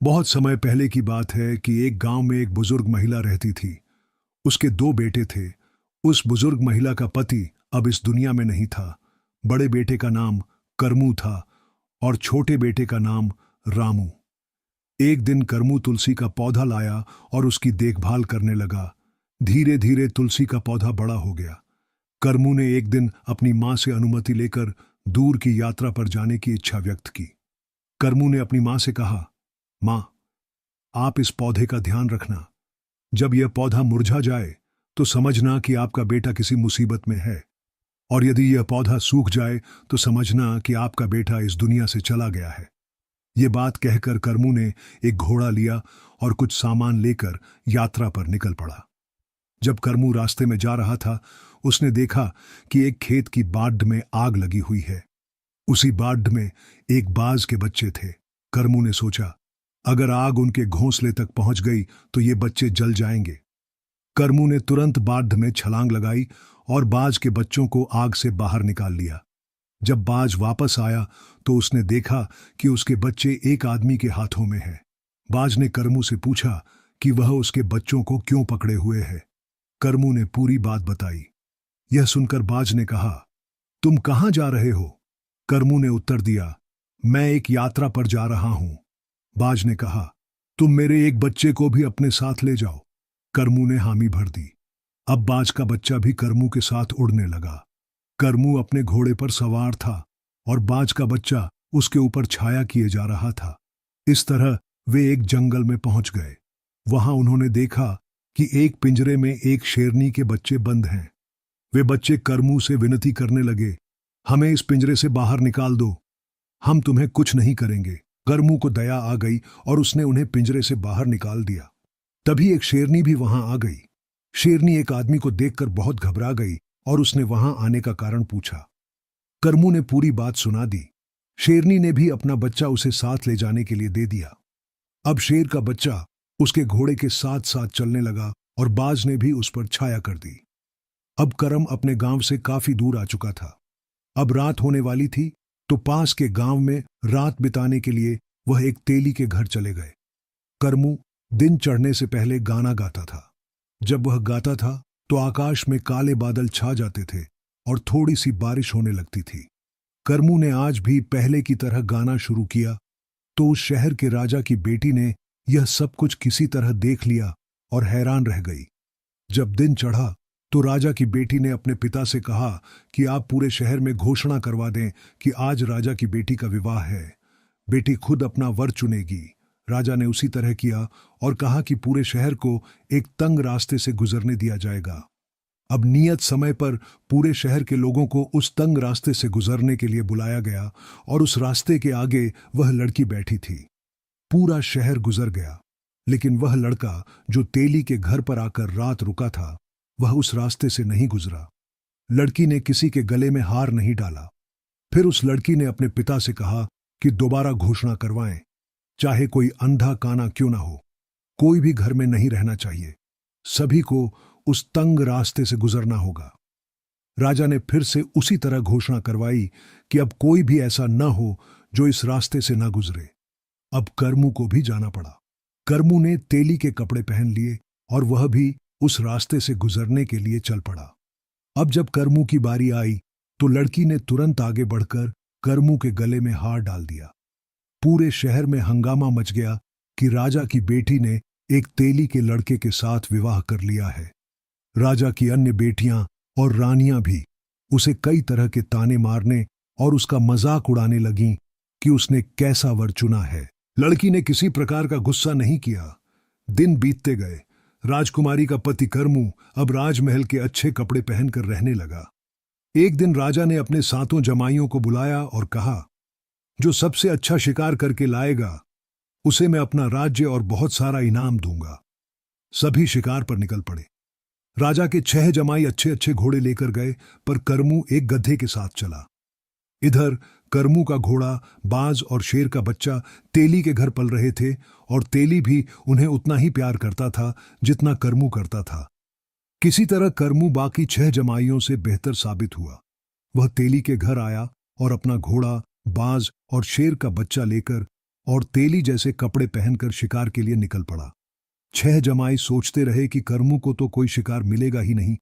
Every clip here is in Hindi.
बहुत समय पहले की बात है कि एक गांव में एक बुजुर्ग महिला रहती थी। उसके दो बेटे थे। उस बुजुर्ग महिला का पति अब इस दुनिया में नहीं था। बड़े बेटे का नाम करमू था और छोटे बेटे का नाम रामू। एक दिन करमू तुलसी का पौधा लाया और उसकी देखभाल करने लगा। धीरे धीरे तुलसी का पौधा बड़ा हो गया। करमू ने एक दिन अपनी मां से अनुमति लेकर दूर की यात्रा पर जाने की इच्छा व्यक्त की। करमू ने अपनी मां से कहा, मां, आप इस पौधे का ध्यान रखना। जब यह पौधा मुरझा जाए तो समझना कि आपका बेटा किसी मुसीबत में है, और यदि यह पौधा सूख जाए तो समझना कि आपका बेटा इस दुनिया से चला गया है। यह बात कहकर करमू ने एक घोड़ा लिया और कुछ सामान लेकर यात्रा पर निकल पड़ा। जब करमू रास्ते में जा रहा था, उसने देखा कि एक खेत की बाढ़ में आग लगी हुई है। उसी बाढ़ में एक बाज के बच्चे थे। करमू ने सोचा, अगर आग उनके घोंसले तक पहुंच गई तो ये बच्चे जल जाएंगे। करमू ने तुरंत बाढ़ में छलांग लगाई और बाज के बच्चों को आग से बाहर निकाल लिया। जब बाज वापस आया तो उसने देखा कि उसके बच्चे एक आदमी के हाथों में हैं। बाज ने करमू से पूछा कि वह उसके बच्चों को क्यों पकड़े हुए है। करमू ने पूरी बात बताई। यह सुनकर बाज ने कहा, तुम कहां जा रहे हो? करमू ने उत्तर दिया, मैं एक यात्रा पर जा रहा हूं। बाज ने कहा, तुम मेरे एक बच्चे को भी अपने साथ ले जाओ। करमू ने हामी भर दी। अब बाज का बच्चा भी करमू के साथ उड़ने लगा। करमू अपने घोड़े पर सवार था और बाज का बच्चा उसके ऊपर छाया किए जा रहा था। इस तरह वे एक जंगल में पहुंच गए। वहां उन्होंने देखा कि एक पिंजरे में एक शेरनी के बच्चे बंद हैं। वे बच्चे करमू से विनती करने लगे, हमें इस पिंजरे से बाहर निकाल दो, हम तुम्हें कुछ नहीं करेंगे। करमू को दया आ गई और उसने उन्हें पिंजरे से बाहर निकाल दिया। तभी एक शेरनी भी वहां आ गई। शेरनी एक आदमी को देखकर बहुत घबरा गई और उसने वहां आने का कारण पूछा। करमू ने पूरी बात सुना दी। शेरनी ने भी अपना बच्चा उसे साथ ले जाने के लिए दे दिया। अब शेर का बच्चा उसके घोड़े के साथ साथ चलने लगा और बाज ने भी उस पर छाया कर दी। अब करम अपने गांव से काफी दूर आ चुका था। अब रात होने वाली थी तो पास के गांव में रात बिताने के लिए वह एक तेली के घर चले गए। करमू दिन चढ़ने से पहले गाना गाता था। जब वह गाता था तो आकाश में काले बादल छा जाते थे और थोड़ी सी बारिश होने लगती थी। करमू ने आज भी पहले की तरह गाना शुरू किया तो उस शहर के राजा की बेटी ने यह सब कुछ किसी तरह देख लिया और हैरान रह गई। जब दिन चढ़ा तो राजा की बेटी ने अपने पिता से कहा कि आप पूरे शहर में घोषणा करवा दें कि आज राजा की बेटी का विवाह है। बेटी खुद अपना वर चुनेगी। राजा ने उसी तरह किया और कहा कि पूरे शहर को एक तंग रास्ते से गुजरने दिया जाएगा। अब नियत समय पर पूरे शहर के लोगों को उस तंग रास्ते से गुजरने के लिए बुलाया गया और उस रास्ते के आगे वह लड़की बैठी थी। पूरा शहर गुजर गया, लेकिन वह लड़का जो तेली के घर पर आकर रात रुका था, वह उस रास्ते से नहीं गुजरा। लड़की ने किसी के गले में हार नहीं डाला। फिर उस लड़की ने अपने पिता से कहा कि दोबारा घोषणा करवाएं, चाहे कोई अंधा काना क्यों ना हो, कोई भी घर में नहीं रहना चाहिए, सभी को उस तंग रास्ते से गुजरना होगा। राजा ने फिर से उसी तरह घोषणा करवाई कि अब कोई भी ऐसा न हो जो इस रास्ते से न गुजरे। अब करमू को भी जाना पड़ा। करमू ने तेली के कपड़े पहन लिए और वह भी उस रास्ते से गुजरने के लिए चल पड़ा। अब जब करमू की बारी आई तो लड़की ने तुरंत आगे बढ़कर करमू के गले में हार डाल दिया। पूरे शहर में हंगामा मच गया कि राजा की बेटी ने एक तेली के लड़के के साथ विवाह कर लिया है। राजा की अन्य बेटियां और रानियां भी उसे कई तरह के ताने मारने और उसका मजाक उड़ाने लगीं कि उसने कैसा वर चुना है। लड़की ने किसी प्रकार का गुस्सा नहीं किया। दिन बीतते गए। राजकुमारी का पति करमू अब राजमहल के अच्छे कपड़े पहनकर रहने लगा। एक दिन राजा ने अपने सातों जमाइयों को बुलाया और कहा, जो सबसे अच्छा शिकार करके लाएगा उसे मैं अपना राज्य और बहुत सारा इनाम दूंगा। सभी शिकार पर निकल पड़े। राजा के 6 जमाई अच्छे अच्छे घोड़े लेकर गए, पर करमू एक गधे के साथ चला। इधर करमू का घोड़ा, बाज और शेर का बच्चा तेली के घर पल रहे थे और तेली भी उन्हें उतना ही प्यार करता था जितना करमू करता था। किसी तरह करमू बाकी 6 जमाइयों से बेहतर साबित हुआ। वह तेली के घर आया और अपना घोड़ा, बाज और शेर का बच्चा लेकर और तेली जैसे कपड़े पहनकर शिकार के लिए निकल पड़ा। 6 जमाई सोचते रहे कि करमू को तो कोई शिकार मिलेगा ही नहीं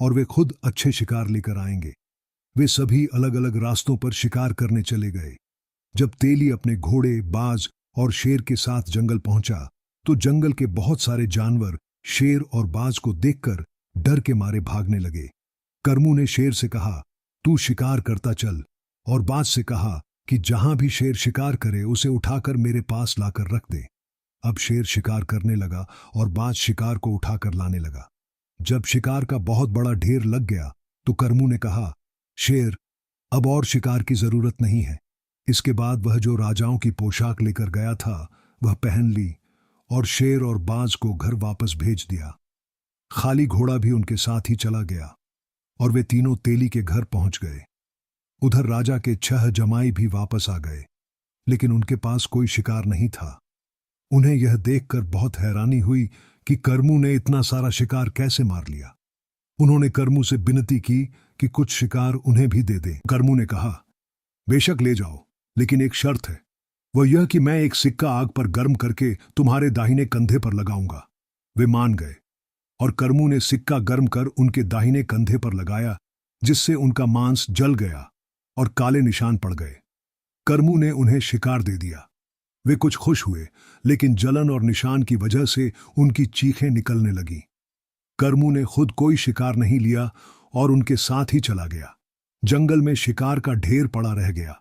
और वे खुद अच्छे शिकार लेकर आएंगे। वे सभी अलग अलग रास्तों पर शिकार करने चले गए। जब तेली अपने घोड़े, बाज और शेर के साथ जंगल पहुंचा तो जंगल के बहुत सारे जानवर शेर और बाज को देखकर डर के मारे भागने लगे। करमू ने शेर से कहा, तू शिकार करता चल, और बाज से कहा कि जहां भी शेर शिकार करे उसे उठाकर मेरे पास लाकर रख दे। अब शेर शिकार करने लगा और बाज शिकार को उठाकर लाने लगा। जब शिकार का बहुत बड़ा ढेर लग गया तो करमू ने कहा, शेर, अब और शिकार की जरूरत नहीं है। इसके बाद वह जो राजाओं की पोशाक लेकर गया था वह पहन ली और शेर और बाज को घर वापस भेज दिया। खाली घोड़ा भी उनके साथ ही चला गया और वे तीनों तेली के घर पहुंच गए। उधर राजा के 6 जमाई भी वापस आ गए, लेकिन उनके पास कोई शिकार नहीं था। उन्हें यह देखकर बहुत हैरानी हुई कि करमू ने इतना सारा शिकार कैसे मार लिया। उन्होंने करमू से विनती की कि कुछ शिकार उन्हें भी दे दे। करमू ने कहा, बेशक ले जाओ, लेकिन एक शर्त है, वह यह कि मैं एक सिक्का आग पर गर्म करके तुम्हारे दाहिने कंधे पर लगाऊंगा। वे मान गए और करमू ने सिक्का गर्म कर उनके दाहिने कंधे पर लगाया, जिससे उनका मांस जल गया और काले निशान पड़ गए। करमू ने उन्हें शिकार दे दिया। वे कुछ खुश हुए, लेकिन जलन और निशान की वजह से उनकी चीखें निकलने लगीं। करमू ने खुद कोई शिकार नहीं लिया और उनके साथ ही चला गया। जंगल में शिकार का ढेर पड़ा रह गया।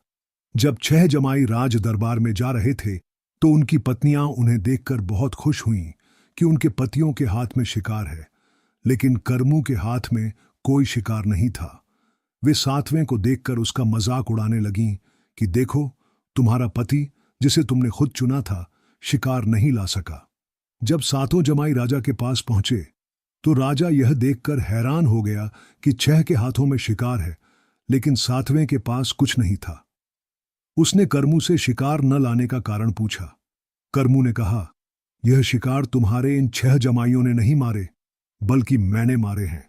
जब 6 जमाई राज दरबार में जा रहे थे तो उनकी पत्नियां उन्हें देखकर बहुत खुश हुईं कि उनके पतियों के हाथ में शिकार है, लेकिन करमू के हाथ में कोई शिकार नहीं था। वे 7वें को देखकर उसका मजाक उड़ाने लगीं कि देखो, तुम्हारा पति जिसे तुमने खुद चुना था शिकार नहीं ला सका। जब 7 जमाई राजा के पास पहुंचे तो राजा यह देखकर हैरान हो गया कि 6 के हाथों में शिकार है, लेकिन 7वें के पास कुछ नहीं था। उसने करमू से शिकार न लाने का कारण पूछा। करमू ने कहा, यह शिकार तुम्हारे इन 6 जमाइयों ने नहीं मारे, बल्कि मैंने मारे हैं।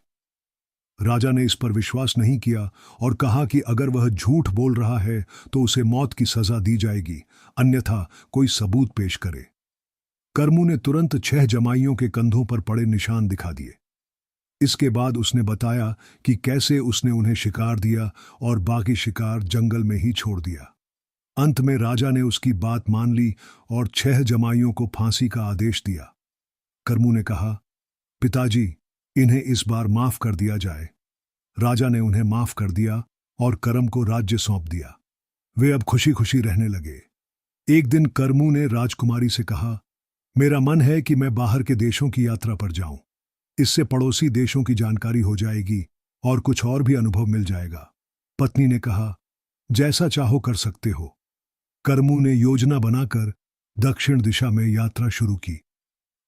राजा ने इस पर विश्वास नहीं किया और कहा कि अगर वह झूठ बोल रहा है तो उसे मौत की सजा दी जाएगी, अन्यथा कोई सबूत पेश करे। करमू ने तुरंत 6 जमाइयों के कंधों पर पड़े निशान दिखा दिए। इसके बाद उसने बताया कि कैसे उसने उन्हें शिकार दिया और बाकी शिकार जंगल में ही छोड़ दिया। अंत में राजा ने उसकी बात मान ली और 6 जमाइयों को फांसी का आदेश दिया। करमू ने कहा, पिताजी, इन्हें इस बार माफ कर दिया जाए। राजा ने उन्हें माफ कर दिया और करम को राज्य सौंप दिया। वे अब खुशी खुशी रहने लगे। एक दिन करमू ने राजकुमारी से कहा, मेरा मन है कि मैं बाहर के देशों की यात्रा पर जाऊं। इससे पड़ोसी देशों की जानकारी हो जाएगी और कुछ और भी अनुभव मिल जाएगा। पत्नी ने कहा, जैसा चाहो कर सकते हो। करमू ने योजना बनाकर दक्षिण दिशा में यात्रा शुरू की।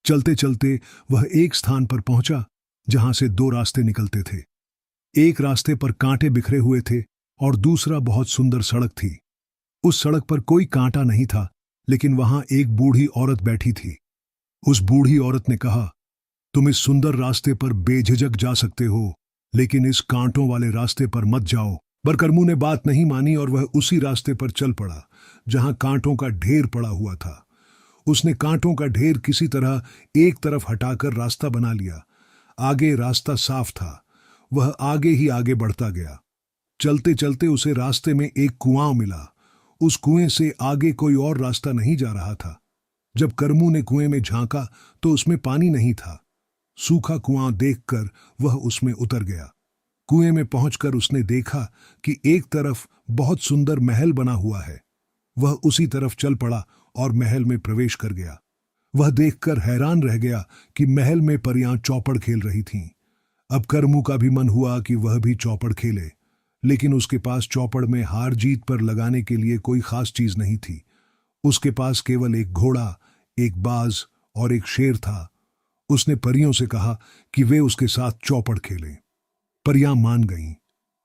चलते चलते वह एक स्थान पर पहुंचा जहां से 2 रास्ते निकलते थे। एक रास्ते पर कांटे बिखरे हुए थे और दूसरा बहुत सुंदर सड़क थी। उस सड़क पर कोई कांटा नहीं था, लेकिन वहां एक बूढ़ी औरत बैठी थी। उस बूढ़ी औरत ने कहा, तुम इस सुंदर रास्ते पर बेझिझक जा सकते हो, लेकिन इस कांटों वाले रास्ते पर मत जाओ। पर करमू ने बात नहीं मानी और वह उसी रास्ते पर चल पड़ा जहां कांटों का ढेर पड़ा हुआ था। उसने कांटों का ढेर किसी तरह एक तरफ हटाकर रास्ता बना लिया। आगे रास्ता साफ था। वह आगे ही आगे बढ़ता गया। चलते चलते उसे रास्ते में एक कुआं मिला। उस कुएं से आगे कोई और रास्ता नहीं जा रहा था। जब करमू ने कुएं में झांका तो उसमें पानी नहीं था। सूखा कुआं देखकर वह उसमें उतर गया। कुएं में पहुंचकर उसने देखा कि एक तरफ बहुत सुंदर महल बना हुआ है। वह उसी तरफ चल पड़ा और महल में प्रवेश कर गया। वह देखकर हैरान रह गया कि महल में परियां चौपड़ खेल रही थीं। अब करमू का भी मन हुआ कि वह भी चौपड़ खेले, लेकिन उसके पास चौपड़ में हार जीत पर लगाने के लिए कोई खास चीज नहीं थी। उसके पास केवल एक घोड़ा, एक बाज और एक शेर था। उसने परियों से कहा कि वे उसके साथ चौपड़ खेलें। परियां मान गईं।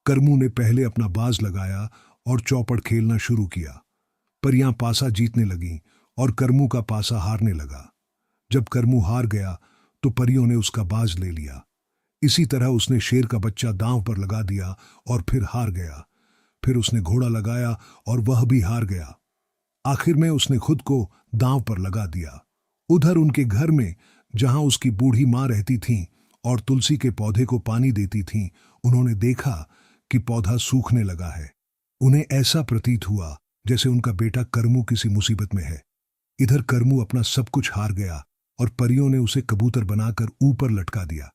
करमू ने पहले अपना बाज लगाया और चौपड़ खेलना शुरू किया। परियां पासा जीतने लगीं और करमू का पासा हारने लगा। जब करमू हार गया तो परियों ने उसका बाज ले लिया। इसी तरह उसने शेर का बच्चा दांव पर लगा दिया और फिर हार गया। फिर उसने घोड़ा लगाया और वह भी हार गया। आखिर में उसने खुद को दांव पर लगा दिया। उधर उनके घर में, जहां उसकी बूढ़ी माँ रहती थीं और तुलसी के पौधे को पानी देती थीं, उन्होंने देखा कि पौधा सूखने लगा है। उन्हें ऐसा प्रतीत हुआ जैसे उनका बेटा करमू किसी मुसीबत में है। इधर करमू अपना सब कुछ हार गया और परियों ने उसे कबूतर बनाकर ऊपर लटका दिया।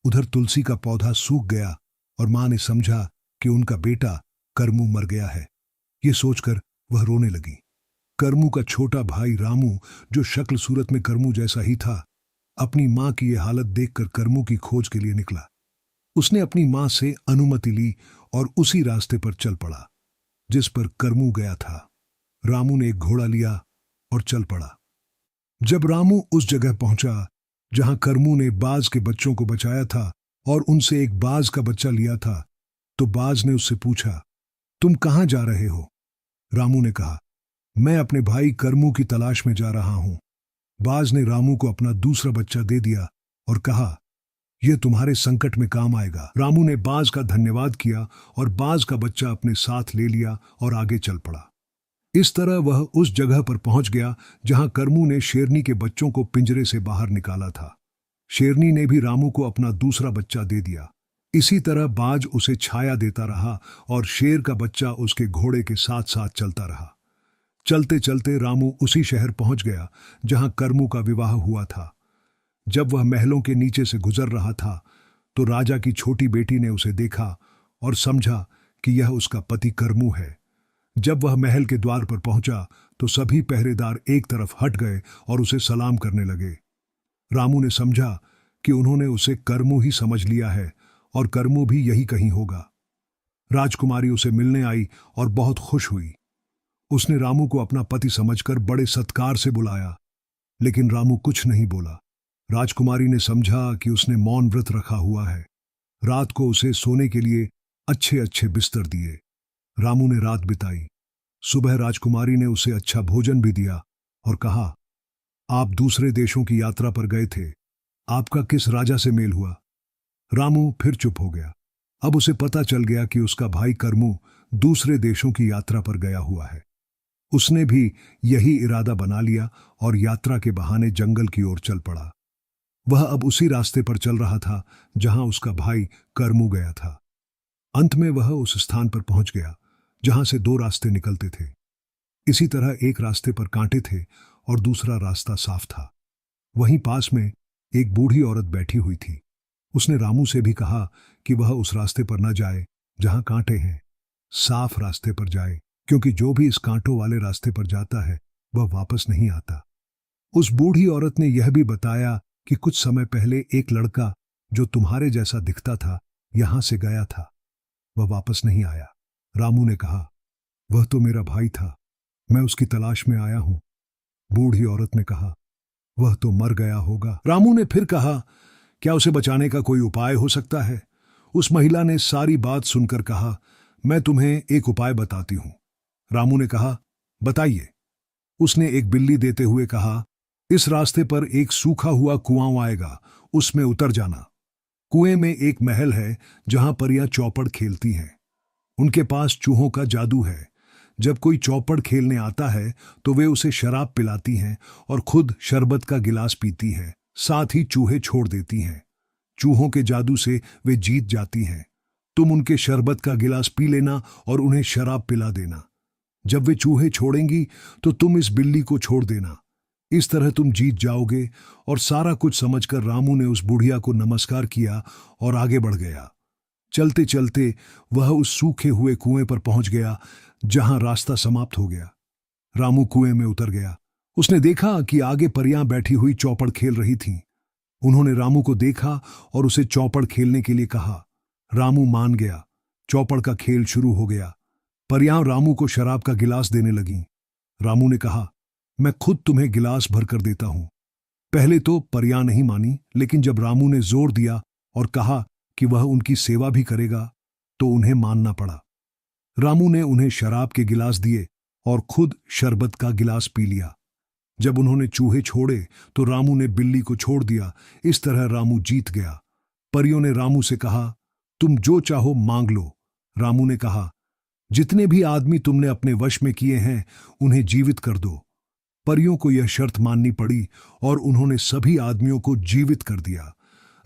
उधर तुलसी का पौधा सूख गया और मां ने समझा कि उनका बेटा करमू मर गया है। ये सोचकर वह रोने लगी। करमू का छोटा भाई रामू, जो शक्ल सूरत में करमू जैसा ही था, अपनी मां की यह हालत देखकर करमू की खोज के लिए निकला। उसने अपनी मां से अनुमति ली और उसी रास्ते पर चल पड़ा जिस पर करमू गया था। रामू ने एक घोड़ा लिया और चल पड़ा। जब रामू उस जगह पहुंचा जहां करमू ने बाज के बच्चों को बचाया था और उनसे एक बाज का बच्चा लिया था, तो बाज ने उससे पूछा, तुम कहां जा रहे हो? रामू ने कहा, मैं अपने भाई करमू की तलाश में जा रहा हूं। बाज ने रामू को अपना दूसरा बच्चा दे दिया और कहा, यह तुम्हारे संकट में काम आएगा। रामू ने बाज का धन्यवाद किया और बाज का बच्चा अपने साथ ले लिया और आगे चल पड़ा। इस तरह वह उस जगह पर पहुंच गया जहां करमू ने शेरनी के बच्चों को पिंजरे से बाहर निकाला था। शेरनी ने भी रामू को अपना दूसरा बच्चा दे दिया। इसी तरह बाज उसे छाया देता रहा और शेर का बच्चा उसके घोड़े के साथ साथ चलता रहा। चलते चलते रामू उसी शहर पहुंच गया जहां करमू का विवाह हुआ था। जब वह महलों के नीचे से गुजर रहा था तो राजा की छोटी बेटी ने उसे देखा और समझा कि यह उसका पति करमू है। जब वह महल के द्वार पर पहुंचा तो सभी पहरेदार एक तरफ हट गए और उसे सलाम करने लगे। रामू ने समझा कि उन्होंने उसे करमू ही समझ लिया है और करमू भी यही कहीं होगा। राजकुमारी उसे मिलने आई और बहुत खुश हुई। उसने रामू को अपना पति समझकर बड़े सत्कार से बुलाया, लेकिन रामू कुछ नहीं बोला। राजकुमारी ने समझा कि उसने मौन व्रत रखा हुआ है। रात को उसे सोने के लिए अच्छे अच्छे बिस्तर दिए। रामू ने रात बिताई। सुबह राजकुमारी ने उसे अच्छा भोजन भी दिया और कहा, आप दूसरे देशों की यात्रा पर गए थे, आपका किस राजा से मेल हुआ? रामू फिर चुप हो गया। अब उसे पता चल गया कि उसका भाई करमू दूसरे देशों की यात्रा पर गया हुआ है। उसने भी यही इरादा बना लिया और यात्रा के बहाने जंगल की ओर चल पड़ा। वह अब उसी रास्ते पर चल रहा था जहां उसका भाई करमू गया था। अंत में वह उस स्थान पर पहुंच गया जहां से दो रास्ते निकलते थे। इसी तरह एक रास्ते पर कांटे थे और दूसरा रास्ता साफ था। वहीं पास में एक बूढ़ी औरत बैठी हुई थी। उसने रामू से भी कहा कि वह उस रास्ते पर न जाए जहां कांटे हैं, साफ रास्ते पर जाए, क्योंकि जो भी इस कांटों वाले रास्ते पर जाता है वह वापस नहीं आता। उस बूढ़ी औरत ने यह भी बताया कि कुछ समय पहले एक लड़का जो तुम्हारे जैसा दिखता था यहां से गया था, वह वापस नहीं आया। रामू ने कहा, वह तो मेरा भाई था, मैं उसकी तलाश में आया हूं। बूढ़ी औरत ने कहा, वह तो मर गया होगा। रामू ने फिर कहा, क्या उसे बचाने का कोई उपाय हो सकता है? उस महिला ने सारी बात सुनकर कहा, मैं तुम्हें एक उपाय बताती हूं। रामू ने कहा, बताइए। उसने एक बिल्ली देते हुए कहा, इस रास्ते पर एक सूखा हुआ कुआं आएगा, उसमें उतर जाना। कुएं में एक महल है जहां परियां चौपड़ खेलती हैं। उनके पास चूहों का जादू है। जब कोई चौपड़ खेलने आता है तो वे उसे शराब पिलाती हैं और खुद शरबत का गिलास पीती हैं, साथ ही चूहे छोड़ देती हैं। चूहों के जादू से वे जीत जाती हैं। तुम उनके शरबत का गिलास पी लेना और उन्हें शराब पिला देना। जब वे चूहे छोड़ेंगी तो तुम इस बिल्ली को छोड़ देना। इस तरह तुम जीत जाओगे। और सारा कुछ समझकर रामू ने उस बुढ़िया को नमस्कार किया और आगे बढ़ गया। चलते चलते वह उस सूखे हुए कुएं पर पहुंच गया जहां रास्ता समाप्त हो गया। रामू कुएं में उतर गया। उसने देखा कि आगे परियां बैठी हुई चौपड़ खेल रही थीं। उन्होंने रामू को देखा और उसे चौपड़ खेलने के लिए कहा। रामू मान गया। चौपड़ का खेल शुरू हो गया। परियां रामू को शराब का गिलास देने लगीं। रामू ने कहा, मैं खुद तुम्हें गिलास भर कर देता हूं। पहले तो परियां नहीं मानी, लेकिन जब रामू ने जोर दिया और कहा कि वह उनकी सेवा भी करेगा तो उन्हें मानना पड़ा। रामू ने उन्हें शराब के गिलास दिए और खुद शरबत का गिलास पी लिया। जब उन्होंने चूहे छोड़े तो रामू ने बिल्ली को छोड़ दिया। इस तरह रामू जीत गया। परियों ने रामू से कहा, तुम जो चाहो मांग लो। रामू ने कहा, जितने भी आदमी तुमने अपने वश में किए हैं उन्हें जीवित कर दो। परियों को यह शर्त माननी पड़ी और उन्होंने सभी आदमियों को जीवित कर दिया।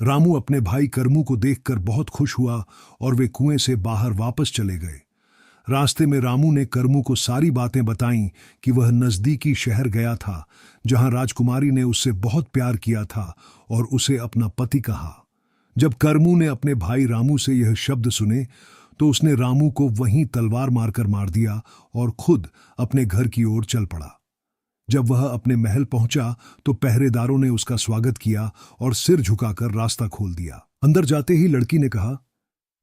रामू अपने भाई करमू को देखकर बहुत खुश हुआ और वे कुएं से बाहर वापस चले गए। रास्ते में रामू ने करमू को सारी बातें बताईं कि वह नजदीकी शहर गया था जहां राजकुमारी ने उससे बहुत प्यार किया था और उसे अपना पति कहा। जब करमू ने अपने भाई रामू से यह शब्द सुने तो उसने रामू को वहीं तलवार मारकर मार दिया और खुद अपने घर की ओर चल पड़ा। जब वह अपने महल पहुंचा तो पहरेदारों ने उसका स्वागत किया और सिर झुकाकर रास्ता खोल दिया। अंदर जाते ही लड़की ने कहा,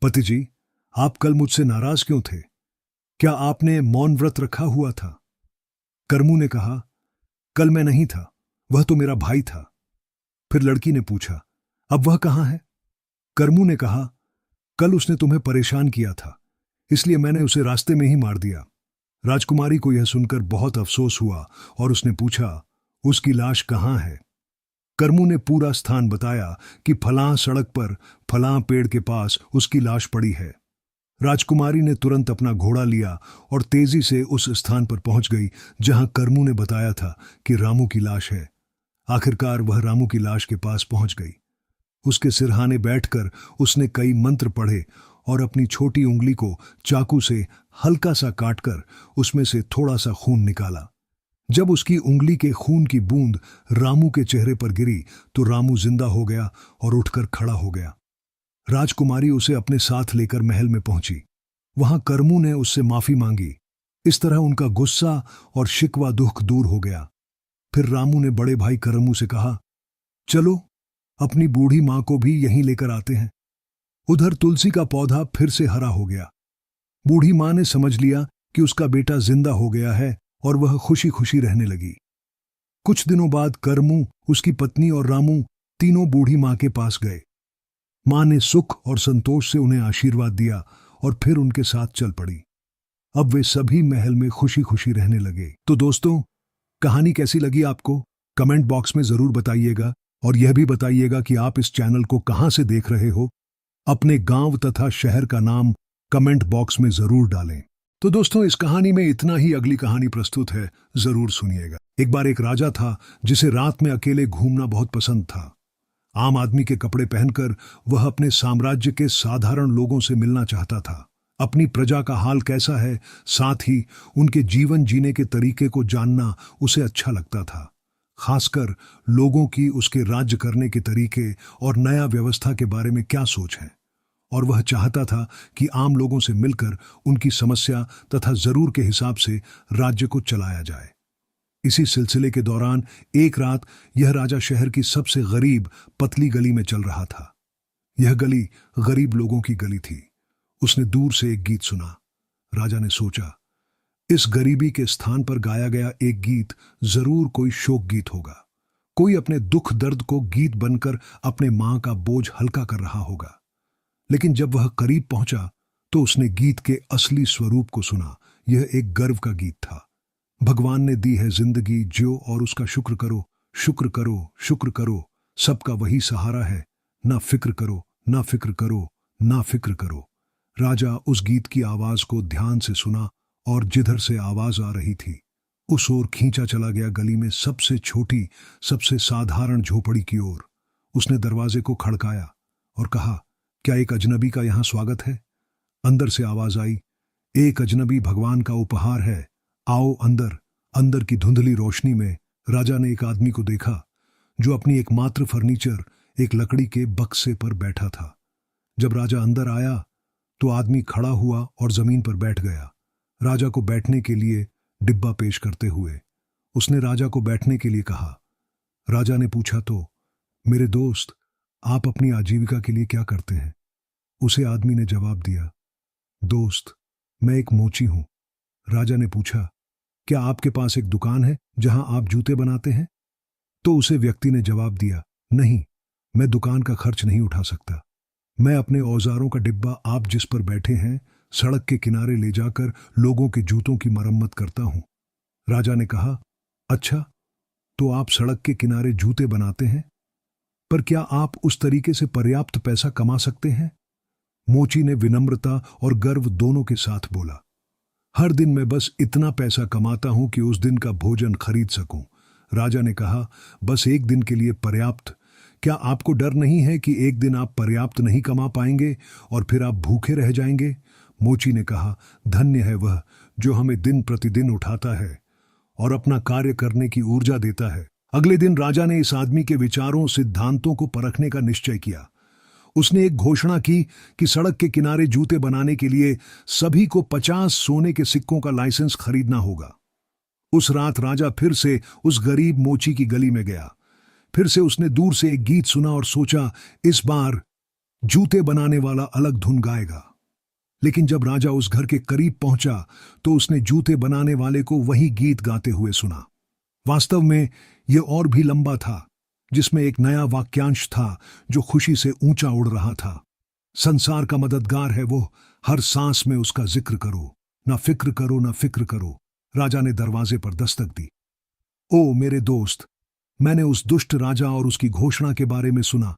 पति जी, आप कल मुझसे नाराज क्यों थे? क्या आपने मौन व्रत रखा हुआ था? करमू ने कहा, कल मैं नहीं था, वह तो मेरा भाई था। फिर लड़की ने पूछा, अब वह कहां है? करमू ने कहा, कल उसने तुम्हें परेशान किया था, इसलिए मैंने उसे रास्ते में ही मार दिया। राजकुमारी को यह सुनकर बहुत अफसोस हुआ और उसने पूछा, उसकी लाश कहां है? करमू ने पूरा स्थान बताया कि फलां सड़क पर फलां पेड़ के पास उसकी लाश पड़ी है। राजकुमारी ने तुरंत अपना घोड़ा लिया और तेजी से उस स्थान पर पहुंच गई जहां करमू ने बताया था कि रामू की लाश है। आखिरकार वह रामू की लाश के पास पहुंच गई। उसके सिरहाने बैठकर उसने कई मंत्र पढ़े और अपनी छोटी उंगली को चाकू से हल्का सा काटकर उसमें से थोड़ा सा खून निकाला। जब उसकी उंगली के खून की बूंद रामू के चेहरे पर गिरी तो रामू जिंदा हो गया और उठकर खड़ा हो गया। राजकुमारी उसे अपने साथ लेकर महल में पहुंची। वहां करमू ने उससे माफी मांगी। इस तरह उनका गुस्सा और शिकवा दुख दूर हो गया। फिर रामू ने बड़े भाई करमू से कहा, चलो अपनी बूढ़ी मां को भी यहीं लेकर आते हैं। उधर तुलसी का पौधा फिर से हरा हो गया। बूढ़ी मां ने समझ लिया कि उसका बेटा जिंदा हो गया है और वह खुशी खुशी रहने लगी। कुछ दिनों बाद करमू, उसकी पत्नी और रामू तीनों बूढ़ी मां के पास गए। मां ने सुख और संतोष से उन्हें आशीर्वाद दिया और फिर उनके साथ चल पड़ी। अब वे सभी महल में खुशी खुशी रहने लगे। तो दोस्तों, कहानी कैसी लगी आपको? कमेंट बॉक्स में जरूर बताइएगा और यह भी बताइएगा कि आप इस चैनल को कहां से देख रहे हो। अपने गांव तथा शहर का नाम कमेंट बॉक्स में जरूर डालें। तो दोस्तों, इस कहानी में इतना ही। अगली कहानी प्रस्तुत है, जरूर सुनिएगा। एक बार एक राजा था जिसे रात में अकेले घूमना बहुत पसंद था। आम आदमी के कपड़े पहनकर वह अपने साम्राज्य के साधारण लोगों से मिलना चाहता था। अपनी प्रजा का हाल कैसा है, साथ ही उनके जीवन जीने के तरीके को जानना उसे अच्छा लगता था। खासकर लोगों की उसके राज्य करने के तरीके और नया व्यवस्था के बारे में क्या सोच है। और वह चाहता था कि आम लोगों से मिलकर उनकी समस्या तथा जरूर के हिसाब से राज्य को चलाया जाए। इसी सिलसिले के दौरान एक रात यह राजा शहर की सबसे गरीब पतली गली में चल रहा था। यह गली गरीब लोगों की गली थी। उसने दूर से एक गीत सुना। राजा ने सोचा, इस गरीबी के स्थान पर गाया गया एक गीत जरूर कोई शोक गीत होगा। कोई अपने दुख दर्द को गीत बनकर अपने मां का बोझ हल्का कर रहा होगा। लेकिन जब वह करीब पहुंचा तो उसने गीत के असली स्वरूप को सुना। यह एक गर्व का गीत था। भगवान ने दी है जिंदगी, जियो और उसका शुक्र करो, शुक्र करो, शुक्र करो, सबका वही सहारा है, ना फिक्र करो, ना फिक्र करो, ना फिक्र करो। राजा उस गीत की आवाज को ध्यान से सुना और जिधर से आवाज आ रही थी उस ओर खींचा चला गया। गली में सबसे छोटी, सबसे साधारण झोपड़ी की ओर। उसने दरवाजे को खड़काया और कहा, क्या एक अजनबी का यहां स्वागत है? अंदर से आवाज आई, एक अजनबी भगवान का उपहार है, आओ अंदर। अंदर की धुंधली रोशनी में राजा ने एक आदमी को देखा जो अपनी एकमात्र फर्नीचर, एक लकड़ी के बक्से पर बैठा था। जब राजा अंदर आया तो आदमी खड़ा हुआ और जमीन पर बैठ गया। राजा को बैठने के लिए डिब्बा पेश करते हुए उसने राजा को बैठने के लिए कहा। राजा ने पूछा, तो मेरे दोस्त, आप अपनी आजीविका के लिए क्या करते हैं? उसे आदमी ने जवाब दिया, दोस्त, मैं एक मोची हूं। राजा ने पूछा, क्या आपके पास एक दुकान है जहां आप जूते बनाते हैं? तो उसे व्यक्ति ने जवाब दिया, नहीं, मैं दुकान का खर्च नहीं उठा सकता। मैं अपने औजारों का डिब्बा आप जिस पर बैठे हैं सड़क के किनारे ले जाकर लोगों के जूतों की मरम्मत करता हूं। राजा ने कहा, अच्छा, तो आप सड़क के किनारे जूते बनाते हैं, पर क्या आप उस तरीके से पर्याप्त पैसा कमा सकते हैं? मोची ने विनम्रता और गर्व दोनों के साथ बोला, हर दिन मैं बस इतना पैसा कमाता हूं कि उस दिन का भोजन खरीद सकूं। राजा ने कहा, बस एक दिन के लिए पर्याप्त? क्या आपको डर नहीं है कि एक दिन आप पर्याप्त नहीं कमा पाएंगे और फिर आप भूखे रह जाएंगे? मोची ने कहा, धन्य है वह जो हमें दिन प्रतिदिन उठाता है और अपना कार्य करने की ऊर्जा देता है। अगले दिन राजा ने इस आदमी के विचारों सिद्धांतों को परखने का निश्चय किया। उसने एक घोषणा की कि सड़क के किनारे जूते बनाने के लिए सभी को 50 सोने के सिक्कों का लाइसेंस खरीदना होगा। उस रात राजा फिर से उस गरीब मोची की गली में गया। फिर से उसने दूर से एक गीत सुना और सोचा, इस बार जूते बनाने वाला अलग धुन गाएगा। लेकिन जब राजा उस घर के करीब पहुंचा तो उसने जूते बनाने वाले को वही गीत गाते हुए सुना। वास्तव में यह और भी लंबा था, जिसमें एक नया वाक्यांश था जो खुशी से ऊंचा उड़ रहा था। संसार का मददगार है वो, हर सांस में उसका जिक्र करो, ना फिक्र करो ना फिक्र करो। राजा ने दरवाजे पर दस्तक दी। ओ मेरे दोस्त, मैंने उस दुष्ट राजा और उसकी घोषणा के बारे में सुना।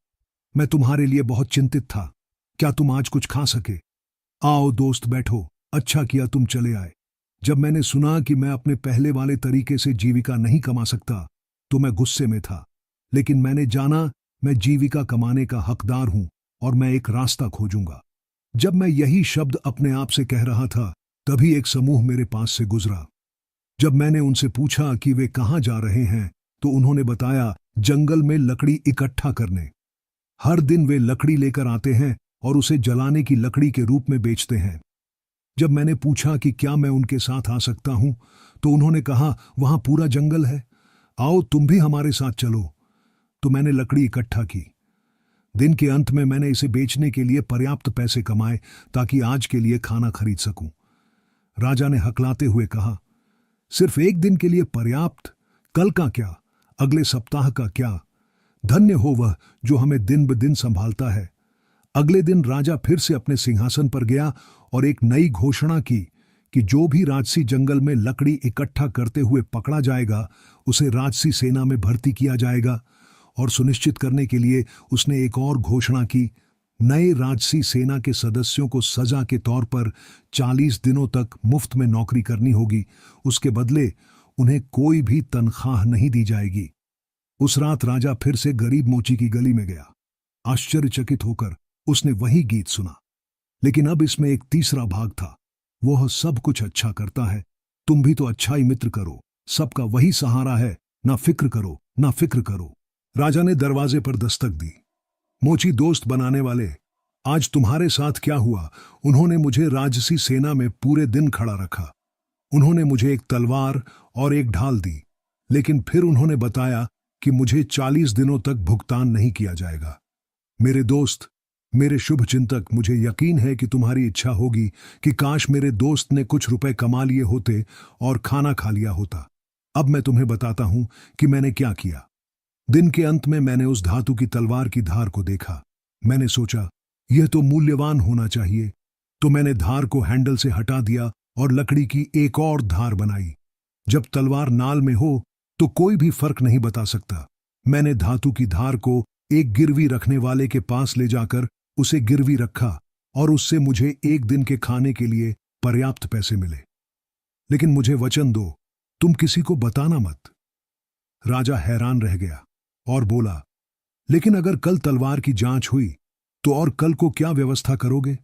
मैं तुम्हारे लिए बहुत चिंतित था। क्या तुम आज कुछ खा सके? आओ दोस्त बैठो, अच्छा किया तुम चले आए। जब मैंने सुना कि मैं अपने पहले वाले तरीके से जीविका नहीं कमा सकता तो मैं गुस्से में था, लेकिन मैंने जाना मैं जीविका कमाने का हकदार हूं और मैं एक रास्ता खोजूंगा। जब मैं यही शब्द अपने आप से कह रहा था तभी एक समूह मेरे पास से गुजरा। जब मैंने उनसे पूछा कि वे कहां जा रहे हैं तो उन्होंने बताया, जंगल में लकड़ी इकट्ठा करने। हर दिन वे लकड़ी लेकर आते हैं और उसे जलाने की लकड़ी के रूप में बेचते हैं। जब मैंने पूछा कि क्या मैं उनके साथ आ सकता हूं तो उन्होंने कहा, वहां पूरा जंगल है, आओ तुम भी हमारे साथ चलो। तो मैंने लकड़ी इकट्ठा की। दिन के अंत में मैंने इसे बेचने के लिए पर्याप्त पैसे कमाए ताकि आज के लिए खाना खरीद सकूं। राजा ने हकलाते हुए कहा, सिर्फ एक दिन के लिए पर्याप्त? कल का क्या? अगले सप्ताह का क्या? धन्य हो वह जो हमें दिन ब दिन संभालता है। अगले दिन राजा फिर से अपने सिंहासन पर गया और एक नई घोषणा की कि जो भी राजसी जंगल में लकड़ी इकट्ठा करते हुए पकड़ा जाएगा उसे राजसी सेना में भर्ती किया जाएगा। और सुनिश्चित करने के लिए उसने एक और घोषणा की, नए राजसी सेना के सदस्यों को सजा के तौर पर 40 दिनों तक मुफ्त में नौकरी करनी होगी। उसके बदले उन्हें कोई भी तनख्वाह नहीं दी जाएगी। उस रात राजा फिर से गरीब मोची की गली में गया। आश्चर्यचकित होकर उसने वही गीत सुना, लेकिन अब इसमें एक तीसरा भाग था। वह सब कुछ अच्छा करता है, तुम भी तो अच्छा ही मित्र करो, सबका वही सहारा है, ना फिक्र करो ना फिक्र करो। राजा ने दरवाजे पर दस्तक दी। मोची दोस्त बनाने वाले, आज तुम्हारे साथ क्या हुआ? उन्होंने मुझे राजसी सेना में पूरे दिन खड़ा रखा। उन्होंने मुझे एक तलवार और एक ढाल दी, लेकिन फिर उन्होंने बताया कि मुझे 40 दिनों तक भुगतान नहीं किया जाएगा। मेरे दोस्त, मेरे शुभ चिंतक, मुझे यकीन है कि तुम्हारी इच्छा होगी कि काश मेरे दोस्त ने कुछ रुपए कमा लिए होते और खाना खा लिया होता। अब मैं तुम्हें बताता हूं कि मैंने क्या किया। दिन के अंत में मैंने उस धातु की तलवार की धार को देखा। मैंने सोचा यह तो मूल्यवान होना चाहिए, तो मैंने धार को हैंडल से हटा दिया और लकड़ी की एक और धार बनाई। जब तलवार नाल में हो तो कोई भी फर्क नहीं बता सकता। मैंने धातु की धार को एक गिरवी रखने वाले के पास ले जाकर उसे गिरवी रखा और उससे मुझे एक दिन के खाने के लिए पर्याप्त पैसे मिले। लेकिन मुझे वचन दो, तुम किसी को बताना मत। राजा हैरान रह गया और बोला, लेकिन अगर कल तलवार की जांच हुई तो और कल को क्या व्यवस्था करोगे?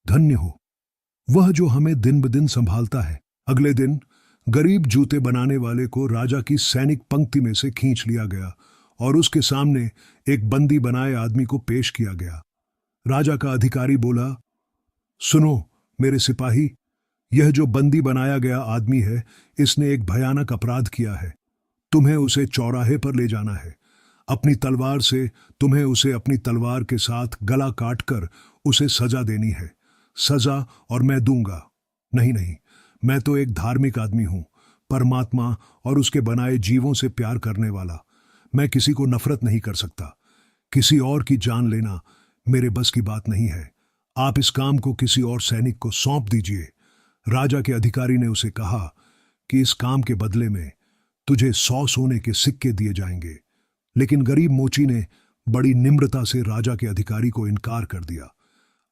धन्य हो वह जो हमें दिन ब दिन संभालता है। अगले दिन गरीब जूते बनाने वाले को राजा की सैनिक पंक्ति में से खींच लिया गया और उसके सामने एक बंदी बनाए आदमी को पेश किया गया। राजा का अधिकारी बोला, सुनो मेरे सिपाही, यह जो बंदी बनाया गया आदमी है, इसने एक भयानक अपराध किया है। तुम्हें उसे चौराहे पर ले जाना है। अपनी तलवार से तुम्हें उसे अपनी तलवार के साथ गला काटकर उसे सजा देनी है। सजा और मैं दूंगा? नहीं नहीं, मैं तो एक धार्मिक आदमी हूं, परमात्मा और उसके बनाए जीवों से प्यार करने वाला। मैं किसी को नफरत नहीं कर सकता। किसी और की जान लेना मेरे बस की बात नहीं है। आप इस काम को किसी और सैनिक को सौंप दीजिए। राजा के अधिकारी ने उसे कहा कि इस काम के बदले में तुझे 100 सोने के सिक्के दिए जाएंगे। लेकिन गरीब मोची ने बड़ी निम्रता से राजा के अधिकारी को इनकार कर दिया।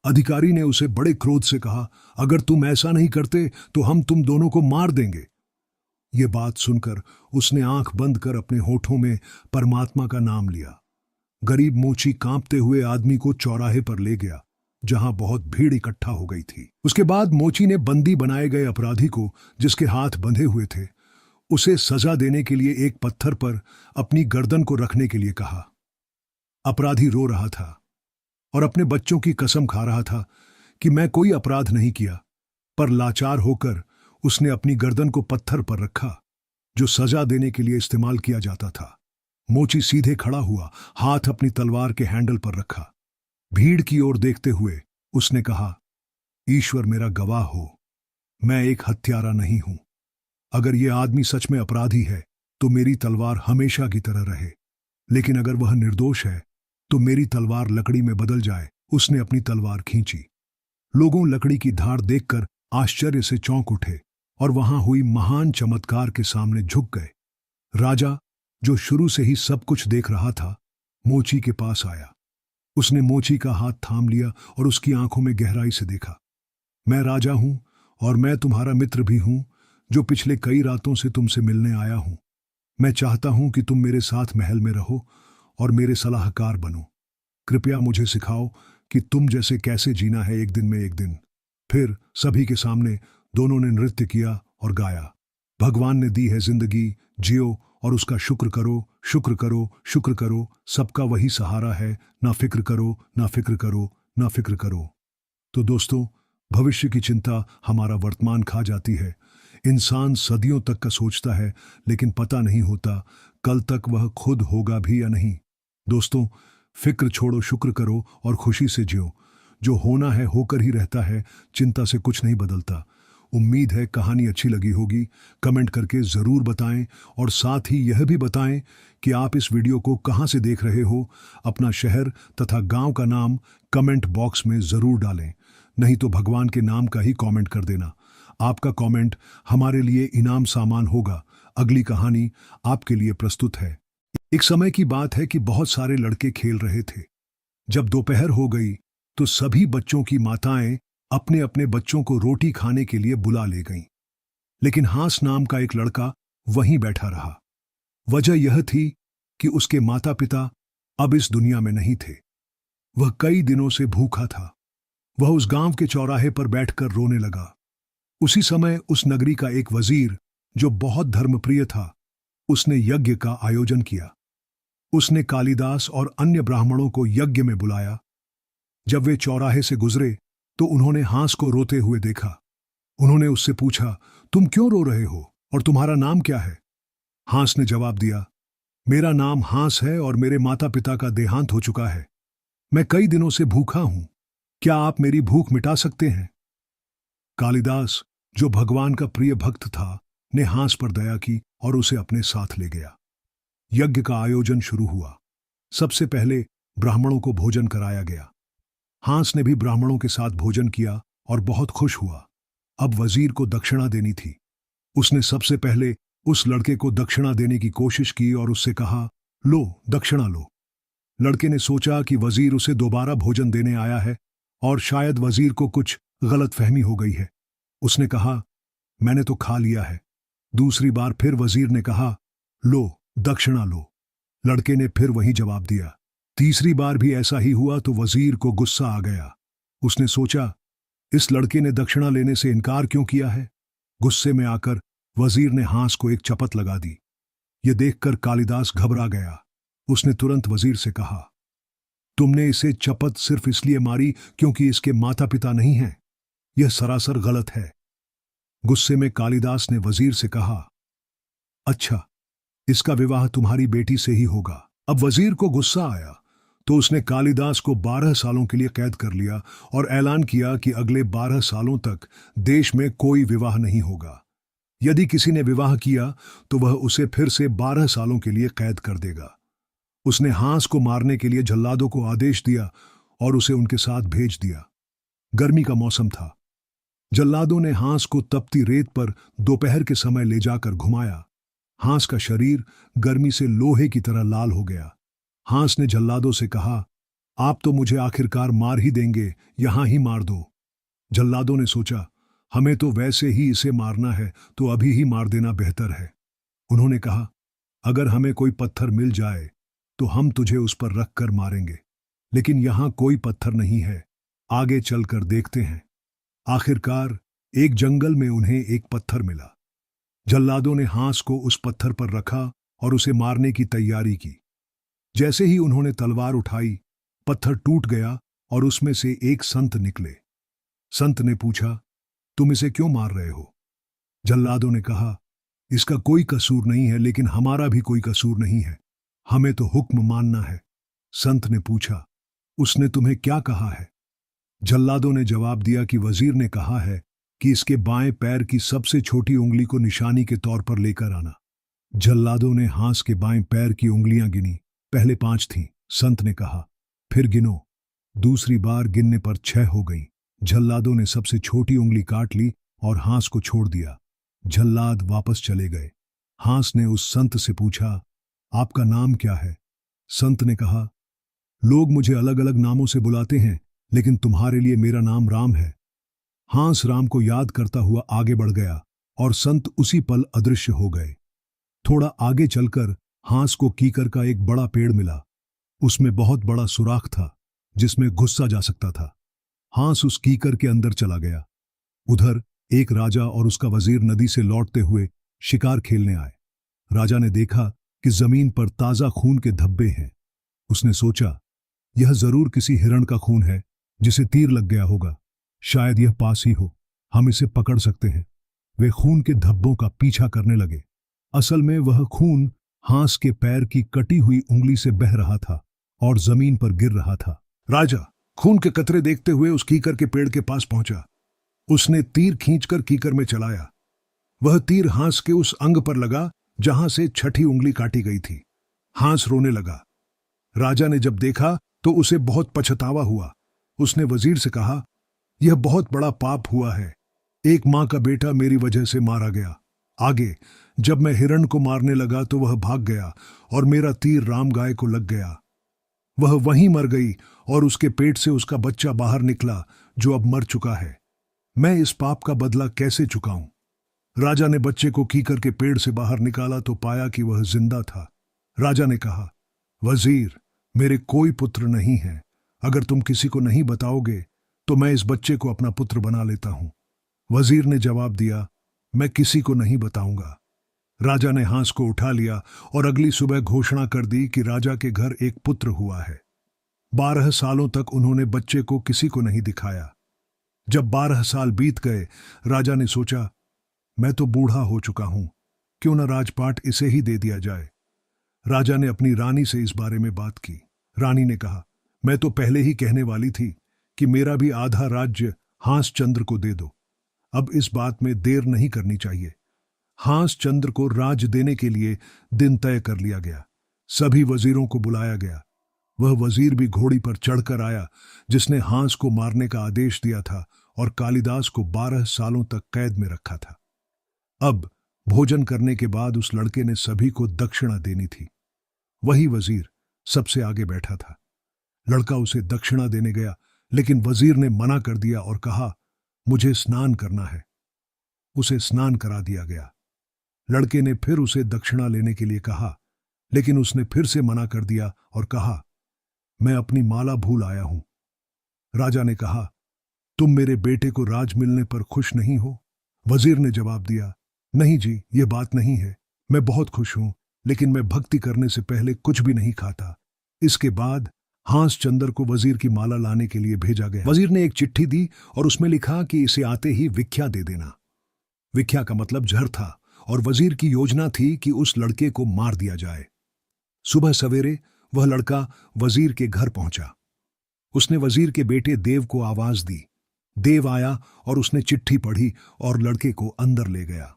अधिकारी ने उसे बड़े क्रोध से कहा, अगर तुम ऐसा नहीं करते तो हम तुम दोनों को मार देंगे। ये बात सुनकर उसने आंख बंद कर अपने होठों में परमात्मा का नाम लिया। गरीब मोची कांपते हुए आदमी को चौराहे पर ले गया, जहां बहुत भीड़ इकट्ठा हो गई थी। उसके बाद मोची ने बंदी बनाए गए अपराधी को, जिसके हाथ बंधे हुए थे, उसे सजा देने के लिए एक पत्थर पर अपनी गर्दन को रखने के लिए कहा। अपराधी रो रहा था और अपने बच्चों की कसम खा रहा था कि मैं कोई अपराध नहीं किया, पर लाचार होकर उसने अपनी गर्दन को पत्थर पर रखा, जो सजा देने के लिए इस्तेमाल किया जाता था। मोची सीधे खड़ा हुआ, हाथ अपनी तलवार के हैंडल पर रखा। भीड़ की ओर देखते हुए उसने कहा, ईश्वर मेरा गवाह हो, मैं एक हत्यारा नहीं हूं। अगर यह आदमी सच में अपराधी है तो मेरी तलवार हमेशा की तरह रहे, लेकिन अगर वह निर्दोष है तो मेरी तलवार लकड़ी में बदल जाए। उसने अपनी तलवार खींची। लोगों लकड़ी की धार देखकर आश्चर्य से चौंक उठे और वहां हुई महान चमत्कार के सामने झुक गए। राजा, जो शुरू से ही सब कुछ देख रहा था, मोची के पास आया। उसने मोची का हाथ थाम लिया और उसकी आंखों में गहराई से देखा। मैं राजा हूं और मैं तुम्हारा मित्र भी हूं, जो पिछले कई रातों से तुमसे मिलने आया हूं। मैं चाहता हूं कि तुम मेरे साथ महल में रहो और मेरे सलाहकार बनो। कृपया मुझे सिखाओ कि तुम जैसे कैसे जीना है, एक दिन में एक दिन। फिर सभी के सामने दोनों ने नृत्य किया और गाया, भगवान ने दी है जिंदगी, जियो और उसका शुक्र करो, शुक्र करो, शुक्र करो, सबका वही सहारा है, ना फिक्र करो, ना फिक्र करो, ना फिक्र करो। तो दोस्तों, भविष्य की चिंता हमारा वर्तमान खा जाती है। इंसान सदियों तक का सोचता है, लेकिन पता नहीं होता कल तक वह खुद होगा भी या नहीं। दोस्तों, फिक्र छोड़ो, शुक्र करो और खुशी से जियो। जो होना है होकर ही रहता है, चिंता से कुछ नहीं बदलता। उम्मीद है कहानी अच्छी लगी होगी। कमेंट करके ज़रूर बताएं और साथ ही यह भी बताएं कि आप इस वीडियो को कहां से देख रहे हो। अपना शहर तथा गांव का नाम कमेंट बॉक्स में ज़रूर डालें, नहीं तो भगवान के नाम का ही कमेंट कर देना। आपका कमेंट हमारे लिए इनाम सामान होगा। अगली कहानी आपके लिए प्रस्तुत है। एक समय की बात है कि बहुत सारे लड़के खेल रहे थे। जब दोपहर हो गई तो सभी बच्चों की माताएं अपने अपने बच्चों को रोटी खाने के लिए बुला ले गईं। लेकिन हास नाम का एक लड़का वहीं बैठा रहा। वजह यह थी कि उसके माता पिता अब इस दुनिया में नहीं थे। वह कई दिनों से भूखा था। वह उस गांव के चौराहे पर बैठकर रोने लगा। उसी समय उस नगरी का एक वजीर, जो बहुत धर्मप्रिय था, उसने यज्ञ का आयोजन किया। उसने कालिदास और अन्य ब्राह्मणों को यज्ञ में बुलाया। जब वे चौराहे से गुजरे तो उन्होंने हांस को रोते हुए देखा। उन्होंने उससे पूछा, तुम क्यों रो रहे हो और तुम्हारा नाम क्या है? हांस ने जवाब दिया, मेरा नाम हांस है और मेरे माता पिता का देहांत हो चुका है। मैं कई दिनों से भूखा हूं। क्या आप मेरी भूख मिटा सकते हैं? कालिदास, जो भगवान का प्रिय भक्त था, ने हांस पर दया की और उसे अपने साथ ले गया। यज्ञ का आयोजन शुरू हुआ। सबसे पहले ब्राह्मणों को भोजन कराया गया। हांस ने भी ब्राह्मणों के साथ भोजन किया और बहुत खुश हुआ। अब वजीर को दक्षिणा देनी थी। उसने सबसे पहले उस लड़के को दक्षिणा देने की कोशिश की और उससे कहा, लो, दक्षिणा लो। लड़के ने सोचा कि वजीर उसे दोबारा भोजन देने आया है और शायद वजीर को कुछ गलतफहमी हो गई है। उसने कहा, मैंने तो खा लिया है। दूसरी बार फिर वजीर ने कहा, लो, दक्षिणा लो। लड़के ने फिर वही जवाब दिया। तीसरी बार भी ऐसा ही हुआ तो वजीर को गुस्सा आ गया। उसने सोचा, इस लड़के ने दक्षिणा लेने से इनकार क्यों किया है? गुस्से में आकर वजीर ने हांस को एक चपत लगा दी। यह देखकर कालिदास घबरा गया। उसने तुरंत वजीर से कहा, तुमने इसे चपत सिर्फ इसलिए मारी क्योंकि इसके माता पिता नहीं हैं। यह सरासर गलत है। गुस्से में कालिदास ने वजीर से कहा, अच्छा, इसका विवाह तुम्हारी बेटी से ही होगा। अब वजीर को गुस्सा आया तो उसने कालिदास को 12 सालों के लिए कैद कर लिया और ऐलान किया कि अगले 12 सालों तक देश में कोई विवाह नहीं होगा। यदि किसी ने विवाह किया तो वह उसे फिर से 12 सालों के लिए कैद कर देगा। उसने हांस को मारने के लिए जल्लादों को आदेश दिया और उसे उनके साथ भेज दिया। गर्मी का मौसम था। जल्लादों ने हांस को तपती रेत पर दोपहर के समय ले जाकर घुमाया। हांस का शरीर गर्मी से लोहे की तरह लाल हो गया। हांस ने जल्लादों से कहा, आप तो मुझे आखिरकार मार ही देंगे, यहां ही मार दो। जल्लादों ने सोचा, हमें तो वैसे ही इसे मारना है, तो अभी ही मार देना बेहतर है। उन्होंने कहा, अगर हमें कोई पत्थर मिल जाए तो हम तुझे उस पर रख कर मारेंगे, लेकिन यहां कोई पत्थर नहीं है, आगे चलकर देखते हैं। आखिरकार एक जंगल में उन्हें एक पत्थर मिला। जल्लादों ने हांस को उस पत्थर पर रखा और उसे मारने की तैयारी की। जैसे ही उन्होंने तलवार उठाई, पत्थर टूट गया और उसमें से एक संत निकले। संत ने पूछा, तुम इसे क्यों मार रहे हो? जल्लादों ने कहा, इसका कोई कसूर नहीं है, लेकिन हमारा भी कोई कसूर नहीं है, हमें तो हुक्म मानना है। संत ने पूछा, उसने तुम्हें क्या कहा है? जल्लादों ने जवाब दिया कि वजीर ने कहा है कि इसके बाएं पैर की सबसे छोटी उंगली को निशानी के तौर पर लेकर आना। जल्लादों ने हांस के बाएं पैर की उंगलियां गिनी। पहले 5 थीं। संत ने कहा, फिर गिनो। दूसरी बार गिनने पर 6 हो गई। जल्लादों ने सबसे छोटी उंगली काट ली और हांस को छोड़ दिया। जल्लाद वापस चले गए। हांस ने उस संत से पूछा, आपका नाम क्या है? संत ने कहा, लोग मुझे अलग अलग नामों से बुलाते हैं, लेकिन तुम्हारे लिए मेरा नाम राम है। हांस राम को याद करता हुआ आगे बढ़ गया और संत उसी पल अदृश्य हो गए। थोड़ा आगे चलकर हांस को कीकर का एक बड़ा पेड़ मिला। उसमें बहुत बड़ा सुराख था जिसमें घुसा जा सकता था। हांस उस कीकर के अंदर चला गया। उधर एक राजा और उसका वजीर नदी से लौटते हुए शिकार खेलने आए। राजा ने देखा कि जमीन पर ताजा खून के धब्बे हैं। उसने सोचा, यह जरूर किसी हिरण का खून है जिसे तीर लग गया होगा। शायद यह पास ही हो, हम इसे पकड़ सकते हैं। वे खून के धब्बों का पीछा करने लगे। असल में वह खून हांस के पैर की कटी हुई उंगली से बह रहा था और जमीन पर गिर रहा था। राजा खून के कतरे देखते हुए उस कीकर के पेड़ के पास पहुंचा। उसने तीर खींचकर कीकर में चलाया। वह तीर हांस के उस अंग पर लगा जहां से छठी उंगली काटी गई थी। हांस रोने लगा। राजा ने जब देखा तो उसे बहुत पछतावा हुआ। उसने वजीर से कहा, यह बहुत बड़ा पाप हुआ है। एक मां का बेटा मेरी वजह से मारा गया। आगे जब मैं हिरण को मारने लगा तो वह भाग गया और मेरा तीर राम गाय को लग गया। वह वहीं मर गई और उसके पेट से उसका बच्चा बाहर निकला जो अब मर चुका है। मैं इस पाप का बदला कैसे चुकाऊं? राजा ने बच्चे को कीकर के पेड़ से बाहर निकाला तो पाया कि वह जिंदा था। राजा ने कहा, वजीर, मेरे कोई पुत्र नहीं है। अगर तुम किसी को नहीं बताओगे तो मैं इस बच्चे को अपना पुत्र बना लेता हूं। वजीर ने जवाब दिया, मैं किसी को नहीं बताऊंगा। राजा ने हांस को उठा लिया और अगली सुबह घोषणा कर दी कि राजा के घर एक पुत्र हुआ है। 12 सालों तक उन्होंने बच्चे को किसी को नहीं दिखाया। जब 12 साल बीत गए, राजा ने सोचा, मैं तो बूढ़ा हो चुका हूं, क्यों न राजपाट इसे ही दे दिया जाए। राजा ने अपनी रानी से इस बारे में बात की। रानी ने कहा, मैं तो पहले ही कहने वाली थी कि मेरा भी आधा राज्य हांस चंद्र को दे दो। अब इस बात में देर नहीं करनी चाहिए। हांस चंद्र को राज देने के लिए दिन तय कर लिया गया। सभी वजीरों को बुलाया गया। वह वजीर भी घोड़ी पर चढ़कर आया जिसने हांस को मारने का आदेश दिया था और कालिदास को 12 सालों तक कैद में रखा था। अब भोजन करने के बाद उस लड़के ने सभी को दक्षिणा देनी थी। वही वजीर सबसे आगे बैठा था। लड़का उसे दक्षिणा देने गया, लेकिन वजीर ने मना कर दिया और कहा, मुझे स्नान करना है। उसे स्नान करा दिया गया। लड़के ने फिर उसे दक्षिणा लेने के लिए कहा, लेकिन उसने फिर से मना कर दिया और कहा, मैं अपनी माला भूल आया हूं। राजा ने कहा, तुम मेरे बेटे को राज मिलने पर खुश नहीं हो? वजीर ने जवाब दिया, नहीं जी, यह बात नहीं है। मैं बहुत खुश हूं, लेकिन मैं भक्ति करने से पहले कुछ भी नहीं खाता। इसके बाद हांस चंद्र को वजीर की माला लाने के लिए भेजा गया। वजीर ने एक चिट्ठी दी और उसमें लिखा कि इसे आते ही विख्या दे देना। विख्या का मतलब जहर था और वजीर की योजना थी कि उस लड़के को मार दिया जाए। सुबह सवेरे वह लड़का वजीर के घर पहुंचा। उसने वजीर के बेटे देव को आवाज दी। देव आया और उसने चिट्ठी पढ़ी और लड़के को अंदर ले गया।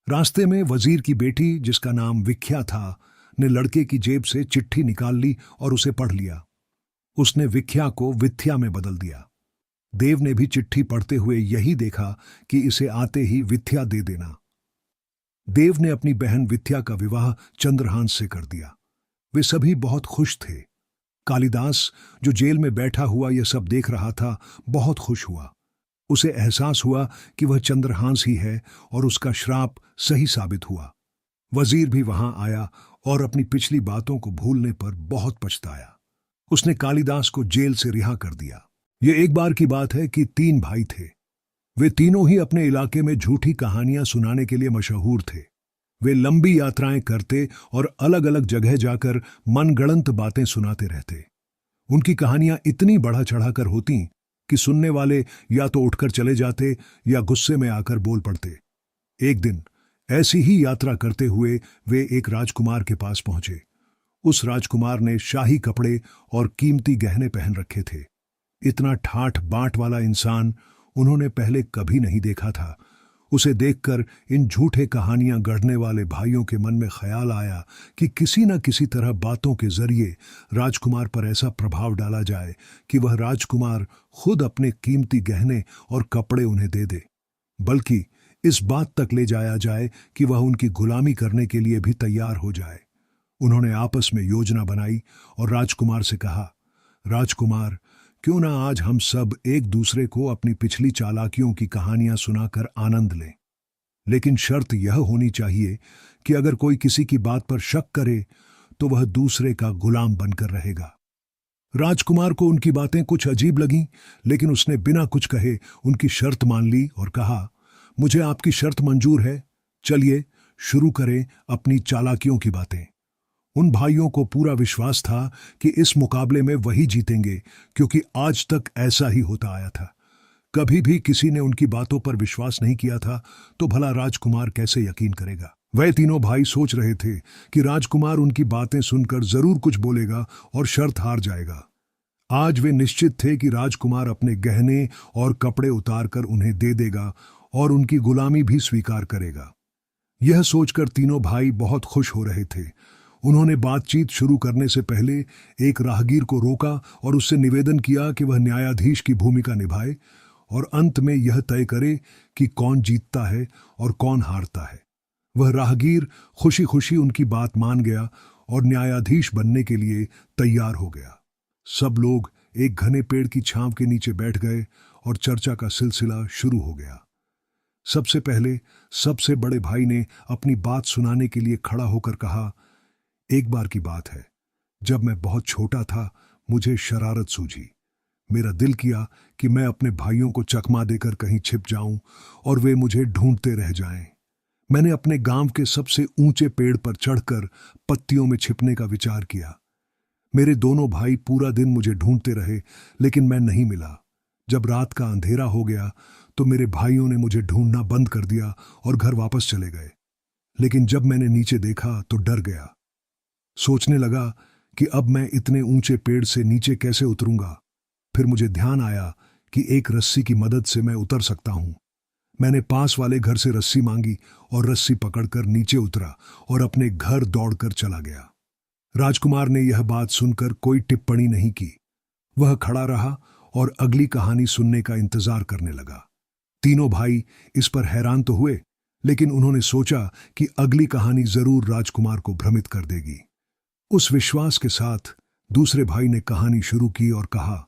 रास्ते में वजीर की बेटी, जिसका नाम विख्या था, ने लड़के की जेब से चिट्ठी निकाल ली और उसे पढ़ लिया। उसने विख्या को विथ्या में बदल दिया। देव ने भी चिट्ठी पढ़ते हुए यही देखा कि इसे आते ही विथ्या दे देना। देव ने अपनी बहन विथ्या का विवाह चंद्रहांस से कर दिया। वे सभी बहुत खुश थे। कालिदास, जो जेल में बैठा हुआ यह सब देख रहा था, बहुत खुश हुआ। उसे एहसास हुआ कि वह चंद्रहांस ही है और उसका श्राप सही साबित हुआ। वजीर भी वहां आया और अपनी पिछली बातों को भूलने पर बहुत पछताया। उसने कालिदास को जेल से रिहा कर दिया। यह एक बार की बात है कि 3 भाई थे। वे तीनों ही अपने इलाके में झूठी कहानियां सुनाने के लिए मशहूर थे। वे लंबी यात्राएं करते और अलग अलग जगह जाकर मनगढ़ंत बातें सुनाते रहते। उनकी कहानियां इतनी बढ़ा चढ़ाकर होती कि सुनने वाले या तो उठकर चले जाते या गुस्से में आकर बोल पड़ते। एक दिन ऐसी ही यात्रा करते हुए वे एक राजकुमार के पास पहुंचे। उस राजकुमार ने शाही कपड़े और कीमती गहने पहन रखे थे। इतना ठाठ बांट वाला इंसान उन्होंने पहले कभी नहीं देखा था। उसे देखकर इन झूठे कहानियां गढ़ने वाले भाइयों के मन में ख्याल आया कि किसी न किसी तरह बातों के जरिए राजकुमार पर ऐसा प्रभाव डाला जाए कि वह राजकुमार खुद अपने कीमती गहने और कपड़े उन्हें दे दे, बल्कि इस बात तक ले जाया जाए कि वह उनकी गुलामी करने के लिए भी तैयार हो जाए। उन्होंने आपस में योजना बनाई और राजकुमार से कहा, राजकुमार, क्यों ना आज हम सब एक दूसरे को अपनी पिछली चालाकियों की कहानियां सुनाकर आनंद लें। लेकिन शर्त यह होनी चाहिए कि अगर कोई किसी की बात पर शक करे तो वह दूसरे का गुलाम बनकर रहेगा। राजकुमार को उनकी बातें कुछ अजीब लगीं, लेकिन उसने बिना कुछ कहे उनकी शर्त मान ली और कहा, मुझे आपकी शर्त मंजूर है। चलिए शुरू करें अपनी चालाकियों की बातें। उन भाइयों को पूरा विश्वास था कि इस मुकाबले में वही जीतेंगे, क्योंकि आज तक ऐसा ही होता आया था। कभी भी किसी ने उनकी बातों पर विश्वास नहीं किया था, तो भला राजकुमार कैसे यकीन करेगा। वह तीनों भाई सोच रहे थे कि राजकुमार उनकी बातें सुनकर जरूर कुछ बोलेगा और शर्त हार जाएगा। आज वे निश्चित थे कि राजकुमार अपने गहने और कपड़े उतारकर उन्हें दे देगा और उनकी गुलामी भी स्वीकार करेगा। यह सोचकर तीनों भाई बहुत खुश हो रहे थे। उन्होंने बातचीत शुरू करने से पहले एक राहगीर को रोका और उससे निवेदन किया कि वह न्यायाधीश की भूमिका निभाए और अंत में यह तय करे कि कौन जीतता है और कौन हारता है। वह राहगीर खुशी खुशी उनकी बात मान गया और न्यायाधीश बनने के लिए तैयार हो गया। सब लोग एक घने पेड़ की छांव के नीचे बैठ गए और चर्चा का सिलसिला शुरू हो गया। सबसे पहले सबसे बड़े भाई ने अपनी बात सुनाने के लिए खड़ा होकर कहा, एक बार की बात है, जब मैं बहुत छोटा था मुझे शरारत सूझी। मेरा दिल किया कि मैं अपने भाइयों को चकमा देकर कहीं छिप जाऊं और वे मुझे ढूंढते रह जाएं। मैंने अपने गांव के सबसे ऊंचे पेड़ पर चढ़कर पत्तियों में छिपने का विचार किया। मेरे दोनों भाई पूरा दिन मुझे ढूंढते रहे, लेकिन मैं नहीं मिला। जब रात का अंधेरा हो गया तो मेरे भाइयों ने मुझे ढूंढना बंद कर दिया और घर वापस चले गए। लेकिन जब मैंने नीचे देखा तो डर गया। सोचने लगा कि अब मैं इतने ऊंचे पेड़ से नीचे कैसे उतरूंगा। फिर मुझे ध्यान आया कि एक रस्सी की मदद से मैं उतर सकता हूं। मैंने पास वाले घर से रस्सी मांगी और रस्सी पकड़कर नीचे उतरा और अपने घर दौड़कर चला गया। राजकुमार ने यह बात सुनकर कोई टिप्पणी नहीं की। वह खड़ा रहा और अगली कहानी सुनने का इंतजार करने लगा। तीनों भाई इस पर हैरान तो हुए, लेकिन उन्होंने सोचा कि अगली कहानी जरूर राजकुमार को भ्रमित कर देगी। उस विश्वास के साथ दूसरे भाई ने कहानी शुरू की और कहा,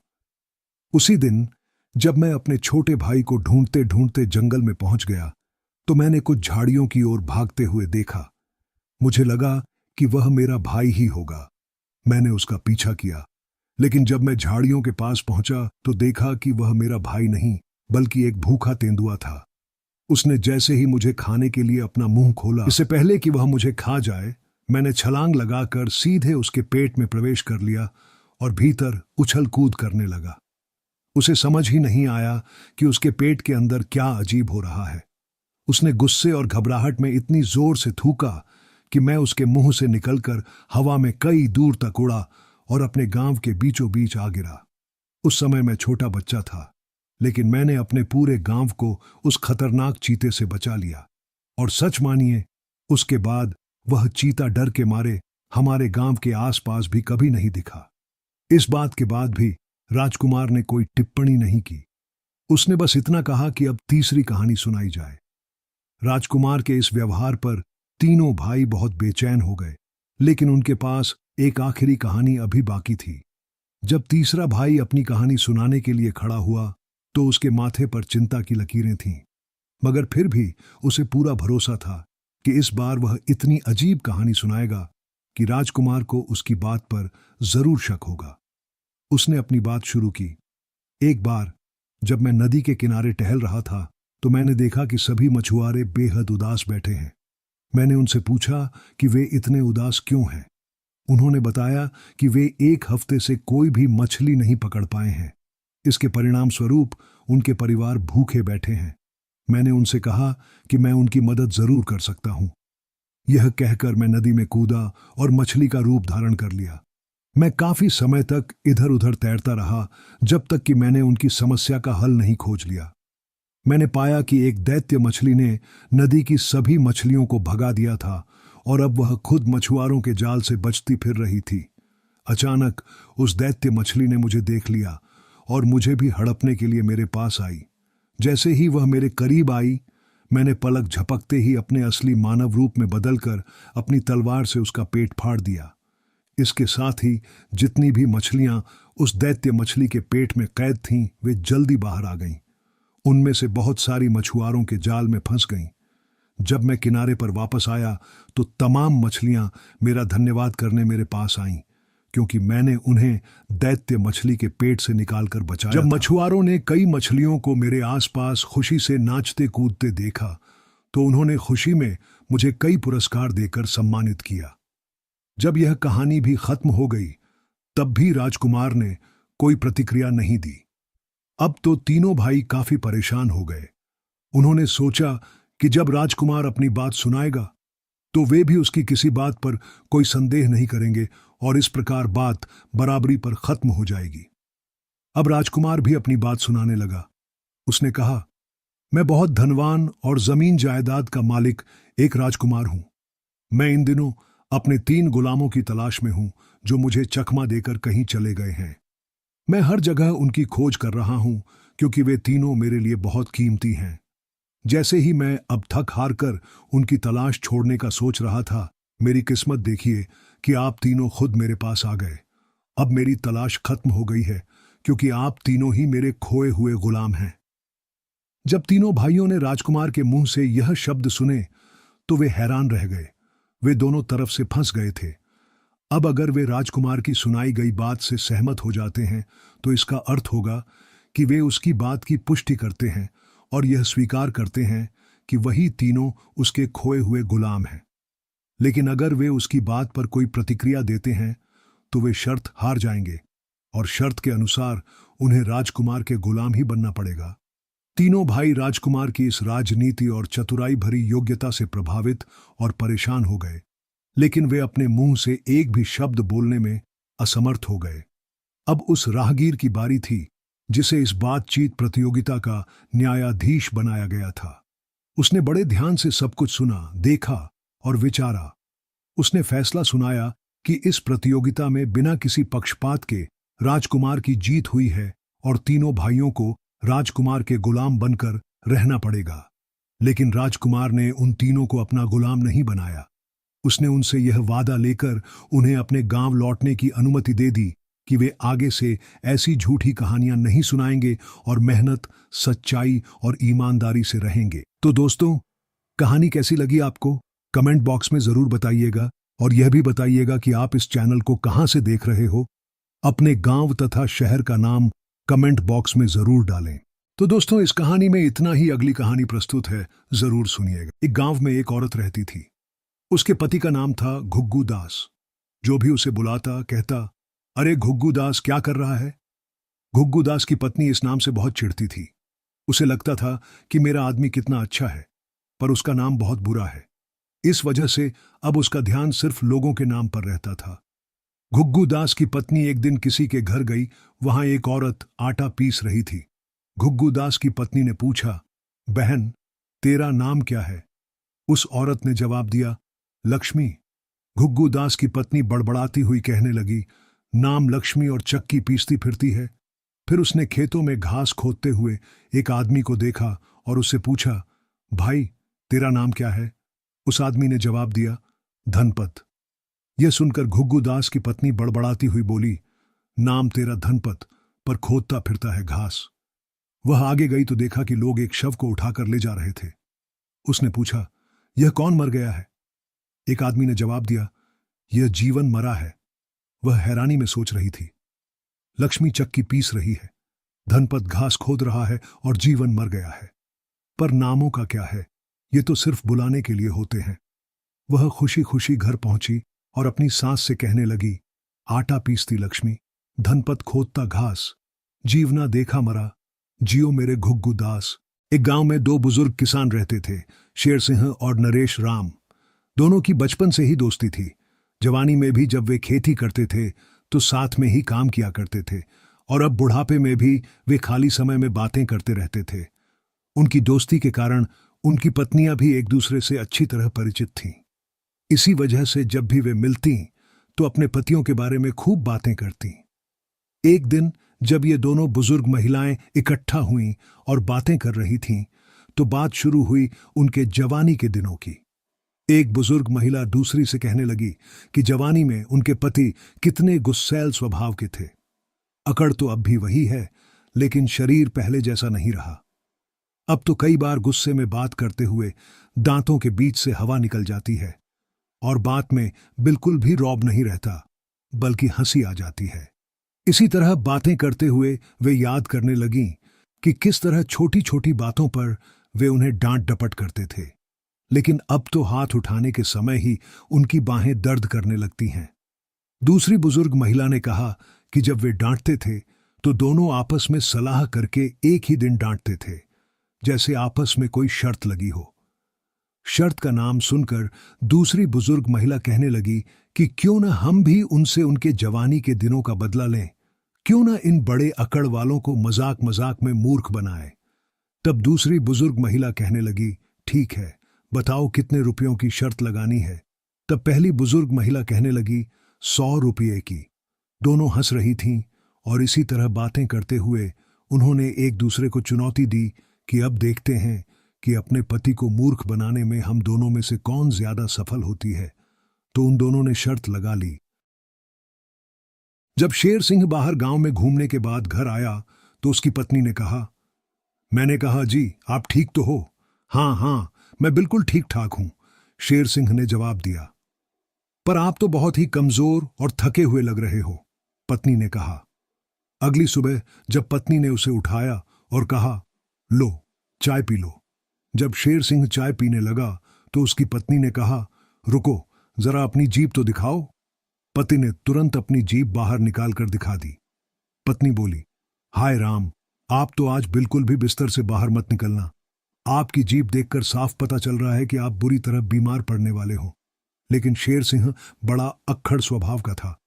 उसी दिन जब मैं अपने छोटे भाई को ढूंढते ढूंढते जंगल में पहुंच गया तो मैंने कुछ झाड़ियों की ओर भागते हुए देखा। मुझे लगा कि वह मेरा भाई ही होगा। मैंने उसका पीछा किया, लेकिन जब मैं झाड़ियों के पास पहुंचा तो देखा कि वह मेरा भाई नहीं बल्कि एक भूखा तेंदुआ था। उसने जैसे ही मुझे खाने के लिए अपना मुंह खोला, इससे पहले कि वह मुझे खा जाए, मैंने छलांग लगाकर सीधे उसके पेट में प्रवेश कर लिया और भीतर उछल कूद करने लगा। उसे समझ ही नहीं आया कि उसके पेट के अंदर क्या अजीब हो रहा है। उसने गुस्से और घबराहट में इतनी जोर से थूका कि मैं उसके मुंह से निकलकर हवा में कई दूर तक उड़ा और अपने गांव के बीचों बीच आ गिरा। उस समय मैं छोटा बच्चा था, लेकिन मैंने अपने पूरे गांव को उस खतरनाक चीते से बचा लिया। और सच मानिए, उसके बाद वह चीता डर के मारे हमारे गांव के आसपास भी कभी नहीं दिखा। इस बात के बाद भी राजकुमार ने कोई टिप्पणी नहीं की। उसने बस इतना कहा कि अब तीसरी कहानी सुनाई जाए। राजकुमार के इस व्यवहार पर तीनों भाई बहुत बेचैन हो गए, लेकिन उनके पास एक आखिरी कहानी अभी बाकी थी। जब तीसरा भाई अपनी कहानी सुनाने के लिए खड़ा हुआ तो उसके माथे पर चिंता की लकीरें थीं, मगर फिर भी उसे पूरा भरोसा था कि इस बार वह इतनी अजीब कहानी सुनाएगा कि राजकुमार को उसकी बात पर जरूर शक होगा। उसने अपनी बात शुरू की। एक बार जब मैं नदी के किनारे टहल रहा था तो मैंने देखा कि सभी मछुआरे बेहद उदास बैठे हैं। मैंने उनसे पूछा कि वे इतने उदास क्यों हैं। उन्होंने बताया कि वे एक हफ्ते से कोई भी मछली नहीं पकड़ पाए हैं। इसके परिणाम स्वरूप उनके परिवार भूखे बैठे हैं। मैंने उनसे कहा कि मैं उनकी मदद जरूर कर सकता हूं। यह कहकर मैं नदी में कूदा और मछली का रूप धारण कर लिया। मैं काफी समय तक इधर उधर तैरता रहा, जब तक कि मैंने उनकी समस्या का हल नहीं खोज लिया। मैंने पाया कि एक दैत्य मछली ने नदी की सभी मछलियों को भगा दिया था और अब वह खुद मछुआरों के जाल से बचती फिर रही थी। अचानक उस दैत्य मछली ने मुझे देख लिया और मुझे भी हड़पने के लिए मेरे पास आई। जैसे ही वह मेरे करीब आई, मैंने पलक झपकते ही अपने असली मानव रूप में बदलकर अपनी तलवार से उसका पेट फाड़ दिया। इसके साथ ही जितनी भी मछलियां उस दैत्य मछली के पेट में कैद थीं, वे जल्दी बाहर आ गईं। उनमें से बहुत सारी मछुआरों के जाल में फंस गईं। जब मैं किनारे पर वापस आया तो तमाम मछलियां मेरा धन्यवाद करने मेरे पास आईं, क्योंकि मैंने उन्हें दैत्य मछली के पेट से निकालकर बचाया। जब मछुआरों ने कई मछलियों को मेरे आसपास खुशी से नाचते कूदते देखा तो उन्होंने खुशी में मुझे कई पुरस्कार देकर सम्मानित किया। जब यह कहानी भी खत्म हो गई तब भी राजकुमार ने कोई प्रतिक्रिया नहीं दी। अब तो तीनों भाई काफी परेशान हो गए। उन्होंने सोचा कि जब राजकुमार अपनी बात सुनाएगा तो वे भी उसकी किसी बात पर कोई संदेह नहीं करेंगे और इस प्रकार बात बराबरी पर खत्म हो जाएगी। अब राजकुमार भी अपनी बात सुनाने लगा। उसने कहा, मैं बहुत धनवान और जमीन जायदाद का मालिक एक राजकुमार हूं। मैं इन दिनों अपने 3 गुलामों की तलाश में हूं जो मुझे चकमा देकर कहीं चले गए हैं। मैं हर जगह उनकी खोज कर रहा हूं क्योंकि वे तीनों मेरे लिए बहुत कीमती हैं। जैसे ही मैं अब थक हार कर उनकी तलाश छोड़ने का सोच रहा था, मेरी किस्मत देखिए कि आप तीनों खुद मेरे पास आ गए। अब मेरी तलाश खत्म हो गई है क्योंकि आप तीनों ही मेरे खोए हुए गुलाम हैं। जब तीनों भाइयों ने राजकुमार के मुंह से यह शब्द सुने तो वे हैरान रह गए। वे दोनों तरफ से फंस गए थे। अब अगर वे राजकुमार की सुनाई गई बात से सहमत हो जाते हैं तो इसका अर्थ होगा कि वे उसकी बात की पुष्टि करते हैं और यह स्वीकार करते हैं कि वही तीनों उसके खोए हुए गुलाम हैं। लेकिन अगर वे उसकी बात पर कोई प्रतिक्रिया देते हैं तो वे शर्त हार जाएंगे और शर्त के अनुसार उन्हें राजकुमार के गुलाम ही बनना पड़ेगा। तीनों भाई राजकुमार की इस राजनीति और चतुराई भरी योग्यता से प्रभावित और परेशान हो गए, लेकिन वे अपने मुंह से एक भी शब्द बोलने में असमर्थ हो गए। अब उस राहगीर की बारी थी जिसे इस बातचीत प्रतियोगिता का न्यायाधीश बनाया गया था। उसने बड़े ध्यान से सब कुछ सुना, देखा और विचारा। उसने फैसला सुनाया कि इस प्रतियोगिता में बिना किसी पक्षपात के राजकुमार की जीत हुई है और तीनों भाइयों को राजकुमार के गुलाम बनकर रहना पड़ेगा। लेकिन राजकुमार ने उन तीनों को अपना गुलाम नहीं बनाया। उसने उनसे यह वादा लेकर उन्हें अपने गांव लौटने की अनुमति दे दी कि वे आगे से ऐसी झूठी कहानियां नहीं सुनाएंगे और मेहनत, सच्चाई और ईमानदारी से रहेंगे। तो दोस्तों, कहानी कैसी लगी आपको? कमेंट बॉक्स में जरूर बताइएगा और यह भी बताइएगा कि आप इस चैनल को कहां से देख रहे हो। अपने गांव तथा शहर का नाम कमेंट बॉक्स में जरूर डालें। तो दोस्तों, इस कहानी में इतना ही। अगली कहानी प्रस्तुत है, जरूर सुनिएगा। एक गांव में एक औरत रहती थी। उसके पति का नाम था घुग्गू दास। जो भी उसे बुलाता कहता, अरे घुग्गू दास, क्या कर रहा है? घुग्गू दास की पत्नी इस नाम से बहुत चिढ़ती थी। उसे लगता था कि मेरा आदमी कितना अच्छा है, पर उसका नाम बहुत बुरा है। इस वजह से अब उसका ध्यान सिर्फ लोगों के नाम पर रहता था। घुग्गू दास की पत्नी एक दिन किसी के घर गई। वहां एक औरत आटा पीस रही थी। घुग्गू दास की पत्नी ने पूछा, बहन, तेरा नाम क्या है? उस औरत ने जवाब दिया, लक्ष्मी। घुग्गू दास की पत्नी बड़बड़ाती हुई कहने लगी, नाम लक्ष्मी और चक्की पीसती फिरती है। फिर उसने खेतों में घास खोदते हुए एक आदमी को देखा और उससे पूछा, भाई, तेरा नाम क्या है? उस आदमी ने जवाब दिया, धनपत। यह सुनकर घुग्गू दास की पत्नी बड़बड़ाती हुई बोली, नाम तेरा धनपत, पर खोदता फिरता है घास। वह आगे गई तो देखा कि लोग एक शव को उठाकर ले जा रहे थे। उसने पूछा, यह कौन मर गया है? एक आदमी ने जवाब दिया, यह जीवन मरा है। वह हैरानी में सोच रही थी। लक्ष्मी चक्की पीस रही है, धनपत घास खोद रहा है और जीवन मर गया है। पर नामों का क्या है, ये तो सिर्फ बुलाने के लिए होते हैं। वह खुशी खुशी घर पहुंची और अपनी सास से कहने लगी, आटा पीसती लक्ष्मी, धनपत खोदता घास, जीवना देखा मरा, जियो मेरे घुग्गू दास। एक गांव में दो बुजुर्ग किसान रहते थे, शेर सिंह और नरेश राम। दोनों की बचपन से ही दोस्ती थी। जवानी में भी जब वे खेती करते थे तो साथ में ही काम किया करते थे, और अब बुढ़ापे में भी वे खाली समय में बातें करते रहते थे। उनकी दोस्ती के कारण उनकी पत्नियां भी एक दूसरे से अच्छी तरह परिचित थीं। इसी वजह से जब भी वे मिलती तो अपने पतियों के बारे में खूब बातें करती। एक दिन जब ये दोनों बुजुर्ग महिलाएं इकट्ठा हुईं और बातें कर रही थीं, तो बात शुरू हुई उनके जवानी के दिनों की। एक बुजुर्ग महिला दूसरी से कहने लगी कि जवानी में उनके पति कितने गुस्सैल स्वभाव के थे। अकड़ तो अब भी वही है, लेकिन शरीर पहले जैसा नहीं रहा। अब तो कई बार गुस्से में बात करते हुए दांतों के बीच से हवा निकल जाती है और बात में बिल्कुल भी रौब नहीं रहता, बल्कि हंसी आ जाती है। इसी तरह बातें करते हुए वे याद करने लगीं कि किस तरह छोटी छोटी बातों पर वे उन्हें डांट डपट करते थे, लेकिन अब तो हाथ उठाने के समय ही उनकी बाहें दर्द करने लगती हैं। दूसरी बुजुर्ग महिला ने कहा कि जब वे डांटते थे तो दोनों आपस में सलाह करके एक ही दिन डांटते थे, जैसे आपस में कोई शर्त लगी हो। शर्त का नाम सुनकर दूसरी बुजुर्ग महिला कहने लगी कि क्यों न हम भी उनसे उनके जवानी के दिनों का बदला लें, क्यों न इन बड़े अकड़ वालों को मजाक मजाक में मूर्ख बनाए। तब दूसरी बुजुर्ग महिला कहने लगी, ठीक है, बताओ कितने रुपयों की शर्त लगानी है। तब पहली बुजुर्ग महिला कहने लगी, 100 रुपये की। दोनों हंस रही थीं और इसी तरह बातें करते हुए उन्होंने एक दूसरे को चुनौती दी कि अब देखते हैं कि अपने पति को मूर्ख बनाने में हम दोनों में से कौन ज्यादा सफल होती है। तो उन दोनों ने शर्त लगा ली। जब शेर सिंह बाहर गांव में घूमने के बाद घर आया तो उसकी पत्नी ने कहा, मैंने कहा, जी आप ठीक तो हो? हाँ हाँ, मैं बिल्कुल ठीक ठाक हूं, शेर सिंह ने जवाब दिया। पर आप तो बहुत ही कमजोर और थके हुए लग रहे हो, पत्नी ने कहा। अगली सुबह जब पत्नी ने उसे उठाया और कहा, लो चाय पी लो। जब शेर सिंह चाय पीने लगा तो उसकी पत्नी ने कहा, रुको, जरा अपनी जीभ तो दिखाओ। पति ने तुरंत अपनी जीभ बाहर निकालकर दिखा दी। पत्नी बोली, हाय राम, आप तो आज बिल्कुल भी बिस्तर से बाहर मत निकलना। आपकी जीभ देखकर साफ पता चल रहा है कि आप बुरी तरह बीमार पड़ने वाले हो। लेकिन शेर सिंह बड़ा अक्खड़ स्वभाव का था।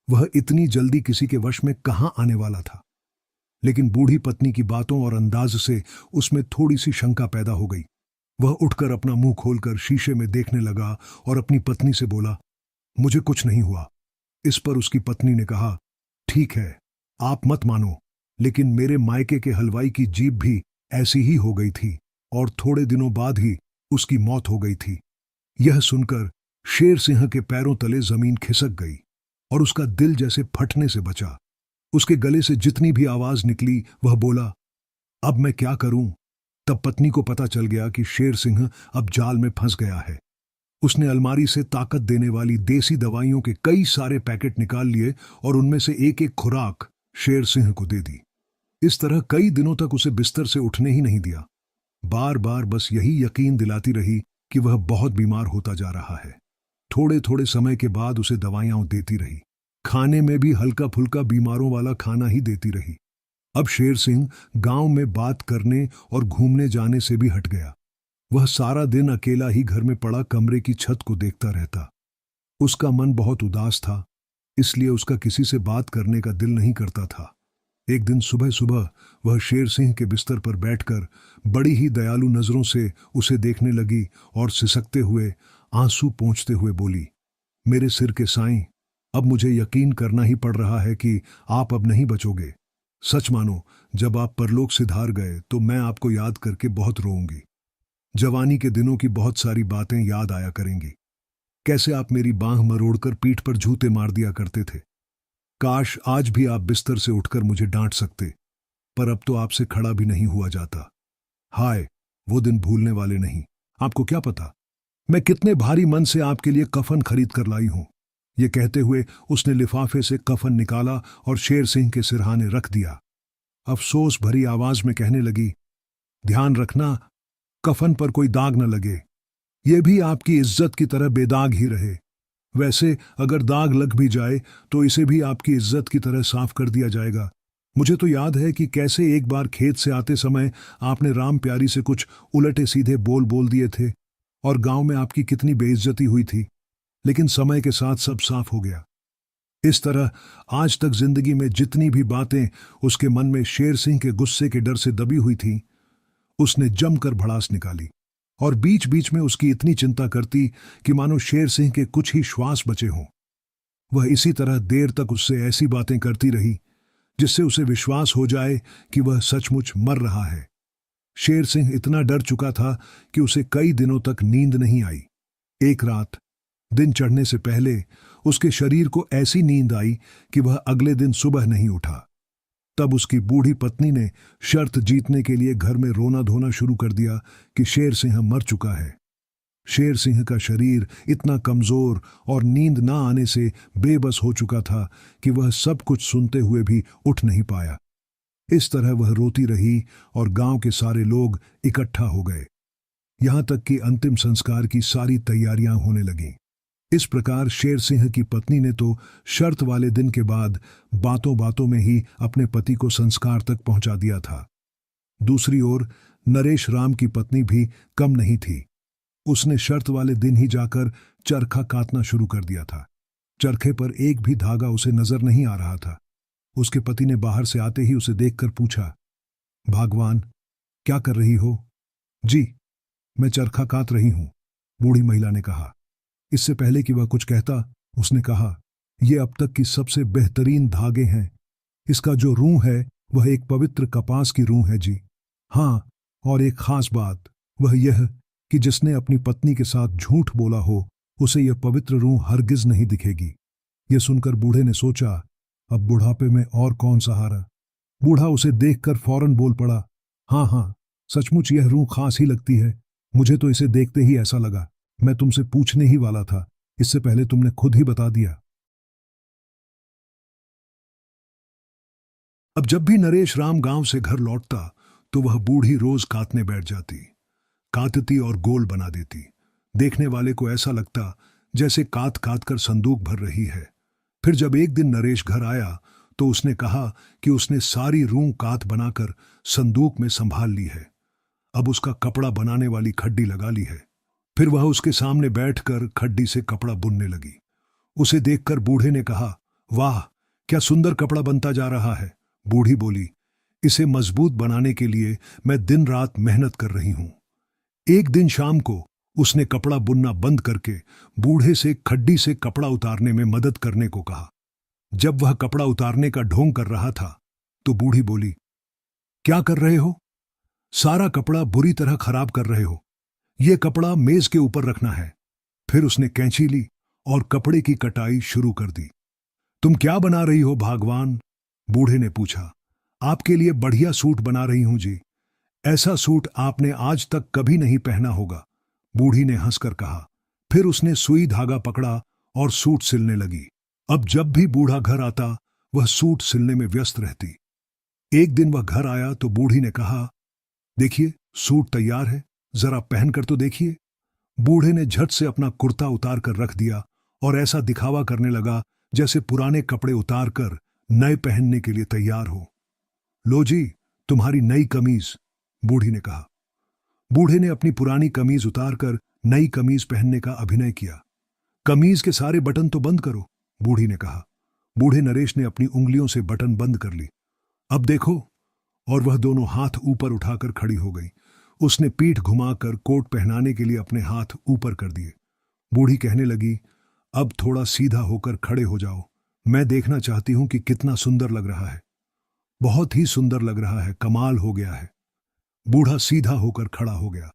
वह इतनी जल्दी किसी के वश में कहां आने वाला था। लेकिन बूढ़ी पत्नी की बातों और अंदाज से उसमें थोड़ी सी शंका पैदा हो गई। वह उठकर अपना मुंह खोलकर शीशे में देखने लगा और अपनी पत्नी से बोला, मुझे कुछ नहीं हुआ। इस पर उसकी पत्नी ने कहा, ठीक है, आप मत मानो, लेकिन मेरे मायके के हलवाई की जीभ भी ऐसी ही हो गई थी और थोड़े दिनों बाद ही उसकी मौत हो गई थी। यह सुनकर शेर सिंह के पैरों तले जमीन खिसक गई और उसका दिल जैसे फटने से बचा। उसके गले से जितनी भी आवाज निकली वह बोला, अब मैं क्या करूं? तब पत्नी को पता चल गया कि शेर सिंह अब जाल में फंस गया है। उसने अलमारी से ताकत देने वाली देसी दवाइयों के कई सारे पैकेट निकाल लिए और उनमें से एक एक खुराक शेर सिंह को दे दी। इस तरह कई दिनों तक उसे बिस्तर से उठने ही नहीं दिया। बार बार बस यही यकीन दिलाती रही कि वह बहुत बीमार होता जा रहा है। थोड़े थोड़े समय के बाद उसे दवाइयां देती रही। खाने में भी हल्का फुल्का बीमारों वाला खाना ही देती रही। अब शेर सिंह गांव में बात करने और घूमने जाने से भी हट गया। वह सारा दिन अकेला ही घर में पड़ा कमरे की छत को देखता रहता। उसका मन बहुत उदास था, इसलिए उसका किसी से बात करने का दिल नहीं करता था। एक दिन सुबह सुबह वह शेर सिंह के बिस्तर पर बैठकर बड़ी ही दयालु नजरों से उसे देखने लगी और सिसकते हुए, आंसू पोंछते हुए बोली, मेरे सिर के साईं, अब मुझे यकीन करना ही पड़ रहा है कि आप अब नहीं बचोगे। सच मानो, जब आप परलोक सिधार गए तो मैं आपको याद करके बहुत रोऊंगी। जवानी के दिनों की बहुत सारी बातें याद आया करेंगी। कैसे आप मेरी बांह मरोड़कर पीठ पर जूते मार दिया करते थे। काश आज भी आप बिस्तर से उठकर मुझे डांट सकते, पर अब तो आपसे खड़ा भी नहीं हुआ जाता। हाय, वो दिन भूलने वाले नहीं। आपको क्या पता मैं कितने भारी मन से आपके लिए कफन खरीद कर लाई हूं। ये कहते हुए उसने लिफाफे से कफन निकाला और शेर सिंह के सिरहाने रख दिया। अफसोस भरी आवाज में कहने लगी, ध्यान रखना, कफन पर कोई दाग न लगे। ये भी आपकी इज्जत की तरह बेदाग ही रहे। वैसे अगर दाग लग भी जाए तो इसे भी आपकी इज्जत की तरह साफ कर दिया जाएगा। मुझे तो याद है कि कैसे एक बार खेत से आते समय आपने राम प्यारी से कुछ उलटे सीधे बोल बोल दिए थे और गांव में आपकी कितनी बेइज्जती हुई थी, लेकिन समय के साथ सब साफ हो गया। इस तरह आज तक जिंदगी में जितनी भी बातें उसके मन में शेर सिंह के गुस्से के डर से दबी हुई थी, उसने जमकर भड़ास निकाली और बीच बीच में उसकी इतनी चिंता करती कि मानो शेर सिंह के कुछ ही श्वास बचे हों। वह इसी तरह देर तक उससे ऐसी बातें करती रही जिससे उसे विश्वास हो जाए कि वह सचमुच मर रहा है। शेर सिंह इतना डर चुका था कि उसे कई दिनों तक नींद नहीं आई। एक रात दिन चढ़ने से पहले उसके शरीर को ऐसी नींद आई कि वह अगले दिन सुबह नहीं उठा। तब उसकी बूढ़ी पत्नी ने शर्त जीतने के लिए घर में रोना धोना शुरू कर दिया कि शेर सिंह मर चुका है। शेर सिंह का शरीर इतना कमजोर और नींद ना आने से बेबस हो चुका था कि वह सब कुछ सुनते हुए भी उठ नहीं पाया। इस तरह वह रोती रही और गांव के सारे लोग इकट्ठा हो गए। यहां तक कि अंतिम संस्कार की सारी तैयारियां होने लगीं। इस प्रकार शेर सिंह की पत्नी ने तो शर्त वाले दिन के बाद बातों बातों में ही अपने पति को संस्कार तक पहुंचा दिया था। दूसरी ओर नरेश राम की पत्नी भी कम नहीं थी। उसने शर्त वाले दिन ही जाकर चरखा काटना शुरू कर दिया था। चरखे पर एक भी धागा उसे नजर नहीं आ रहा था। उसके पति ने बाहर से आते ही उसे देखकर पूछा, भागवान, क्या कर रही हो? जी, मैं चरखा काट रही हूं, बूढ़ी महिला ने कहा। इससे पहले कि वह कुछ कहता, उसने कहा, ये अब तक की सबसे बेहतरीन धागे हैं। इसका जो रूह है वह एक पवित्र कपास की रूह है जी। हाँ, और एक खास बात वह यह कि जिसने अपनी पत्नी के साथ झूठ बोला हो उसे यह पवित्र रूह हरगिज नहीं दिखेगी। यह सुनकर बूढ़े ने सोचा, अब बुढ़ापे में और कौन सहारा। बूढ़ा उसे देखकर फौरन बोल पड़ा, हाँ हाँ, सचमुच यह रूह खास ही लगती है। मुझे तो इसे देखते ही ऐसा लगा। मैं तुमसे पूछने ही वाला था, इससे पहले तुमने खुद ही बता दिया। अब जब भी नरेश राम गांव से घर लौटता तो वह बूढ़ी रोज काटने बैठ जाती। काटती और गोल बना देती। देखने वाले को ऐसा लगता जैसे काट काट कर संदूक भर रही है। फिर जब एक दिन नरेश घर आया तो उसने कहा कि उसने सारी रूं काट बनाकर संदूक में संभाल ली है। अब उसका कपड़ा बनाने वाली खड्डी लगा ली है। फिर वह उसके सामने बैठकर खड्डी से कपड़ा बुनने लगी। उसे देखकर बूढ़े ने कहा, वाह, क्या सुंदर कपड़ा बनता जा रहा है। बूढ़ी बोली, इसे मजबूत बनाने के लिए मैं दिन रात मेहनत कर रही हूं। एक दिन शाम को उसने कपड़ा बुनना बंद करके बूढ़े से खड्डी से कपड़ा उतारने में मदद करने को कहा। जब वह कपड़ा उतारने का ढोंग कर रहा था तो बूढ़ी बोली, क्या कर रहे हो? सारा कपड़ा बुरी तरह खराब कर रहे हो। यह कपड़ा मेज के ऊपर रखना है। फिर उसने कैंची ली और कपड़े की कटाई शुरू कर दी। तुम क्या बना रही हो भागवान? बूढ़े ने पूछा। आपके लिए बढ़िया सूट बना रही हूं जी। ऐसा सूट आपने आज तक कभी नहीं पहना होगा, बूढ़ी ने हंसकर कहा। फिर उसने सुई धागा पकड़ा और सूट सिलने लगी। अब जब भी बूढ़ा घर आता वह सूट सिलने में व्यस्त रहती। एक दिन वह घर आया तो बूढ़ी ने कहा, देखिए, सूट तैयार है, जरा पहनकर तो देखिए। बूढ़े ने झट से अपना कुर्ता उतार कर रख दिया और ऐसा दिखावा करने लगा जैसे पुराने कपड़े उतार कर नए पहनने के लिए तैयार हो। लो जी, तुम्हारी नई कमीज, बूढ़ी ने कहा। बूढ़े ने अपनी पुरानी कमीज उतारकर नई कमीज पहनने का अभिनय किया। कमीज के सारे बटन तो बंद करो, बूढ़ी ने कहा। बूढ़े नरेश ने अपनी उंगलियों से बटन बंद कर ली। अब देखो, और वह दोनों हाथ ऊपर उठाकर खड़ी हो गई। उसने पीठ घुमाकर कोट पहनाने के लिए अपने हाथ ऊपर कर दिए। बूढ़ी कहने लगी, अब थोड़ा सीधा होकर खड़े हो जाओ। मैं देखना चाहती हूं कि कितना सुंदर लग रहा है। बहुत ही सुंदर लग रहा है, कमाल हो गया है। बूढ़ा सीधा होकर खड़ा हो गया।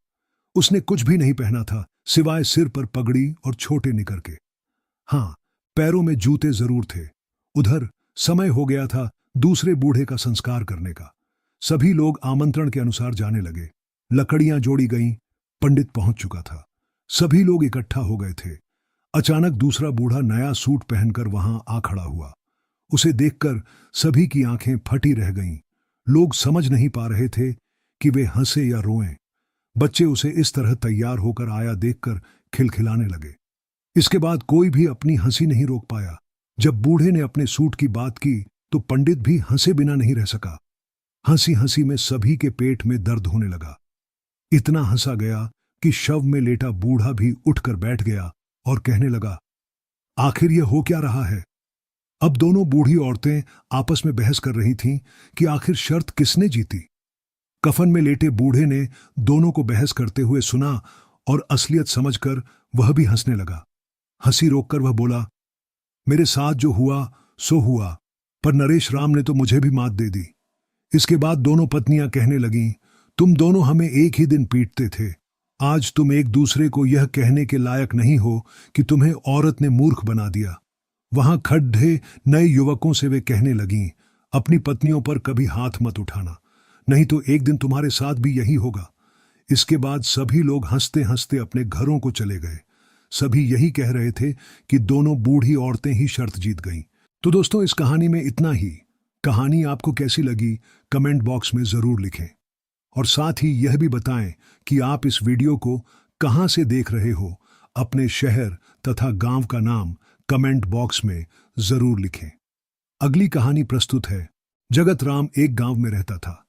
उसने कुछ भी नहीं पहना था सिवाय सिर पर पगड़ी और छोटे निकर के। हां, पैरों में जूते जरूर थे। उधर समय हो गया था दूसरे बूढ़े का संस्कार करने का। सभी लोग आमंत्रण के अनुसार जाने लगे। लकड़ियां जोड़ी गईं, पंडित पहुंच चुका था। सभी लोग इकट्ठा हो गए थे। अचानक दूसरा बूढ़ा नया सूट पहनकर वहां आ खड़ा हुआ। उसे देखकर सभी की आंखें फटी रह गईं। लोग समझ नहीं पा रहे थे कि वे हंसे या रोएं। बच्चे उसे इस तरह तैयार होकर आया देखकर खिलखिलाने लगे। इसके बाद कोई भी अपनी हंसी नहीं रोक पाया। जब बूढ़े ने अपने सूट की बात की तो पंडित भी हंसे बिना नहीं रह सका। हंसी हंसी में सभी के पेट में दर्द होने लगा। इतना हंसा गया कि शव में लेटा बूढ़ा भी उठकर बैठ गया और कहने लगा, आखिर यह हो क्या रहा है। अब दोनों बूढ़ी औरतें आपस में बहस कर रही थीं कि आखिर शर्त किसने जीती। कफन में लेटे बूढ़े ने दोनों को बहस करते हुए सुना और असलियत समझकर वह भी हंसने लगा। हंसी रोककर वह बोला, मेरे साथ जो हुआ सो हुआ, पर नरेश राम ने तो मुझे भी मात दे दी। इसके बाद दोनों पत्नियां कहने लगीं, तुम दोनों हमें एक ही दिन पीटते थे। आज तुम एक दूसरे को यह कहने के लायक नहीं हो कि तुम्हें औरत ने मूर्ख बना दिया। वहां खड्ढे नए युवकों से वे कहने लगीं, अपनी पत्नियों पर कभी हाथ मत उठाना, नहीं तो एक दिन तुम्हारे साथ भी यही होगा। इसके बाद सभी लोग हंसते हंसते अपने घरों को चले गए। सभी यही कह रहे थे कि दोनों बूढ़ी औरतें ही शर्त जीत गईं। तो दोस्तों, इस कहानी में इतना ही। कहानी आपको कैसी लगी कमेंट बॉक्स में जरूर लिखें और साथ ही यह भी बताएं कि आप इस वीडियो को कहां से देख रहे हो। अपने शहर तथा गांव का नाम कमेंट बॉक्स में जरूर लिखें। अगली कहानी प्रस्तुत है। जगत राम एक गांव में रहता था।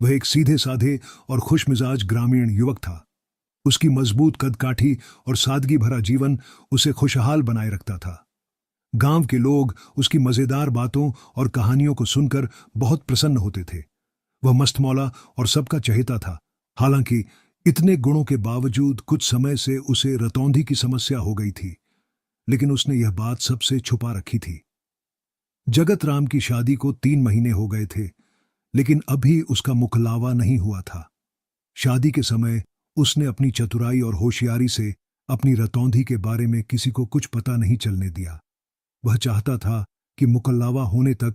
वह एक सीधे साधे और खुशमिजाज ग्रामीण युवक था। उसकी मजबूत कदकाठी और सादगी भरा जीवन उसे खुशहाल बनाए रखता था। गांव के लोग उसकी मजेदार बातों और कहानियों को सुनकर बहुत प्रसन्न होते थे। वह मस्तमौला और सबका चहेता था। हालांकि इतने गुणों के बावजूद कुछ समय से उसे रतौंधी की समस्या हो गई थी, लेकिन उसने यह बात सबसे छुपा रखी थी। जगत राम की शादी को 3 महीने हो गए थे, लेकिन अभी उसका मुखलावा नहीं हुआ था। शादी के समय उसने अपनी चतुराई और होशियारी से अपनी रतौंधी के बारे में किसी को कुछ पता नहीं चलने दिया। वह चाहता था कि मुकल्लावा होने तक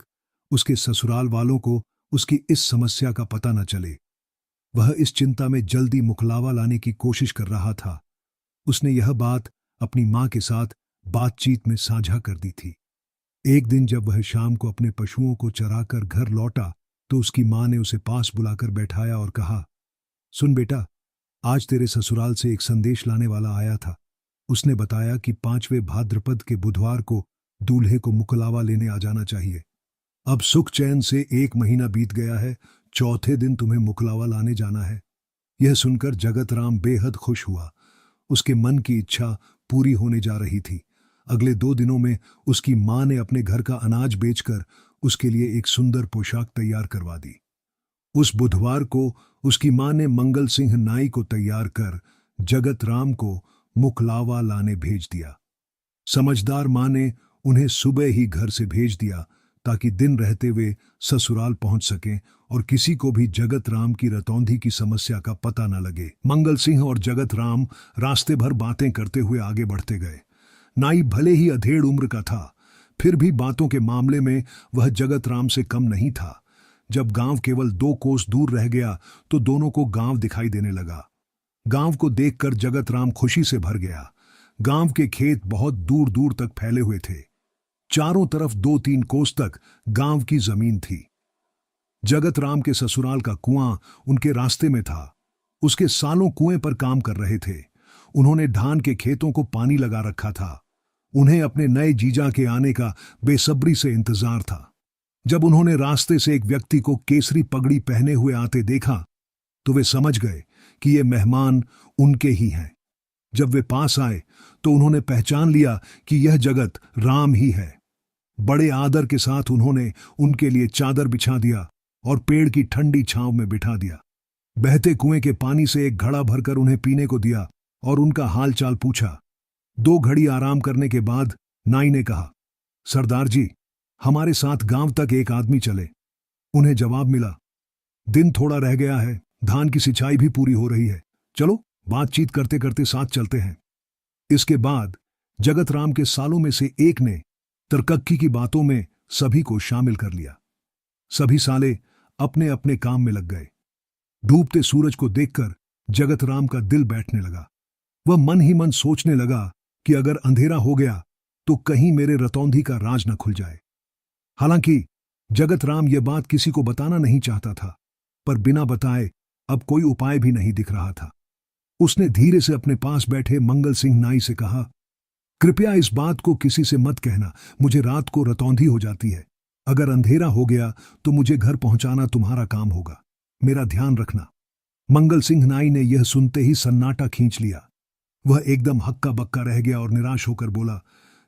उसके ससुराल वालों को उसकी इस समस्या का पता न चले। वह इस चिंता में जल्दी मुकलावा लाने की कोशिश कर रहा था। उसने यह बात अपनी मां के साथ बातचीत में साझा कर दी थी। एक दिन जब वह शाम को अपने पशुओं को चराकर घर लौटा तो उसकी मां ने उसे पास बुलाकर बैठाया और कहा, सुन बेटा, आज तेरे ससुराल से एक संदेश लाने वाला आया था। उसने बताया कि 5वें भाद्रपद के बुधवार को दूल्हे को मुकलावा लेने आ जाना चाहिए। अब सुख चैन से 1 महीना बीत गया है, चौथे दिन तुम्हें मुकलावा लाने जाना है। यह सुनकर जगत राम बेहद खुश हुआ। उसके मन की इच्छा पूरी होने जा रही थी। अगले 2 दिनों में उसकी मां ने अपने घर का अनाज बेचकर उसके लिए एक सुंदर पोशाक तैयार करवा दी। उस बुधवार को उसकी मां ने मंगल सिंह नाई को तैयार कर जगत राम को मुकलावा लाने भेज दिया। समझदार मां ने उन्हें सुबह ही घर से भेज दिया ताकि दिन रहते वे ससुराल पहुंच सकें और किसी को भी जगत राम की रतौंधी की समस्या का पता न लगे। मंगल सिंह और जगत राम रास्ते भर बातें करते हुए आगे बढ़ते गए। नाई भले ही अधेड़ उम्र का था, फिर भी बातों के मामले में वह जगत राम से कम नहीं था। जब गांव केवल 2 कोस दूर रह गया तो दोनों को गांव दिखाई देने लगा। गांव को देखकर जगत राम खुशी से भर गया। गांव के खेत बहुत दूर दूर तक फैले हुए थे। चारों तरफ 2-3 कोस तक गांव की जमीन थी। जगत राम के ससुराल का कुआं उनके रास्ते में था। उसके सालों कुएं पर काम कर रहे थे। उन्होंने धान के खेतों को पानी लगा रखा था। उन्हें अपने नए जीजा के आने का बेसब्री से इंतजार था। जब उन्होंने रास्ते से एक व्यक्ति को केसरी पगड़ी पहने हुए आते देखा तो वे समझ गए कि ये मेहमान उनके ही हैं। जब वे पास आए तो उन्होंने पहचान लिया कि यह जगत राम ही है। बड़े आदर के साथ उन्होंने उनके लिए चादर बिछा दिया और पेड़ की ठंडी छांव में बिठा दिया। बहते कुएं के पानी से एक घड़ा भरकर उन्हें पीने को दिया और उनका हालचाल पूछा। 2 घड़ी आराम करने के बाद नाई ने कहा, सरदार जी, हमारे साथ गांव तक एक आदमी चले। उन्हें जवाब मिला, दिन थोड़ा रह गया है, धान की सिंचाई भी पूरी हो रही है, चलो बातचीत करते करते साथ चलते हैं। इसके बाद जगत राम के सालों में से एक ने तरकक्की की बातों में सभी को शामिल कर लिया। सभी साले अपने अपने काम में लग गए। डूबते सूरज को देखकर जगत राम का दिल बैठने लगा। वह मन ही मन सोचने लगा कि अगर अंधेरा हो गया तो कहीं मेरे रतौंधी का राज न खुल जाए। हालांकि जगत राम यह बात किसी को बताना नहीं चाहता था, पर बिना बताए अब कोई उपाय भी नहीं दिख रहा था। उसने धीरे से अपने पास बैठे मंगल सिंह नाई से कहा, कृपया इस बात को किसी से मत कहना, मुझे रात को रतौंधी हो जाती है। अगर अंधेरा हो गया तो मुझे घर पहुंचाना तुम्हारा काम होगा, मेरा ध्यान रखना। मंगल सिंह नाई ने यह सुनते ही सन्नाटा खींच लिया। वह एकदम हक्का बक्का रह गया और निराश होकर बोला,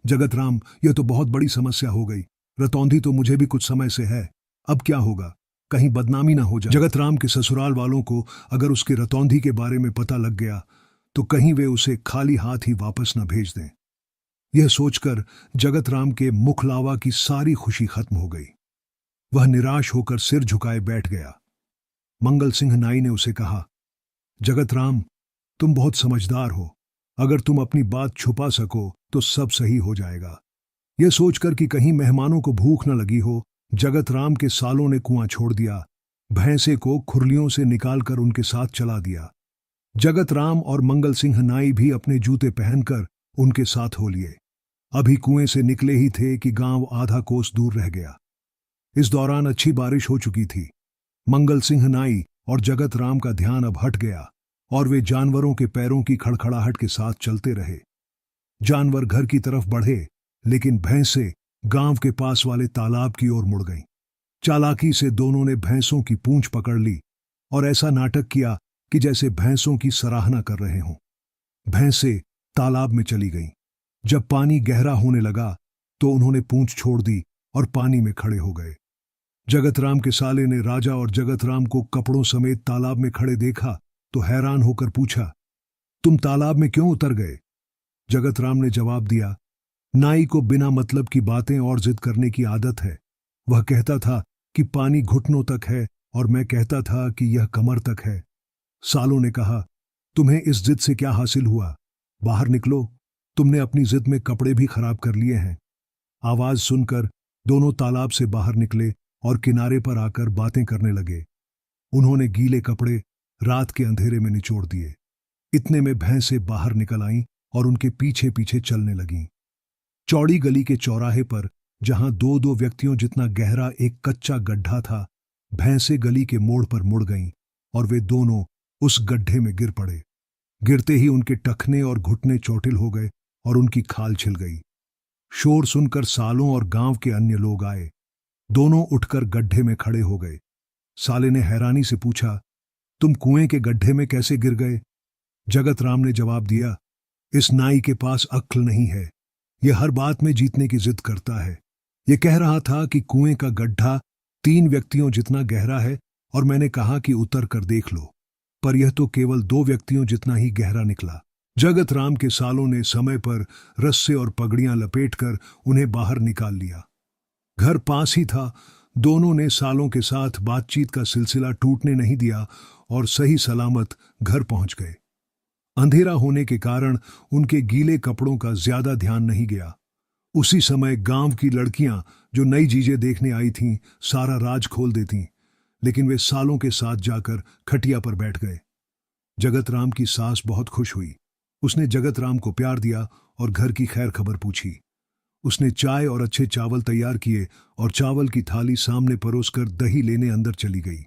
जगत राम, यह तो बहुत बड़ी समस्या हो गई। रतौंधी तो मुझे भी कुछ समय से है, अब क्या होगा? कहीं बदनामी ना हो जाए। जगत राम के ससुराल वालों को अगर उसके रतौंधी के बारे में पता लग गया तो कहीं वे उसे खाली हाथ ही वापस न भेज दें। यह सोचकर जगत राम के मुखलावा की सारी खुशी खत्म हो गई। वह निराश होकर सिर झुकाए बैठ गया। मंगल सिंह नाई ने उसे कहा, जगत राम, तुम बहुत समझदार हो, अगर तुम अपनी बात छुपा सको तो सब सही हो जाएगा। यह सोचकर कि कहीं मेहमानों को भूख न लगी हो, जगत राम के सालों ने कुआं छोड़ दिया। भैंसे को खुरलियों से निकालकर उनके साथ चला दिया। जगत राम और मंगल सिंह नाई भी अपने जूते पहनकर उनके साथ हो लिए। अभी कुएं से निकले ही थे कि गांव आधा कोस दूर रह गया। इस दौरान अच्छी बारिश हो चुकी थी। मंगल सिंह नाई और जगत राम का ध्यान अब हट गया और वे जानवरों के पैरों की खड़खड़ाहट के साथ चलते रहे। जानवर घर की तरफ बढ़े, लेकिन भैंसे गांव के पास वाले तालाब की ओर मुड़ गईं। चालाकी से दोनों ने भैंसों की पूंछ पकड़ ली और ऐसा नाटक किया कि जैसे भैंसों की सराहना कर रहे हों। भैंसे तालाब में चली गईं। जब पानी गहरा होने लगा तो उन्होंने पूंछ छोड़ दी और पानी में खड़े हो गए। जगत राम के साले ने राजा और जगत राम को कपड़ों समेत तालाब में खड़े देखा तो हैरान होकर पूछा, तुम तालाब में क्यों उतर गए? जगत राम ने जवाब दिया, नाई को बिना मतलब की बातें और जिद करने की आदत है। वह कहता था कि पानी घुटनों तक है और मैं कहता था कि यह कमर तक है। सालों ने कहा, तुम्हें इस जिद से क्या हासिल हुआ? बाहर निकलो, तुमने अपनी जिद में कपड़े भी खराब कर लिए हैं। आवाज सुनकर दोनों तालाब से बाहर निकले और किनारे पर आकर बातें करने लगे। उन्होंने गीले कपड़े रात के अंधेरे में निचोड़ दिए। इतने में भैंसें बाहर निकल आईं और उनके पीछे पीछे चलने लगीं। चौड़ी गली के चौराहे पर, जहां दो दो व्यक्तियों जितना गहरा एक कच्चा गड्ढा था, भैंसें गली के मोड़ पर मुड़ गईं और वे दोनों उस गड्ढे में गिर पड़े। गिरते ही उनके टखने और घुटने चोटिल हो गए और उनकी खाल छिल गई। शोर सुनकर सालों और गांव के अन्य लोग आए। दोनों उठकर गड्ढे में खड़े हो गए। साले ने हैरानी से पूछा, तुम कुएं के गड्ढे में कैसे गिर गए? जगत राम ने जवाब दिया, इस नाई के पास अक्ल नहीं है, यह हर बात में जीतने की जिद करता है। यह कह रहा था कि कुएं का गड्ढा 3 व्यक्तियों जितना गहरा है और मैंने कहा कि उतर कर देख लो, पर यह तो केवल 2 व्यक्तियों जितना ही गहरा निकला। जगत राम के सालों ने समय पर रस्से और पगड़ियां लपेटकर उन्हें बाहर निकाल लिया। घर पास ही था। दोनों ने सालों के साथ बातचीत का सिलसिला टूटने नहीं दिया और सही सलामत घर पहुंच गए। अंधेरा होने के कारण उनके गीले कपड़ों का ज्यादा ध्यान नहीं गया। उसी समय गांव की लड़कियां जो नई चीजें देखने आई थीं, सारा राज खोल देतीं, लेकिन वे सालों के साथ जाकर खटिया पर बैठ गए। जगत राम की सास बहुत खुश हुई। उसने जगत राम को प्यार दिया और घर की खैर खबर पूछी। उसने चाय और अच्छे चावल तैयार किए और चावल की थाली सामने परोसकर दही लेने अंदर चली गई।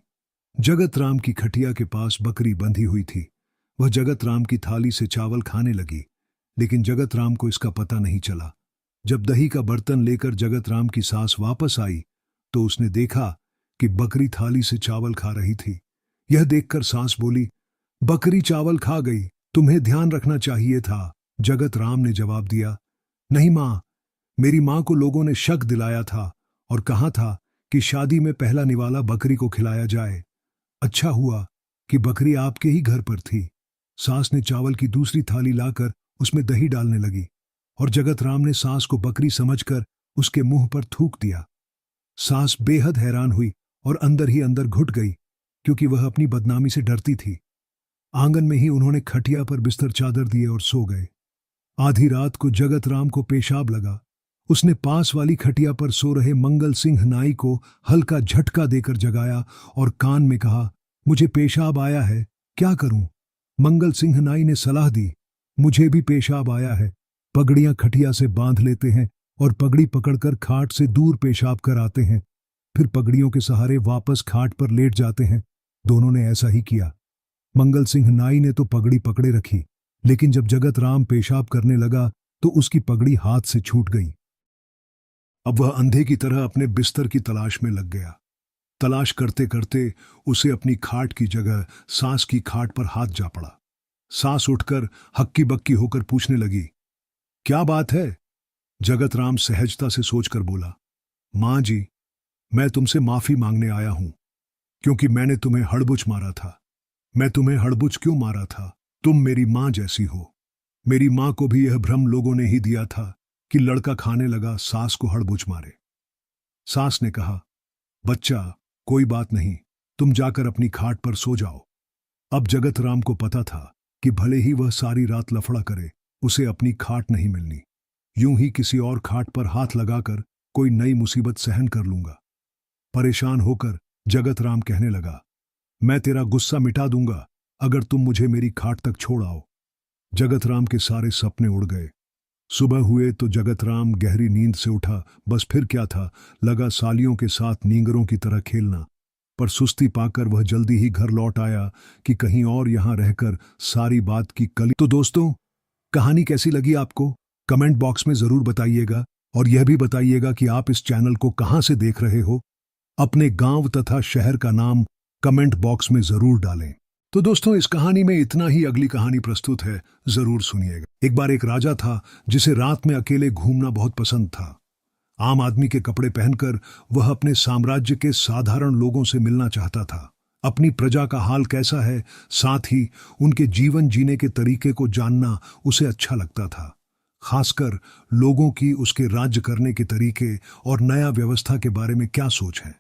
जगत राम की खटिया के पास बकरी बंधी हुई थी। वह जगत राम की थाली से चावल खाने लगी, लेकिन जगत राम को इसका पता नहीं चला। जब दही का बर्तन लेकर जगत राम की सास वापस आई तो उसने देखा कि बकरी थाली से चावल खा रही थी। यह देखकर सास बोली, बकरी चावल खा गई, तुम्हें ध्यान रखना चाहिए था। जगत राम ने जवाब दिया, नहीं मां, मेरी मां को लोगों ने शक दिलाया था और कहा था कि शादी में पहला निवाला बकरी को खिलाया जाए। अच्छा हुआ कि बकरी आपके ही घर पर थी। सास ने चावल की दूसरी थाली लाकर उसमें दही डालने लगी और जगत राम ने सास को बकरी समझकर उसके मुंह पर थूक दिया। सास बेहद हैरान हुई और अंदर ही अंदर घुट गई, क्योंकि वह अपनी बदनामी से डरती थी। आंगन में ही उन्होंने खटिया पर बिस्तर चादर दिए और सो गए। आधी रात को जगत राम को पेशाब लगा। उसने पास वाली खटिया पर सो रहे मंगल सिंह नाई को हल्का झटका देकर जगाया और कान में कहा, मुझे पेशाब आया है, क्या करूं? मंगल सिंह नाई ने सलाह दी, मुझे भी पेशाब आया है। पगड़ियां खटिया से बांध लेते हैं और पगड़ी पकड़कर खाट से दूर पेशाब कराते हैं, फिर पगड़ियों के सहारे वापस खाट पर लेट जाते हैं। दोनों ने ऐसा ही किया। मंगल सिंह नाई ने तो पगड़ी पकड़े रखी, लेकिन जब जगत राम पेशाब करने लगा तो उसकी पगड़ी हाथ से छूट गई। अब वह अंधे की तरह अपने बिस्तर की तलाश में लग गया। तलाश करते करते उसे अपनी खाट की जगह सास की खाट पर हाथ जा पड़ा। सास उठकर हक्की बक्की होकर पूछने लगी, क्या बात है? जगत राम सहजता से सोचकर बोला, मां जी, मैं तुमसे माफी मांगने आया हूं, क्योंकि मैंने तुम्हें हड़बुच मारा था। मैं तुम्हें हड़बुच क्यों मारा था? तुम मेरी मां जैसी हो। मेरी मां को भी यह भ्रम लोगों ने ही दिया था कि लड़का खाने लगा सास को हड़बुच मारे। सास ने कहा, बच्चा, कोई बात नहीं, तुम जाकर अपनी खाट पर सो जाओ। अब जगत राम को पता था कि भले ही वह सारी रात लफड़ा करे, उसे अपनी खाट नहीं मिलनी। यूं ही किसी और खाट पर हाथ लगाकर कोई नई मुसीबत सहन कर लूंगा। परेशान होकर जगत राम कहने लगा, मैं तेरा गुस्सा मिटा दूंगा अगर तुम मुझे मेरी खाट तक छोड़ आओ। जगत राम के सारे सपने उड़ गए। सुबह हुए तो जगत राम गहरी नींद से उठा। बस फिर क्या था, लगा सालियों के साथ नींगरों की तरह खेलना। पर सुस्ती पाकर वह जल्दी ही घर लौट आया कि कहीं और यहां रहकर सारी बात की कली। तो दोस्तों, कहानी कैसी लगी आपको? कमेंट बॉक्स में जरूर बताइएगा और यह भी बताइएगा कि आप इस चैनल को कहां से देख रहे हो। अपने गांव तथा शहर का नाम कमेंट बॉक्स में जरूर डालें। तो दोस्तों, इस कहानी में इतना ही। अगली कहानी प्रस्तुत है, जरूर सुनिएगा। एक बार एक राजा था जिसे रात में अकेले घूमना बहुत पसंद था। आम आदमी के कपड़े पहनकर वह अपने साम्राज्य के साधारण लोगों से मिलना चाहता था। अपनी प्रजा का हाल कैसा है, साथ ही उनके जीवन जीने के तरीके को जानना उसे अच्छा लगता था। खासकर लोगों की उसके राज्य करने के तरीके और नया व्यवस्था के बारे में क्या सोच है।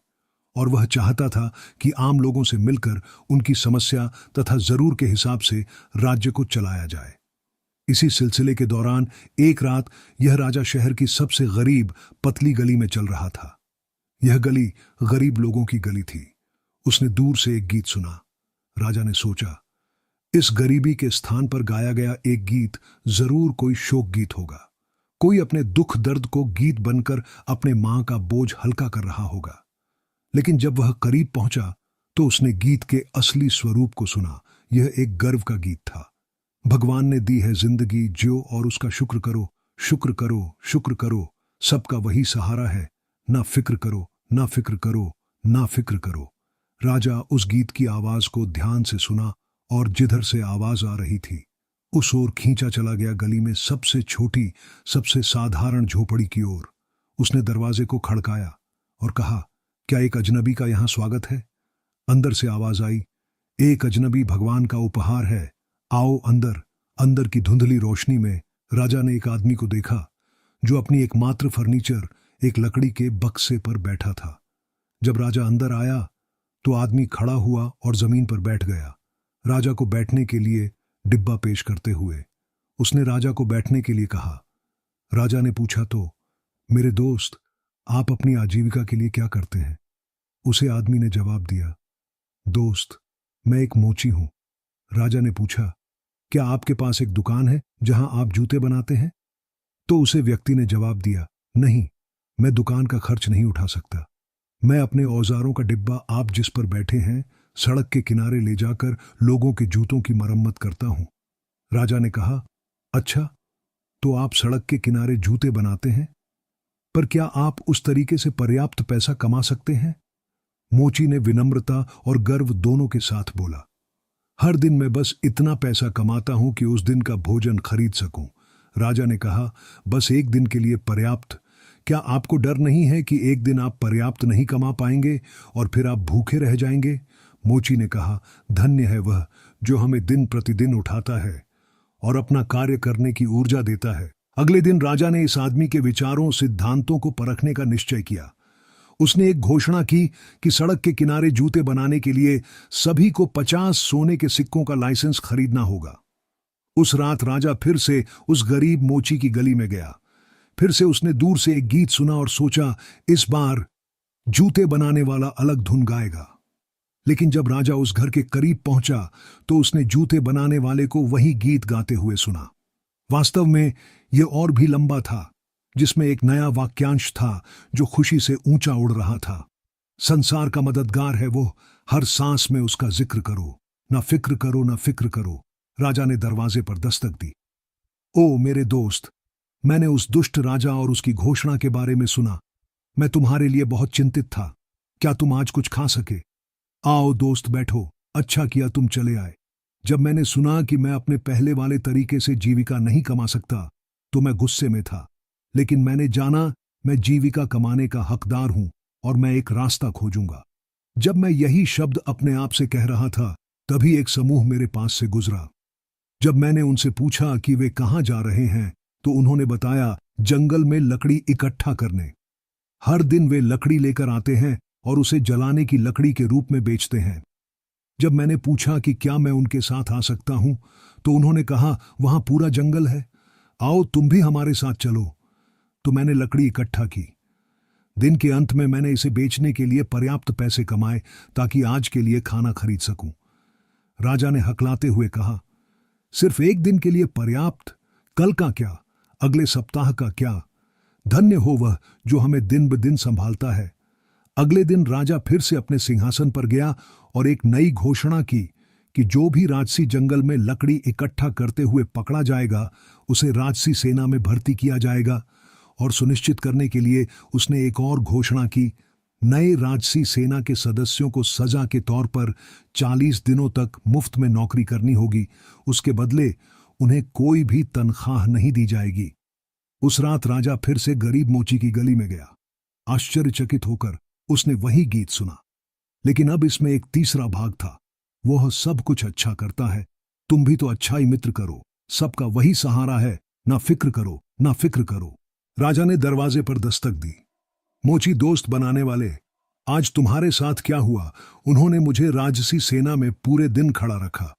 और वह चाहता था कि आम लोगों से मिलकर उनकी समस्या तथा जरूर के हिसाब से राज्य को चलाया जाए। इसी सिलसिले के दौरान एक रात यह राजा शहर की सबसे गरीब पतली गली में चल रहा था। यह गली गरीब लोगों की गली थी। उसने दूर से एक गीत सुना। राजा ने सोचा, इस गरीबी के स्थान पर गाया गया एक गीत जरूर कोई शोक गीत होगा। कोई अपने दुख दर्द को गीत बनकर अपने मां का बोझ हल्का कर रहा होगा। लेकिन जब वह करीब पहुंचा तो उसने गीत के असली स्वरूप को सुना। यह एक गर्व का गीत था। भगवान ने दी है जिंदगी, जियो और उसका शुक्र करो, शुक्र करो, शुक्र करो, सबका वही सहारा है, ना फिक्र करो, ना फिक्र करो, ना फिक्र करो। राजा उस गीत की आवाज को ध्यान से सुना और जिधर से आवाज आ रही थी उस ओर खींचा चला गया। गली में सबसे छोटी, सबसे साधारण झोपड़ी की ओर। उसने दरवाजे को खड़काया और कहा, क्या एक अजनबी का यहां स्वागत है? अंदर से आवाज आई, एक अजनबी भगवान का उपहार है, आओ अंदर। अंदर की धुंधली रोशनी में राजा ने एक आदमी को देखा जो अपनी एकमात्र फर्नीचर, एक लकड़ी के बक्से पर बैठा था। जब राजा अंदर आया तो आदमी खड़ा हुआ और जमीन पर बैठ गया। राजा को बैठने के लिए डिब्बा पेश करते हुए उसने राजा को बैठने के लिए कहा। राजा ने पूछा, तो मेरे दोस्त, आप अपनी आजीविका के लिए क्या करते हैं? उसे आदमी ने जवाब दिया, दोस्त, मैं एक मोची हूं। राजा ने पूछा, क्या आपके पास एक दुकान है जहां आप जूते बनाते हैं? तो उसे व्यक्ति ने जवाब दिया, नहीं, मैं दुकान का खर्च नहीं उठा सकता। मैं अपने औजारों का डिब्बा आप जिस पर बैठे हैं सड़क के किनारे ले जाकर लोगों के जूतों की मरम्मत करता हूं। राजा ने कहा, अच्छा, तो आप सड़क के किनारे जूते बनाते हैं, पर क्या आप उस तरीके से पर्याप्त पैसा कमा सकते हैं? मोची ने विनम्रता और गर्व दोनों के साथ बोला, हर दिन मैं बस इतना पैसा कमाता हूं कि उस दिन का भोजन खरीद सकूं। राजा ने कहा, बस एक दिन के लिए पर्याप्त? क्या आपको डर नहीं है कि एक दिन आप पर्याप्त नहीं कमा पाएंगे और फिर आप भूखे रह जाएंगे? मोची ने कहा, धन्य है वह जो हमें दिन प्रतिदिन उठाता है और अपना कार्य करने की ऊर्जा देता है। अगले दिन राजा ने इस आदमी के विचारों, सिद्धांतों को परखने का निश्चय किया। उसने एक घोषणा की कि सड़क के किनारे जूते बनाने के लिए सभी को 50 सोने के सिक्कों का लाइसेंस खरीदना होगा। उस रात राजा फिर से उस गरीब मोची की गली में गया। फिर से उसने दूर से एक गीत सुना और सोचा, इस बार जूते बनाने वाला अलग धुन गाएगा। लेकिन जब राजा उस घर के करीब पहुंचा तो उसने जूते बनाने वाले को वही गीत गाते हुए सुना। वास्तव में यह और भी लंबा था, जिसमें एक नया वाक्यांश था जो खुशी से ऊंचा उड़ रहा था। संसार का मददगार है वो, हर सांस में उसका जिक्र करो, ना फिक्र करो ना फिक्र करो। राजा ने दरवाजे पर दस्तक दी। ओ मेरे दोस्त, मैंने उस दुष्ट राजा और उसकी घोषणा के बारे में सुना। मैं तुम्हारे लिए बहुत चिंतित था। क्या तुम आज कुछ खा सके? आओ दोस्त बैठो, अच्छा किया तुम चले आए। जब मैंने सुना कि मैं अपने पहले वाले तरीके से जीविका नहीं कमा सकता तो मैं गुस्से में था, लेकिन मैंने जाना मैं जीविका कमाने का हकदार हूं और मैं एक रास्ता खोजूंगा। जब मैं यही शब्द अपने आप से कह रहा था तभी एक समूह मेरे पास से गुजरा। जब मैंने उनसे पूछा कि वे कहां जा रहे हैं तो उन्होंने बताया, जंगल में लकड़ी इकट्ठा करने। हर दिन वे लकड़ी लेकर आते हैं और उसे जलाने की लकड़ी के रूप में बेचते हैं। जब मैंने पूछा कि क्या मैं उनके साथ आ सकता हूं तो उन्होंने कहा, वहां पूरा जंगल है, आओ तुम भी हमारे साथ चलो। तो मैंने लकड़ी इकट्ठा की। दिन के अंत में मैंने इसे बेचने के लिए पर्याप्त पैसे कमाए ताकि आज के लिए खाना खरीद सकूं। राजा ने हकलाते हुए कहा, सिर्फ एक दिन के लिए पर्याप्त? कल का क्या? अगले सप्ताह का क्या? धन्य हो वह जो हमें दिन ब दिन संभालता है। अगले दिन राजा फिर से अपने सिंहासन पर गया और एक नई घोषणा की कि जो भी राजसी जंगल में लकड़ी इकट्ठा करते हुए पकड़ा जाएगा उसे राजसी सेना में भर्ती किया जाएगा। और सुनिश्चित करने के लिए उसने एक और घोषणा की, नए राजसी सेना के सदस्यों को सजा के तौर पर 40 दिनों तक मुफ्त में नौकरी करनी होगी। उसके बदले उन्हें कोई भी तनख्वाह नहीं दी जाएगी। उस रात राजा फिर से गरीब मोची की गली में गया। आश्चर्यचकित होकर उसने वही गीत सुना, लेकिन अब इसमें एक तीसरा भाग था। वह सब कुछ अच्छा करता है, तुम भी तो अच्छा ही मित्र करो, सबका वही सहारा है, ना फिक्र करो ना फिक्र करो। राजा ने दरवाजे पर दस्तक दी। मोची दोस्त बनाने वाले, आज तुम्हारे साथ क्या हुआ? उन्होंने मुझे राजसी सेना में पूरे दिन खड़ा रखा।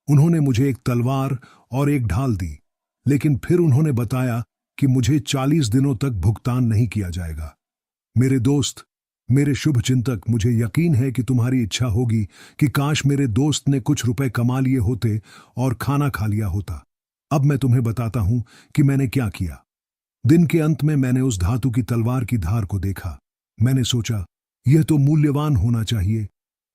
उन्होंने मुझे एक तलवार और एक ढाल दी, लेकिन फिर उन्होंने बताया कि मुझे 40 दिनों तक भुगतान नहीं किया जाएगा। मेरे दोस्त, मेरे शुभ चिंतक, मुझे यकीन है कि तुम्हारी इच्छा होगी कि काश मेरे दोस्त ने कुछ रुपए कमा लिए होते और खाना खा लिया होता। अब मैं तुम्हें बताता हूं कि मैंने क्या किया। दिन के अंत में मैंने उस धातु की तलवार की धार को देखा। मैंने सोचा यह तो मूल्यवान होना चाहिए,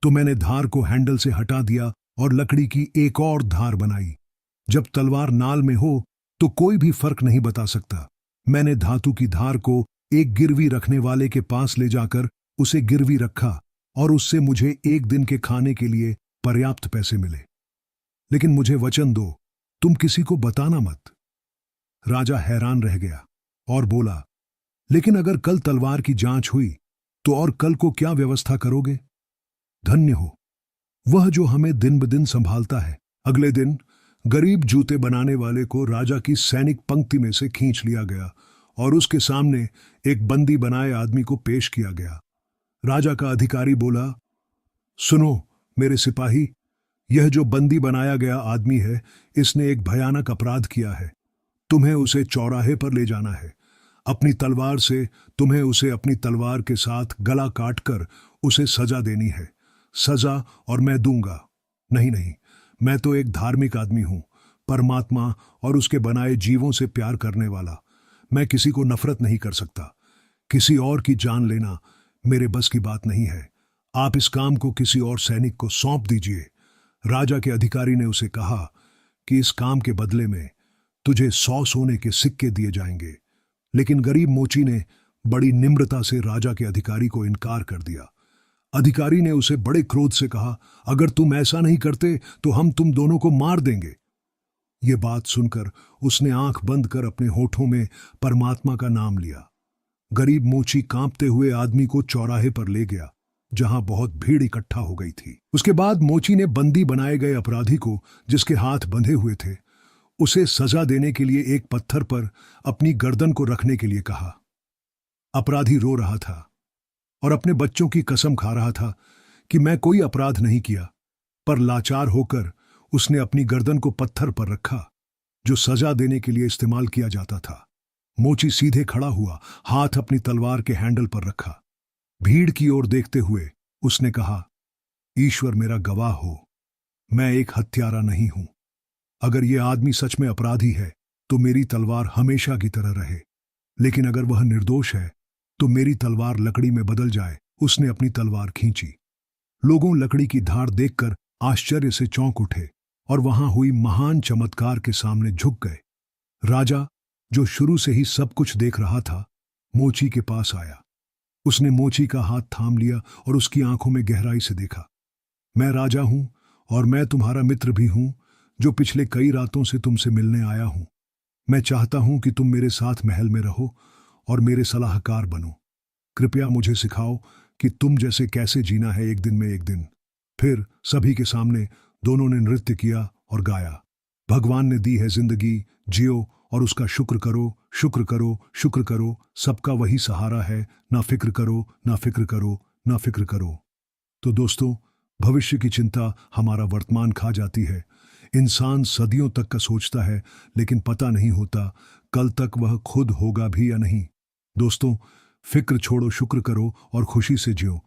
तो मैंने धार को हैंडल से हटा दिया और लकड़ी की एक और धार बनाई। जब तलवार नाल में हो तो कोई भी फर्क नहीं बता सकता। मैंने धातु की धार को एक गिरवी रखने वाले के पास ले जाकर उसे गिरवी रखा और उससे मुझे एक दिन के खाने के लिए पर्याप्त पैसे मिले। लेकिन मुझे वचन दो, तुम किसी को बताना मत। राजा हैरान रह गया और बोला, लेकिन अगर कल तलवार की जांच हुई तो और कल को क्या व्यवस्था करोगे? धन्य हो वह जो हमें दिन ब दिन संभालता है। अगले दिन गरीब जूते बनाने वाले को राजा की सैनिक पंक्ति में से खींच लिया गया और उसके सामने एक बंदी बनाए आदमी को पेश किया गया। राजा का अधिकारी बोला, सुनो मेरे सिपाही, यह जो बंदी बनाया गया आदमी है, इसने एक भयानक अपराध किया है। तुम्हें उसे चौराहे पर ले जाना है। अपनी तलवार से तुम्हें उसे अपनी तलवार के साथ गला काटकर उसे सजा देनी है। सजा और मैं दूंगा? नहीं नहीं, मैं तो एक धार्मिक आदमी हूं, परमात्मा और उसके बनाए जीवों से प्यार करने वाला। मैं किसी को नफरत नहीं कर सकता। किसी और की जान लेना मेरे बस की बात नहीं है। आप इस काम को किसी और सैनिक को सौंप दीजिए। राजा के अधिकारी ने उसे कहा कि इस काम के बदले में तुझे 100 सोने के सिक्के दिए जाएंगे। लेकिन गरीब मोची ने बड़ी निम्रता से राजा के अधिकारी को इनकार कर दिया। अधिकारी ने उसे बड़े क्रोध से कहा, अगर तुम ऐसा नहीं करते तो हम तुम दोनों को मार देंगे। ये बात सुनकर उसने आंख बंद कर अपने होठों में परमात्मा का नाम लिया। गरीब मोची कांपते हुए आदमी को चौराहे पर ले गया, जहां बहुत भीड़ इकट्ठा हो गई थी। उसके बाद मोची ने बंदी बनाए गए अपराधी को, जिसके हाथ बंधे हुए थे, उसे सजा देने के लिए एक पत्थर पर अपनी गर्दन को रखने के लिए कहा। अपराधी रो रहा था और अपने बच्चों की कसम खा रहा था कि मैं कोई अपराध नहीं किया, पर लाचार होकर उसने अपनी गर्दन को पत्थर पर रखा, जो सजा देने के लिए इस्तेमाल किया जाता था। मोची सीधे खड़ा हुआ, हाथ अपनी तलवार के हैंडल पर रखा। भीड़ की ओर देखते हुए उसने कहा, ईश्वर मेरा गवाह हो, मैं एक हत्यारा नहीं हूं। अगर यह आदमी सच में अपराधी है तो मेरी तलवार हमेशा की तरह रहे, लेकिन अगर वह निर्दोष है तो मेरी तलवार लकड़ी में बदल जाए। उसने अपनी तलवार खींची। लोगों लकड़ी की धार देखकर आश्चर्य से चौंक उठे और वहां हुई महान चमत्कार के सामने झुक गए। राजा, जो शुरू से ही सब कुछ देख रहा था, मोची के पास आया। उसने मोची का हाथ थाम लिया और उसकी आंखों में गहराई से देखा। मैं राजा हूं और मैं तुम्हारा मित्र भी हूं, जो पिछले कई रातों से तुमसे मिलने आया हूं। मैं चाहता हूं कि तुम मेरे साथ महल में रहो और मेरे सलाहकार बनो। कृपया मुझे सिखाओ कि तुम जैसे कैसे जीना है, एक दिन में एक दिन। फिर सभी के सामने दोनों ने नृत्य किया और गाया, भगवान ने दी है जिंदगी, जियो और उसका शुक्र करो, शुक्र करो, शुक्र करो, सबका वही सहारा है, ना फिक्र करो, ना फिक्र करो, ना फिक्र करो। तो दोस्तों, भविष्य की चिंता हमारा वर्तमान खा जाती है। इंसान सदियों तक का सोचता है, लेकिन पता नहीं होता कल तक वह खुद होगा भी या नहीं। दोस्तों, फिक्र छोड़ो, शुक्र करो और खुशी से जियो।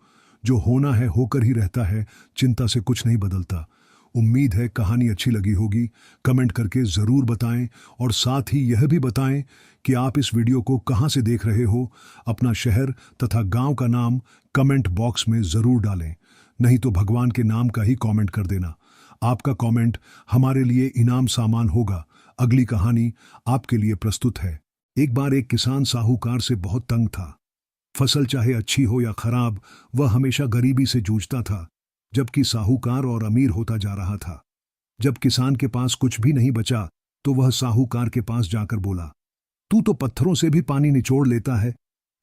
जो होना है होकर ही रहता है, चिंता से कुछ नहीं बदलता। उम्मीद है कहानी अच्छी लगी होगी। कमेंट करके ज़रूर बताएं और साथ ही यह भी बताएं कि आप इस वीडियो को कहां से देख रहे हो। अपना शहर तथा गांव का नाम कमेंट बॉक्स में ज़रूर डालें, नहीं तो भगवान के नाम का ही कमेंट कर देना। आपका कमेंट हमारे लिए इनाम सामान होगा। अगली कहानी आपके लिए प्रस्तुत है। एक बार एक किसान साहूकार से बहुत तंग था। फसल चाहे अच्छी हो या खराब, वह हमेशा गरीबी से जूझता था, जबकि साहूकार और अमीर होता जा रहा था। जब किसान के पास कुछ भी नहीं बचा तो वह साहूकार के पास जाकर बोला, तू तो पत्थरों से भी पानी निचोड़ लेता है,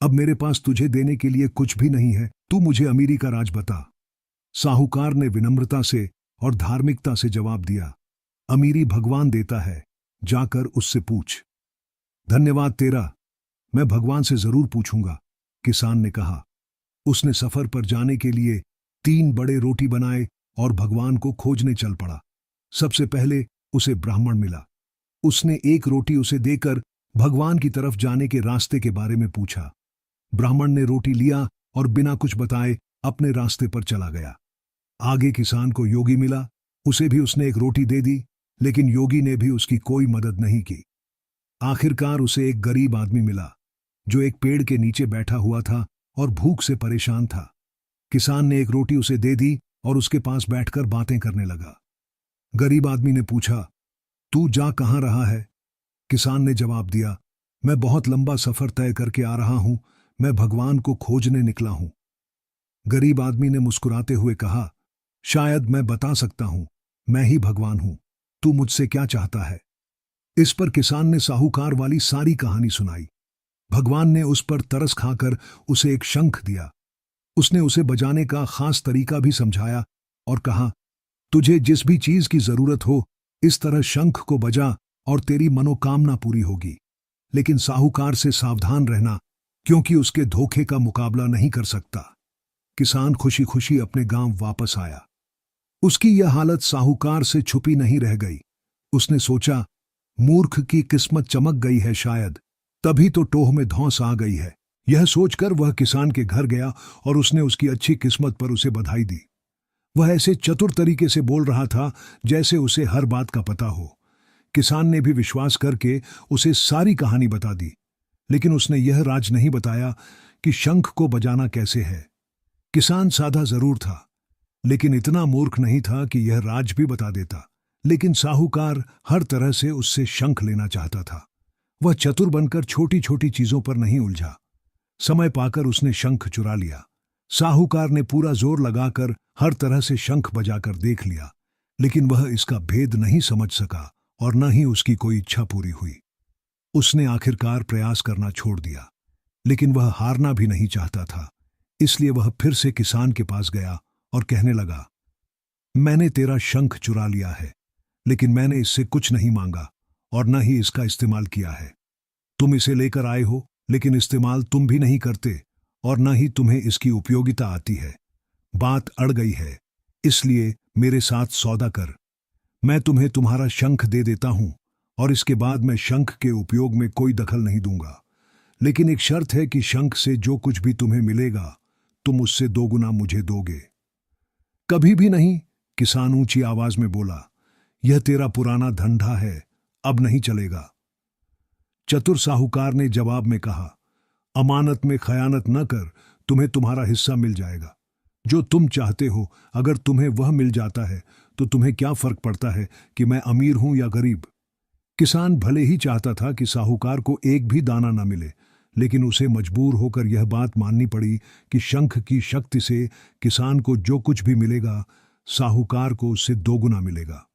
अब मेरे पास तुझे देने के लिए कुछ भी नहीं है, तू मुझे अमीरी का राज बता। साहूकार ने विनम्रता से और धार्मिकता से जवाब दिया, अमीरी भगवान देता है, जाकर उससे पूछ। धन्यवाद तेरा, मैं भगवान से जरूर पूछूंगा, किसान ने कहा। उसने सफर पर जाने के लिए 3 बड़े रोटी बनाए और भगवान को खोजने चल पड़ा। सबसे पहले उसे ब्राह्मण मिला। उसने एक रोटी उसे देकर भगवान की तरफ जाने के रास्ते के बारे में पूछा। ब्राह्मण ने रोटी लिया और बिना कुछ बताए अपने रास्ते पर चला गया। आगे किसान को योगी मिला। उसे भी उसने एक रोटी दे दी, लेकिन योगी ने भी उसकी कोई मदद नहीं की। आखिरकार उसे एक गरीब आदमी मिला, जो एक पेड़ के नीचे बैठा हुआ था और भूख से परेशान था। किसान ने एक रोटी उसे दे दी और उसके पास बैठकर बातें करने लगा। गरीब आदमी ने पूछा, तू जा कहां रहा है? किसान ने जवाब दिया, मैं बहुत लंबा सफर तय करके आ रहा हूं, मैं भगवान को खोजने निकला हूं। गरीब आदमी ने मुस्कुराते हुए कहा, शायद मैं बता सकता हूं, मैं ही भगवान हूं, तू मुझसे क्या चाहता है? इस पर किसान ने साहूकार वाली सारी कहानी सुनाई। भगवान ने उस पर तरस खाकर उसे एक शंख दिया। उसने उसे बजाने का खास तरीका भी समझाया और कहा, तुझे जिस भी चीज की जरूरत हो, इस तरह शंख को बजा और तेरी मनोकामना पूरी होगी। लेकिन साहूकार से सावधान रहना, क्योंकि उसके धोखे का मुकाबला नहीं कर सकता। किसान खुशी खुशी अपने गांव वापस आया। उसकी यह हालत साहूकार से छुपी नहीं रह गई। उसने सोचा, मूर्ख की किस्मत चमक गई है शायद, तभी तो टोह में धौंस आ गई है। यह सोचकर वह किसान के घर गया और उसने उसकी अच्छी किस्मत पर उसे बधाई दी। वह ऐसे चतुर तरीके से बोल रहा था जैसे उसे हर बात का पता हो। किसान ने भी विश्वास करके उसे सारी कहानी बता दी, लेकिन उसने यह राज नहीं बताया कि शंख को बजाना कैसे है। किसान साधा जरूर था, लेकिन इतना मूर्ख नहीं था कि यह राज भी बता देता। लेकिन साहूकार हर तरह से उससे शंख लेना चाहता था। वह चतुर बनकर छोटी छोटी चीजों पर नहीं उलझा। समय पाकर उसने शंख चुरा लिया। साहूकार ने पूरा जोर लगाकर हर तरह से शंख बजाकर देख लिया, लेकिन वह इसका भेद नहीं समझ सका और न ही उसकी कोई इच्छा पूरी हुई। उसने आखिरकार प्रयास करना छोड़ दिया, लेकिन वह हारना भी नहीं चाहता था। इसलिए वह फिर से किसान के पास गया और कहने लगा, मैंने तेरा शंख चुरा लिया है, लेकिन मैंने इससे कुछ नहीं मांगा और न ही इसका इस्तेमाल किया है। तुम इसे लेकर आए हो, लेकिन इस्तेमाल तुम भी नहीं करते और न ही तुम्हें इसकी उपयोगिता आती है। बात अड़ गई है, इसलिए मेरे साथ सौदा कर। मैं तुम्हें तुम्हारा शंख दे देता हूं और इसके बाद मैं शंख के उपयोग में कोई दखल नहीं दूंगा। लेकिन एक शर्त है कि शंख से जो कुछ भी तुम्हें मिलेगा तुम उससे दोगुना मुझे दोगे। कभी भी नहीं, किसान ऊंची आवाज में बोला। यह तेरा पुराना धंधा है, अब नहीं चलेगा। चतुर साहूकार ने जवाब में कहा, अमानत में खयानत न कर, तुम्हें तुम्हारा हिस्सा मिल जाएगा। जो तुम चाहते हो, अगर तुम्हें वह मिल जाता है तो तुम्हें क्या फर्क पड़ता है कि मैं अमीर हूं या गरीब। किसान भले ही चाहता था कि साहूकार को एक भी दाना न मिले, लेकिन उसे मजबूर होकर यह बात माननी पड़ी कि शंख की शक्ति से किसान को जो कुछ भी मिलेगा, साहूकार को उससे दोगुना मिलेगा।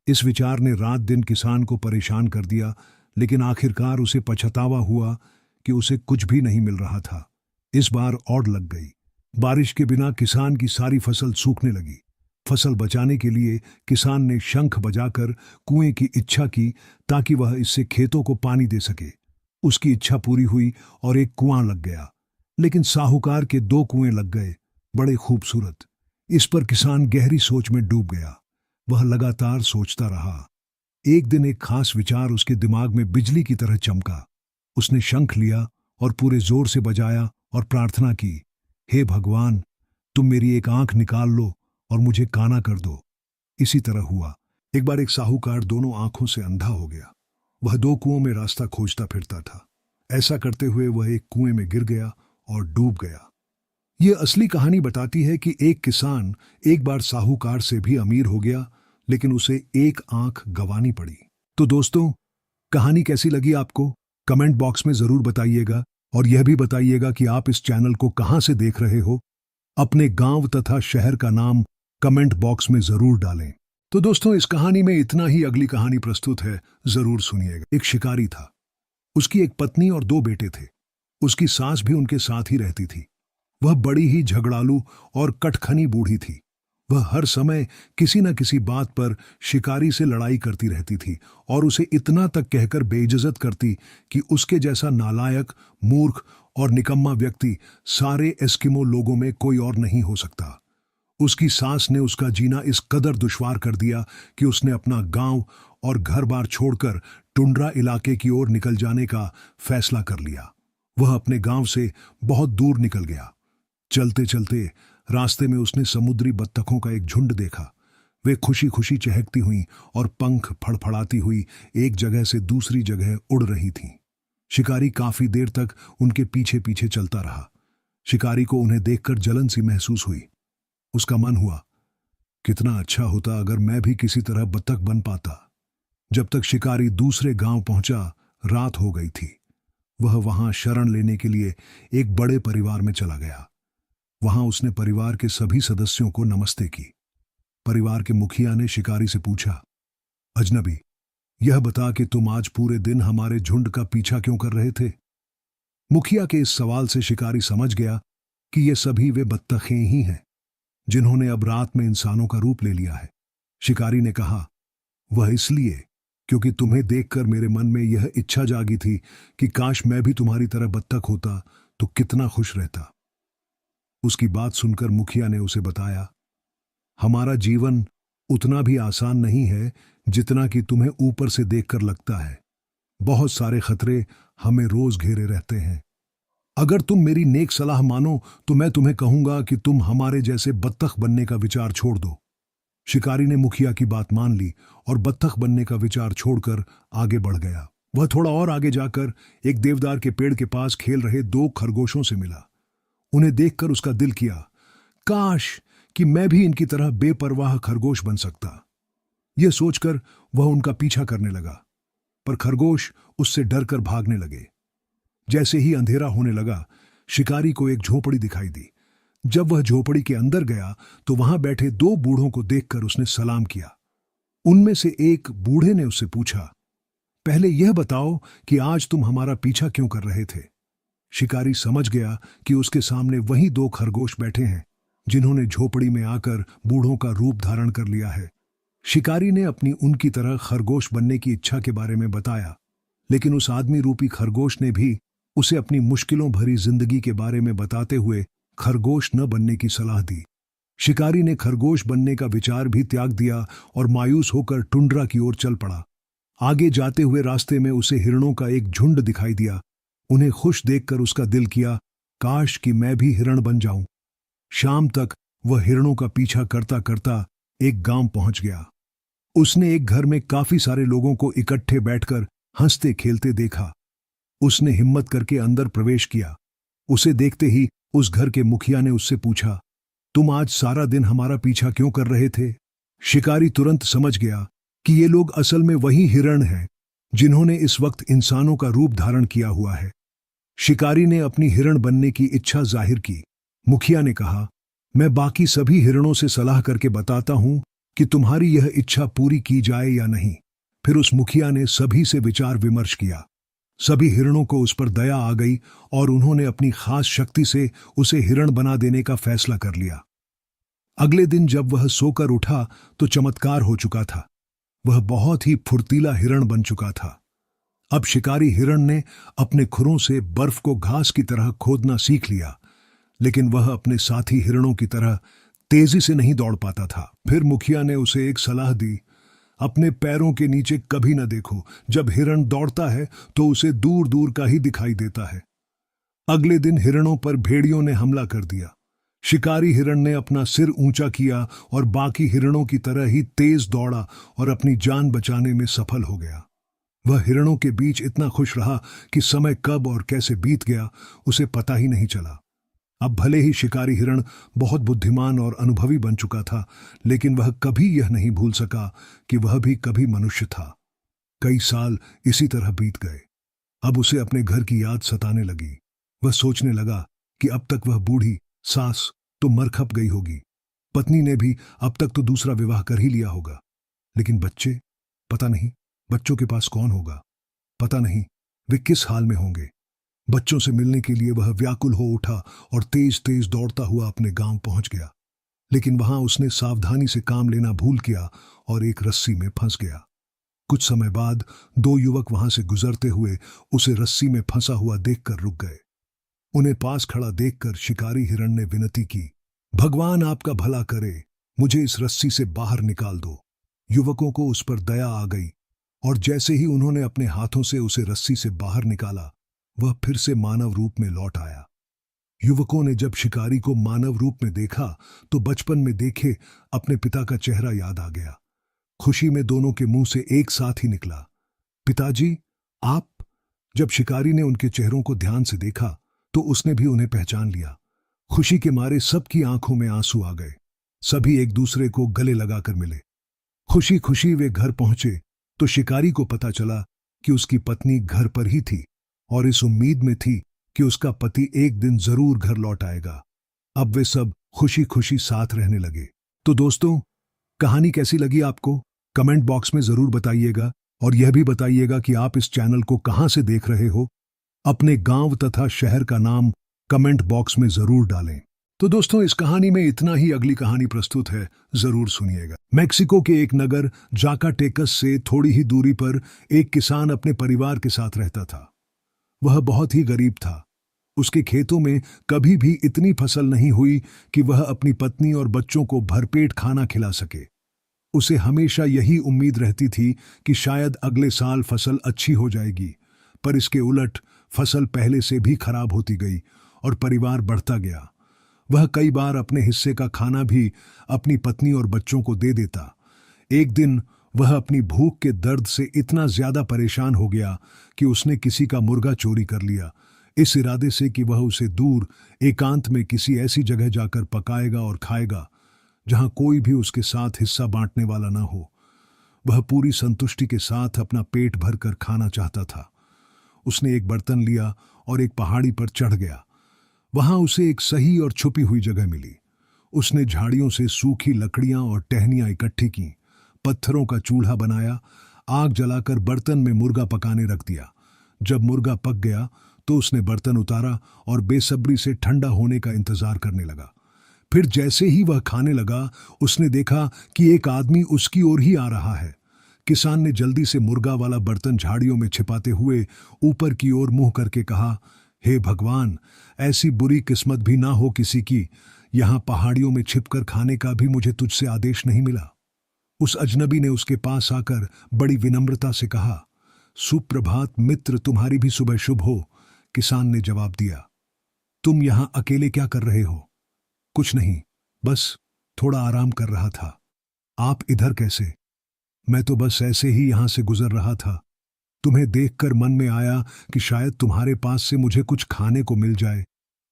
इस विचार ने रात दिन किसान को परेशान कर दिया, लेकिन आखिरकार उसे पछतावा हुआ कि उसे कुछ भी नहीं मिल रहा था। इस बार औड़ लग गई। बारिश के बिना किसान की सारी फसल सूखने लगी। फसल बचाने के लिए किसान ने शंख बजाकर कुएं की इच्छा की ताकि वह इससे खेतों को पानी दे सके। उसकी इच्छा पूरी हुई और एक कुआं लग गया, लेकिन साहूकार के 2 कुएं लग गए, बड़े खूबसूरत। इस पर किसान गहरी सोच में डूब गया। वह लगातार सोचता रहा। एक दिन एक खास विचार उसके दिमाग में बिजली की तरह चमका। उसने शंख लिया और पूरे जोर से बजाया और प्रार्थना की, हे भगवान, तुम मेरी एक आंख निकाल लो और मुझे काना कर दो। इसी तरह हुआ। एक बार एक साहूकार दोनों आंखों से अंधा हो गया। वह 2 कुओं में रास्ता खोजता फिरता था। ऐसा करते हुए वह एक कुएं में गिर गया और डूब गया। यह असली कहानी बताती है कि एक किसान एक बार साहूकार से भी अमीर हो गया, लेकिन उसे एक आंख गंवानी पड़ी। तो दोस्तों, कहानी कैसी लगी आपको? कमेंट बॉक्स में जरूर बताइएगा और यह भी बताइएगा कि आप इस चैनल को कहां से देख रहे हो। अपने गांव तथा शहर का नाम कमेंट बॉक्स में जरूर डालें। तो दोस्तों, इस कहानी में इतना ही। अगली कहानी प्रस्तुत है, जरूर सुनिएगा। एक शिकारी था। उसकी एक पत्नी और 2 बेटे थे। उसकी सास भी उनके साथ ही रहती थी। वह बड़ी ही झगड़ालू और कटखनी बूढ़ी थी। वह हर समय किसी न किसी बात पर शिकारी से लड़ाई करती रहती थी और उसे इतना तक कहकर बेइज्जत करती कि उसके जैसा नालायक, मूर्ख और निकम्मा व्यक्ति सारे एस्किमो लोगों में कोई और नहीं हो सकता। उसकी सास ने उसका जीना इस कदर दुश्वार कर दिया कि उसने अपना गांव और घर-बार छोड़कर टुंड्रा इलाके की ओर निकल जाने का फैसला कर लिया। वह अपने गांव से बहुत दूर निकल गया। चलते चलते रास्ते में उसने समुद्री बत्तखों का एक झुंड देखा। वे खुशी खुशी चहकती हुई और पंख फड़फड़ाती हुई एक जगह से दूसरी जगह उड़ रही थीं। शिकारी काफी देर तक उनके पीछे पीछे चलता रहा। शिकारी को उन्हें देखकर जलन सी महसूस हुई। उसका मन हुआ, कितना अच्छा होता अगर मैं भी किसी तरह बत्तख बन पाता। जब तक शिकारी दूसरे गांव पहुंचा, रात हो गई थी। वह वहां शरण लेने के लिए एक बड़े परिवार में चला गया। वहां उसने परिवार के सभी सदस्यों को नमस्ते की। परिवार के मुखिया ने शिकारी से पूछा, अजनबी, यह बता कि तुम आज पूरे दिन हमारे झुंड का पीछा क्यों कर रहे थे? मुखिया के इस सवाल से शिकारी समझ गया कि ये सभी वे बत्तखें ही हैं जिन्होंने अब रात में इंसानों का रूप ले लिया है। शिकारी ने कहा, वह इसलिए क्योंकि तुम्हें देखकर मेरे मन में यह इच्छा जागी थी कि काश मैं भी तुम्हारी तरह बत्तख होता तो कितना खुश रहता। उसकी बात सुनकर मुखिया ने उसे बताया, हमारा जीवन उतना भी आसान नहीं है जितना कि तुम्हें ऊपर से देखकर लगता है। बहुत सारे खतरे हमें रोज घेरे रहते हैं। अगर तुम मेरी नेक सलाह मानो तो मैं तुम्हें कहूंगा कि तुम हमारे जैसे बत्तख बनने का विचार छोड़ दो। शिकारी ने मुखिया की बात मान ली और बत्तख बनने का विचार छोड़कर आगे बढ़ गया। वह थोड़ा और आगे जाकर एक देवदार के पेड़ के पास खेल रहे 2 खरगोशों से मिला। उन्हें देखकर उसका दिल किया, काश कि मैं भी इनकी तरह बेपरवाह खरगोश बन सकता। यह सोचकर वह उनका पीछा करने लगा, पर खरगोश उससे डरकर भागने लगे। जैसे ही अंधेरा होने लगा, शिकारी को एक झोपड़ी दिखाई दी। जब वह झोपड़ी के अंदर गया तो वहां बैठे 2 बूढ़ों को देखकर उसने सलाम किया। उनमें से एक बूढ़े ने उससे पूछा, पहले यह बताओ कि आज तुम हमारा पीछा क्यों कर रहे थे? शिकारी समझ गया कि उसके सामने वही 2 खरगोश बैठे हैं जिन्होंने झोपड़ी में आकर बूढ़ों का रूप धारण कर लिया है। शिकारी ने अपनी उनकी तरह खरगोश बनने की इच्छा के बारे में बताया, लेकिन उस आदमी रूपी खरगोश ने भी उसे अपनी मुश्किलों भरी जिंदगी के बारे में बताते हुए खरगोश न बनने की सलाह दी। शिकारी ने खरगोश बनने का विचार भी त्याग दिया और मायूस होकर टुंड्रा की ओर चल पड़ा। आगे जाते हुए रास्ते में उसे हिरणों का एक झुंड दिखाई दिया। उन्हें खुश देखकर उसका दिल किया, काश कि मैं भी हिरण बन जाऊं। शाम तक वह हिरणों का पीछा करता करता एक गांव पहुंच गया। उसने एक घर में काफी सारे लोगों को इकट्ठे बैठकर हंसते खेलते देखा। उसने हिम्मत करके अंदर प्रवेश किया। उसे देखते ही उस घर के मुखिया ने उससे पूछा, तुम आज सारा दिन हमारा पीछा क्यों कर रहे थे? शिकारी तुरंत समझ गया कि ये लोग असल में वही हिरण हैं जिन्होंने इस वक्त इंसानों का रूप धारण किया हुआ है। शिकारी ने अपनी हिरण बनने की इच्छा जाहिर की। मुखिया ने कहा, मैं बाकी सभी हिरणों से सलाह करके बताता हूं कि तुम्हारी यह इच्छा पूरी की जाए या नहीं। फिर उस मुखिया ने सभी से विचार विमर्श किया। सभी हिरणों को उस पर दया आ गई और उन्होंने अपनी खास शक्ति से उसे हिरण बना देने का फैसला कर लिया। अगले दिन जब वह सोकर उठा तो चमत्कार हो चुका था। वह बहुत ही फुर्तीला हिरण बन चुका था। अब शिकारी हिरण ने अपने खुरों से बर्फ को घास की तरह खोदना सीख लिया, लेकिन वह अपने साथी हिरणों की तरह तेजी से नहीं दौड़ पाता था। फिर मुखिया ने उसे एक सलाह दी, अपने पैरों के नीचे कभी न देखो। जब हिरण दौड़ता है तो उसे दूर दूर का ही दिखाई देता है। अगले दिन हिरणों पर भेड़ियों ने हमला कर दिया। शिकारी हिरण ने अपना सिर ऊंचा किया और बाकी हिरणों की तरह ही तेज दौड़ा और अपनी जान बचाने में सफल हो गया। वह हिरणों के बीच इतना खुश रहा कि समय कब और कैसे बीत गया उसे पता ही नहीं चला। अब भले ही शिकारी हिरण बहुत बुद्धिमान और अनुभवी बन चुका था, लेकिन वह कभी यह नहीं भूल सका कि वह भी कभी मनुष्य था। कई साल इसी तरह बीत गए। अब उसे अपने घर की याद सताने लगी। वह सोचने लगा कि अब तक वह बूढ़ी सास तो मर खप गई होगी, पत्नी ने भी अब तक तो दूसरा विवाह कर ही लिया होगा, लेकिन बच्चे, पता नहीं बच्चों के पास कौन होगा, पता नहीं वे किस हाल में होंगे। बच्चों से मिलने के लिए वह व्याकुल हो उठा और तेज तेज दौड़ता हुआ अपने गांव पहुंच गया। लेकिन वहां उसने सावधानी से काम लेना भूल किया और एक रस्सी में फंस गया। कुछ समय बाद दो युवक वहां से गुजरते हुए उसे रस्सी में फंसा हुआ देखकर रुक गए। उन्हें पास खड़ा देखकर शिकारी हिरण ने विनती की, भगवान आपका भला करे, मुझे इस रस्सी से बाहर निकाल दो। युवकों को उस पर दया आ गई और जैसे ही उन्होंने अपने हाथों से उसे रस्सी से बाहर निकाला, वह फिर से मानव रूप में लौट आया। युवकों ने जब शिकारी को मानव रूप में देखा तो बचपन में देखे अपने पिता का चेहरा याद आ गया। खुशी में दोनों के मुंह से एक साथ ही निकला, पिताजी आप। जब शिकारी ने उनके चेहरों को ध्यान से देखा तो उसने भी उन्हें पहचान लिया। खुशी के मारे सबकी आंखों में आंसू आ गए। सभी एक दूसरे को गले लगाकर मिले। खुशी खुशी वे घर पहुंचे तो शिकारी को पता चला कि उसकी पत्नी घर पर ही थी और इस उम्मीद में थी कि उसका पति एक दिन जरूर घर लौट आएगा। अब वे सब खुशी खुशी साथ रहने लगे। तो दोस्तों, कहानी कैसी लगी आपको? कमेंट बॉक्स में जरूर बताइएगा और यह भी बताइएगा कि आप इस चैनल को कहां से देख रहे हो। अपने गांव तथा शहर का नाम कमेंट बॉक्स में जरूर डालें। तो दोस्तों, इस कहानी में इतना ही। अगली कहानी प्रस्तुत है, जरूर सुनिएगा। मेक्सिको के एक नगर जाकाटेकस से थोड़ी ही दूरी पर एक किसान अपने परिवार के साथ रहता था। वह बहुत ही गरीब था। उसके खेतों में कभी भी इतनी फसल नहीं हुई कि वह अपनी पत्नी और बच्चों को भरपेट खाना खिला सके। उसे हमेशा यही उम्मीद रहती थी कि शायद अगले साल फसल अच्छी हो जाएगी, पर इसके उलट फसल पहले से भी खराब होती गई और परिवार बढ़ता गया। वह कई बार अपने हिस्से का खाना भी अपनी पत्नी और बच्चों को दे देता। एक दिन वह अपनी भूख के दर्द से इतना ज्यादा परेशान हो गया कि उसने किसी का मुर्गा चोरी कर लिया, इस इरादे से कि वह उसे दूर एकांत में किसी ऐसी जगह जाकर पकाएगा और खाएगा जहां कोई भी उसके साथ हिस्सा बांटने वाला न हो। वह पूरी संतुष्टि के साथ अपना पेट भरकर खाना चाहता था। उसने एक बर्तन लिया और एक पहाड़ी पर चढ़ गया। वहां उसे एक सही और छुपी हुई जगह मिली। उसने झाड़ियों से सूखी लकड़ियां और टहनियां इकट्ठी की, पत्थरों का चूल्हा बनाया, आग जलाकर बर्तन में मुर्गा पकाने रख दिया। जब मुर्गा पक गया तो उसने बर्तन उतारा और बेसब्री से ठंडा होने का इंतजार करने लगा। फिर जैसे ही वह खाने लगा, उसने देखा कि एक आदमी उसकी ओर ही आ रहा है। किसान ने जल्दी से मुर्गा वाला बर्तन झाड़ियों में छिपाते हुए ऊपर की ओर मुंह करके कहा, हे भगवान, ऐसी बुरी किस्मत भी ना हो किसी की, यहां पहाड़ियों में छिपकर खाने का भी मुझे तुझसे आदेश नहीं मिला। उस अजनबी ने उसके पास आकर बड़ी विनम्रता से कहा, सुप्रभात मित्र, तुम्हारी भी सुबह शुभ हो। किसान ने जवाब दिया, तुम यहां अकेले क्या कर रहे हो? कुछ नहीं, बस थोड़ा आराम कर रहा था। आप इधर कैसे? मैं तो बस ऐसे ही यहां से गुजर रहा था। तुम्हें देखकर मन में आया कि शायद तुम्हारे पास से मुझे कुछ खाने को मिल जाए।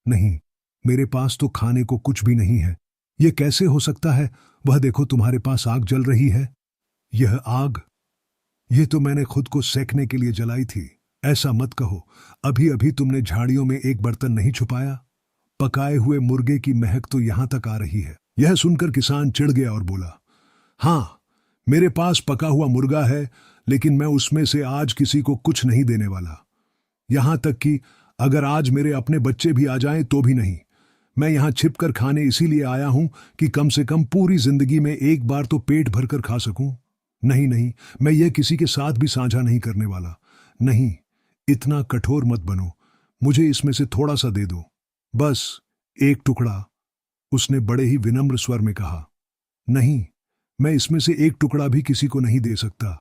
नहीं, मेरे पास तो खाने को कुछ भी नहीं है। यह कैसे हो सकता है? वह देखो, तुम्हारे पास आग जल रही है। यह आग, यह तो मैंने खुद को सेकने के लिए जलाई थी। ऐसा मत कहो, अभी अभी तुमने झाड़ियों में एक बर्तन नहीं छुपाया? पकाए हुए मुर्गे की महक तो यहां तक आ रही है। यह सुनकर किसान चिढ़ गया और बोला, हां, मेरे पास पका हुआ मुर्गा है, लेकिन मैं उसमें से आज किसी को कुछ नहीं देने वाला। यहां तक कि अगर आज मेरे अपने बच्चे भी आ जाएं तो भी नहीं। मैं यहां छिपकर खाने इसीलिए आया हूं कि कम से कम पूरी जिंदगी में एक बार तो पेट भरकर खा सकूं। नहीं नहीं, मैं यह किसी के साथ भी साझा नहीं करने वाला। नहीं, इतना कठोर मत बनो, मुझे इसमें से थोड़ा सा दे दो, बस एक टुकड़ा। उसने बड़े ही विनम्र स्वर में कहा, नहीं, मैं इसमें से एक टुकड़ा भी किसी को नहीं दे सकता।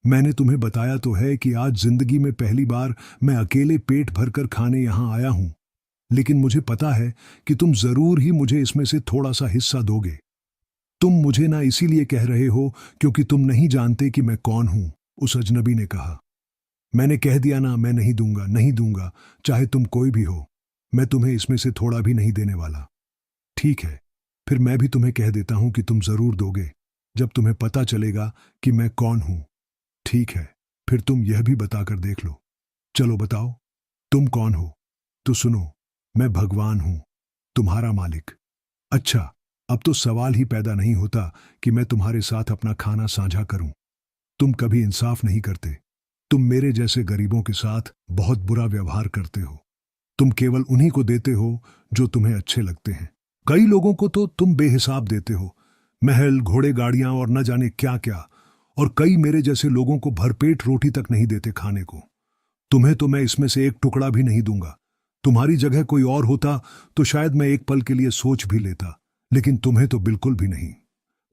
मैंने तुम्हें बताया तो है कि आज जिंदगी में पहली बार मैं अकेले पेट भरकर खाने यहां आया हूं, लेकिन मुझे पता है कि तुम जरूर ही मुझे इसमें से थोड़ा सा हिस्सा दोगे। तुम मुझे ना इसीलिए कह रहे हो क्योंकि तुम नहीं जानते कि मैं कौन हूं, उस अजनबी ने कहा। मैंने कह दिया ना, मैं नहीं दूंगा, नहीं दूंगा, चाहे तुम कोई भी हो। मैं तुम्हें इसमें से थोड़ा भी नहीं देने वाला। ठीक है, फिर मैं भी तुम्हें कह देता हूं कि तुम जरूर दोगे, जब तुम्हें पता चलेगा कि मैं कौन हूं। ठीक है, फिर तुम यह भी बताकर देख लो। चलो बताओ, तुम कौन हो? तो सुनो, मैं भगवान हूं, तुम्हारा मालिक। अच्छा, अब तो सवाल ही पैदा नहीं होता कि मैं तुम्हारे साथ अपना खाना साझा करूं। तुम कभी इंसाफ नहीं करते। तुम मेरे जैसे गरीबों के साथ बहुत बुरा व्यवहार करते हो। तुम केवल उन्हीं को देते हो जो तुम्हें अच्छे लगते हैं। कई लोगों को तो तुम बेहिसाब देते हो, महल, घोड़े, गाड़ियां और न जाने क्या क्या। और कई मेरे जैसे लोगों को भरपेट रोटी तक नहीं देते खाने को। तुम्हें तो मैं इसमें से एक टुकड़ा भी नहीं दूंगा। तुम्हारी जगह कोई और होता तो शायद मैं एक पल के लिए सोच भी लेता, लेकिन तुम्हें तो बिल्कुल भी नहीं।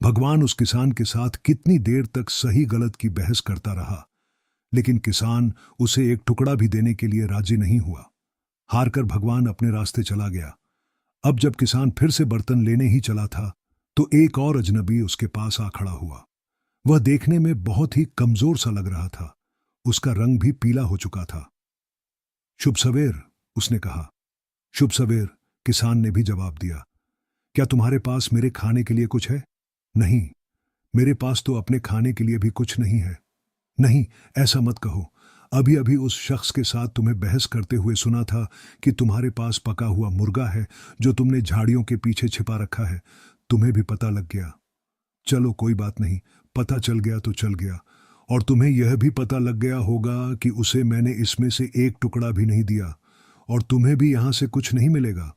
भगवान उस किसान के साथ कितनी देर तक सही गलत की बहस करता रहा, लेकिन किसान उसे एक टुकड़ा भी देने के लिए राजी नहीं हुआ। हारकर भगवान अपने रास्ते चला गया। अब जब किसान फिर से बर्तन लेने ही चला था, तो एक और अजनबी उसके पास आ खड़ा हुआ। वह देखने में बहुत ही कमजोर सा लग रहा था। उसका रंग भी पीला हो चुका था। शुभ सवेर, उसने कहा। शुभ सवेर, किसान ने भी जवाब दिया। क्या तुम्हारे पास मेरे खाने के लिए कुछ है? नहीं, मेरे पास तो अपने खाने के लिए भी कुछ नहीं है। नहीं, ऐसा मत कहो। अभी अभी उस शख्स के साथ तुम्हें बहस करते हुए सुना था कि तुम्हारे पास पका हुआ मुर्गा है जो तुमने झाड़ियों के पीछे छिपा रखा है। तुम्हें भी पता लग गया। चलो कोई बात नहीं, पता चल गया तो चल गया। और तुम्हें यह भी पता लग गया होगा कि उसे मैंने इसमें से एक टुकड़ा भी नहीं दिया, और तुम्हें भी यहां से कुछ नहीं मिलेगा।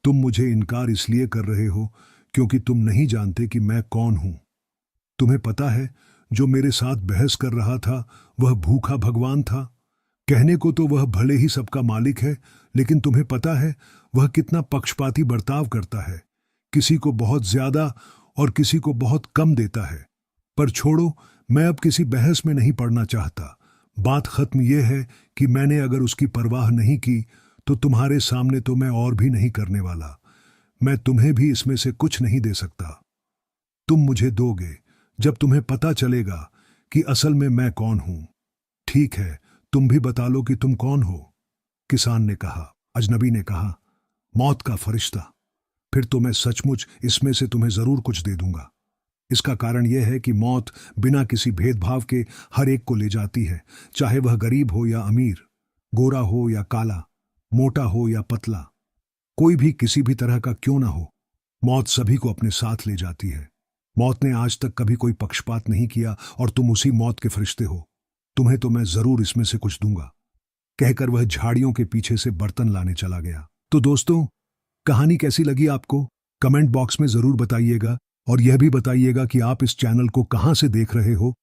तुम मुझे इनकार इसलिए कर रहे हो क्योंकि तुम नहीं जानते कि मैं कौन हूं। तुम्हें पता है, जो मेरे साथ बहस कर रहा था वह भूखा भगवान था। कहने को तो वह भले ही सबका मालिक है, लेकिन तुम्हें पता है वह कितना पक्षपाती बर्ताव करता है। किसी को बहुत ज्यादा और किसी को बहुत कम देता है। पर छोड़ो, मैं अब किसी बहस में नहीं पड़ना चाहता। बात खत्म यह है कि मैंने अगर उसकी परवाह नहीं की तो तुम्हारे सामने तो मैं और भी नहीं करने वाला। मैं तुम्हें भी इसमें से कुछ नहीं दे सकता। तुम मुझे दोगे जब तुम्हें पता चलेगा कि असल में मैं कौन हूं। ठीक है, तुम भी बता लो कि तुम कौन हो। किसान ने कहा। अजनबी ने कहा, मौत का फरिश्ता। फिर तो मैं सचमुच इसमें से तुम्हें जरूर कुछ दे दूंगा। इसका कारण यह है कि मौत बिना किसी भेदभाव के हर एक को ले जाती है, चाहे वह गरीब हो या अमीर, गोरा हो या काला, मोटा हो या पतला, कोई भी किसी भी तरह का क्यों ना हो, मौत सभी को अपने साथ ले जाती है। मौत ने आज तक कभी कोई पक्षपात नहीं किया और तुम उसी मौत के फरिश्ते हो। तुम्हें तो मैं जरूर इसमें से कुछ दूंगा। कहकर वह झाड़ियों के पीछे से बर्तन लाने चला गया। तो दोस्तों, कहानी कैसी लगी आपको? कमेंट बॉक्स में जरूर बताइएगा, और यह भी बताइएगा कि आप इस चैनल को कहां से देख रहे हो।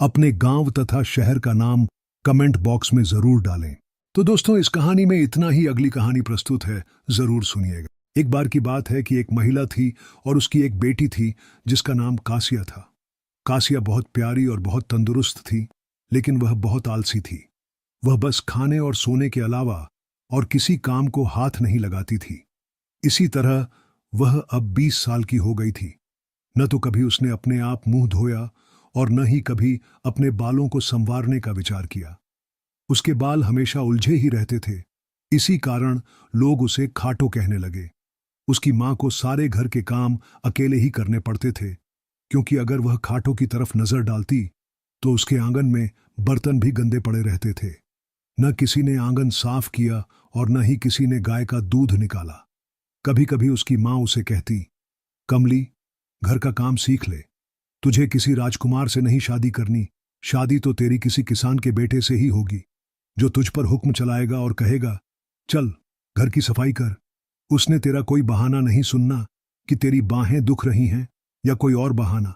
अपने गांव तथा शहर का नाम कमेंट बॉक्स में जरूर डालें। तो दोस्तों, इस कहानी में इतना ही। अगली कहानी प्रस्तुत है, जरूर सुनिएगा। एक बार की बात है कि एक महिला थी और उसकी एक बेटी थी जिसका नाम कासिया था। कासिया बहुत प्यारी और बहुत तंदुरुस्त थी, लेकिन वह बहुत आलसी थी। वह बस खाने और सोने के अलावा और किसी काम को हाथ नहीं लगाती थी। इसी तरह वह अब 20 साल की हो गई थी। न तो कभी उसने अपने आप मुंह धोया और न ही कभी अपने बालों को संवारने का विचार किया। उसके बाल हमेशा उलझे ही रहते थे। इसी कारण लोग उसे खाटो कहने लगे। उसकी मां को सारे घर के काम अकेले ही करने पड़ते थे, क्योंकि अगर वह खाटो की तरफ नजर डालती तो उसके आंगन में बर्तन भी गंदे पड़े रहते थे। न किसी ने आंगन साफ किया और न ही किसी ने गाय का दूध निकाला। कभी कभी उसकी मां उसे कहती, कमली, घर का काम सीख ले। तुझे किसी राजकुमार से नहीं शादी करनी, शादी तो तेरी किसी किसान के बेटे से ही होगी, जो तुझ पर हुक्म चलाएगा और कहेगा, चल घर की सफाई कर। उसने तेरा कोई बहाना नहीं सुनना कि तेरी बाहें दुख रही हैं या कोई और बहाना।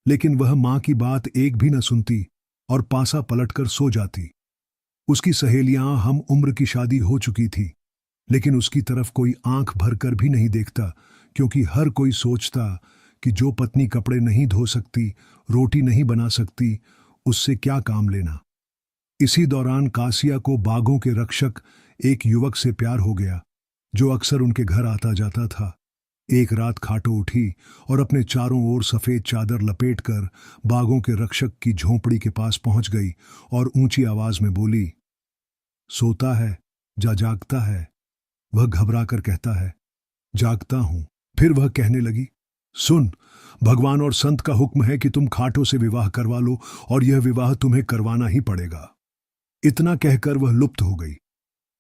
लेकिन वह मां की बात एक भी न सुनती और पासा पलटकर सो जाती। उसकी सहेलियां हम उम्र की शादी हो चुकी थी, लेकिन उसकी तरफ कोई आंख भरकर भी नहीं देखता, क्योंकि हर कोई सोचता कि जो पत्नी कपड़े नहीं धो सकती, रोटी नहीं बना सकती, उससे क्या काम लेना। इसी दौरान कासिया को बागों के रक्षक एक युवक से प्यार हो गया, जो अक्सर उनके घर आता जाता था। एक रात खाटो उठी और अपने चारों ओर सफेद चादर लपेटकर बागों के रक्षक की झोंपड़ी के पास पहुंच गई और ऊंची आवाज में बोली, सोता है जा जागता है? वह घबरा कर कहता है, जागता हूं। फिर वह कहने लगी, सुन, भगवान और संत का हुक्म है कि तुम खाटो से विवाह करवा लो और यह विवाह तुम्हें करवाना ही पड़ेगा। इतना कहकर वह लुप्त हो गई।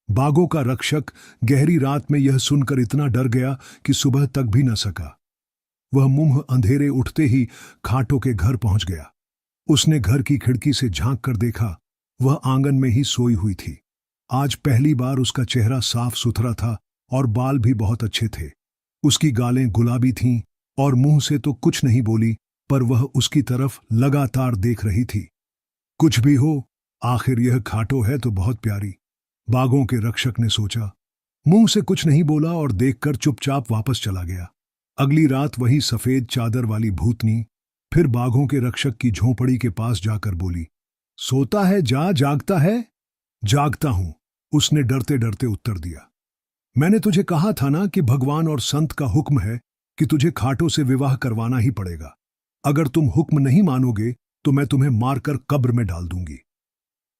बागों का रक्षक गहरी रात में यह सुनकर इतना डर गया कि सुबह तक भी न सका। वह मुंह अंधेरे उठते ही खाटो के घर पहुंच गया। उसने घर की खिड़की से झांक कर देखा, वह आंगन में ही सोई हुई थी। आज पहली बार उसका चेहरा साफ सुथरा था और बाल भी बहुत अच्छे थे। उसकी गालें गुलाबी थीं और मुंह से तो कुछ नहीं बोली, पर वह उसकी तरफ लगातार देख रही थी। कुछ भी हो, आखिर यह खाटो है तो बहुत प्यारी, बागों के रक्षक ने सोचा। मुंह से कुछ नहीं बोला और देखकर चुपचाप वापस चला गया। अगली रात वही सफेद चादर वाली भूतनी फिर बाघों के रक्षक की झोंपड़ी के पास जाकर बोली, सोता है जा जागता है? जागता हूं, उसने डरते डरते उत्तर दिया। मैंने तुझे कहा था ना कि भगवान और संत का हुक्म है कि तुझे खाटो से विवाह करवाना ही पड़ेगा। अगर तुम हुक्म नहीं मानोगे तो मैं तुम्हें मारकर कब्र में डाल दूंगी।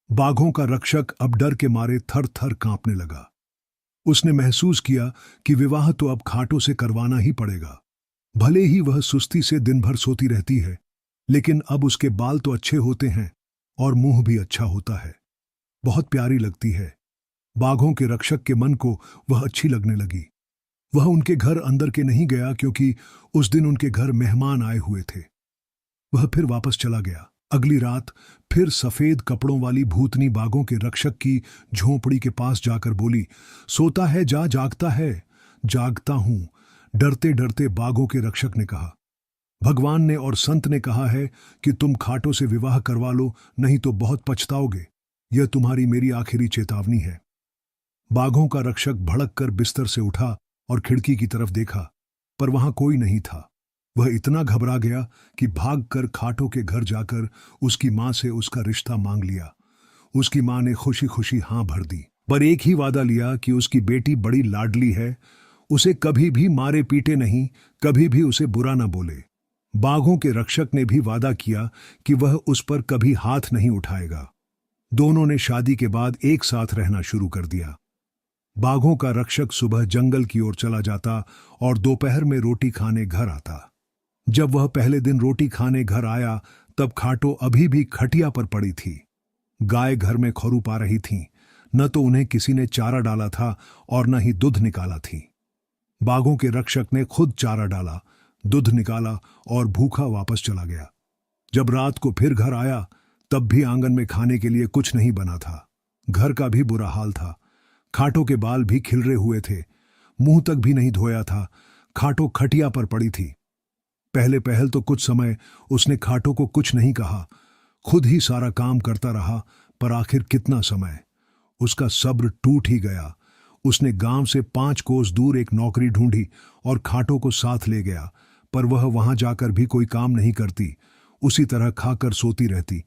बाघों का रक्षक अब डर के मारे थर थर कांपने लगा। उसने महसूस किया कि विवाह तो अब खाटो से करवाना ही पड़ेगा। भले ही वह सुस्ती से दिन भर सोती रहती है, लेकिन अब उसके बाल तो अच्छे होते हैं और मुंह भी अच्छा होता है। बहुत प्यारी लगती है। बाघों के रक्षक के मन को वह अच्छी लगने लगी। वह उनके घर अंदर के नहीं गया, क्योंकि उस दिन उनके घर मेहमान आए हुए थे। वह फिर वापस चला गया। अगली रात फिर सफेद कपड़ों वाली भूतनी बाघों के रक्षक की झोंपड़ी के पास जाकर बोली, सोता है जा जागता है? जागता हूं, डरते डरते बाघों के रक्षक ने कहा। भगवान ने और संत ने कहा है कि तुम खाटो से विवाह करवा लो, नहीं तो बहुत पछताओगे। यह तुम्हारी मेरी आखिरी चेतावनी है। बाघों का रक्षक भड़क कर बिस्तर से उठा और खिड़की की तरफ देखा, पर वहां कोई नहीं था। वह इतना घबरा गया कि भागकर खाटो के घर जाकर उसकी मां से उसका रिश्ता मांग लिया। उसकी मां ने खुशी खुशी हां भर दी, पर एक ही वादा लिया कि उसकी बेटी बड़ी लाडली है, उसे कभी भी मारे पीटे नहीं, कभी भी उसे बुरा न बोले। बाघों के रक्षक ने भी वादा किया कि वह उस पर कभी हाथ नहीं उठाएगा। दोनों ने शादी के बाद एक साथ रहना शुरू कर दिया। बाघों का रक्षक सुबह जंगल की ओर चला जाता और दोपहर में रोटी खाने घर आता। जब वह पहले दिन रोटी खाने घर आया, तब खाटो अभी भी खटिया पर पड़ी थी। गाय घर में खौरू पा रही थीं। न तो उन्हें किसी ने चारा डाला था और न ही दूध निकाला थी। बाघों के रक्षक ने खुद चारा डाला, दूध निकाला और भूखा वापस चला गया। जब रात को फिर घर आया, तब भी आंगन में खाने के लिए कुछ नहीं बना था। घर का भी बुरा हाल था। खाटो के बाल भी खिलरे हुए थे, मुंह तक भी नहीं धोया था। खाटो खटिया पर पड़ी थी। पहले पहल तो कुछ समय उसने खाटो को कुछ नहीं कहा, खुद ही सारा काम करता रहा, पर आखिर कितना समय, उसका सब्र टूट ही गया। उसने गांव से 5 कोस दूर एक नौकरी ढूंढी और खाटो को साथ ले गया, पर वह वहां जाकर भी कोई काम नहीं करती। उसी तरह खाकर सोती रहती।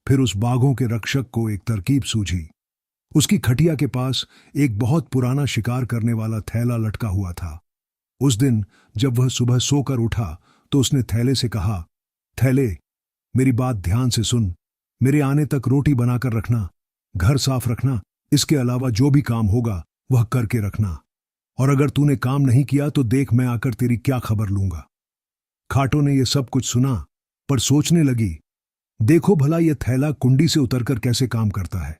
फिर उस बाघों के रक्षक को एक तरकीब सूझी। उसकी खटिया के पास एक बहुत पुराना शिकार करने वाला थैला लटका हुआ था। उस दिन जब वह सुबह सोकर उठा तो उसने थैले से कहा, थैले, मेरी बात ध्यान से सुन। मेरे आने तक रोटी बनाकर रखना, घर साफ रखना, इसके अलावा जो भी काम होगा वह करके रखना। और अगर तूने काम नहीं किया तो देख मैं आकर तेरी क्या खबर लूंगा। खाटो ने यह सब कुछ सुना पर सोचने लगी, देखो भला यह थैला कुंडी से उतरकर कैसे काम करता है।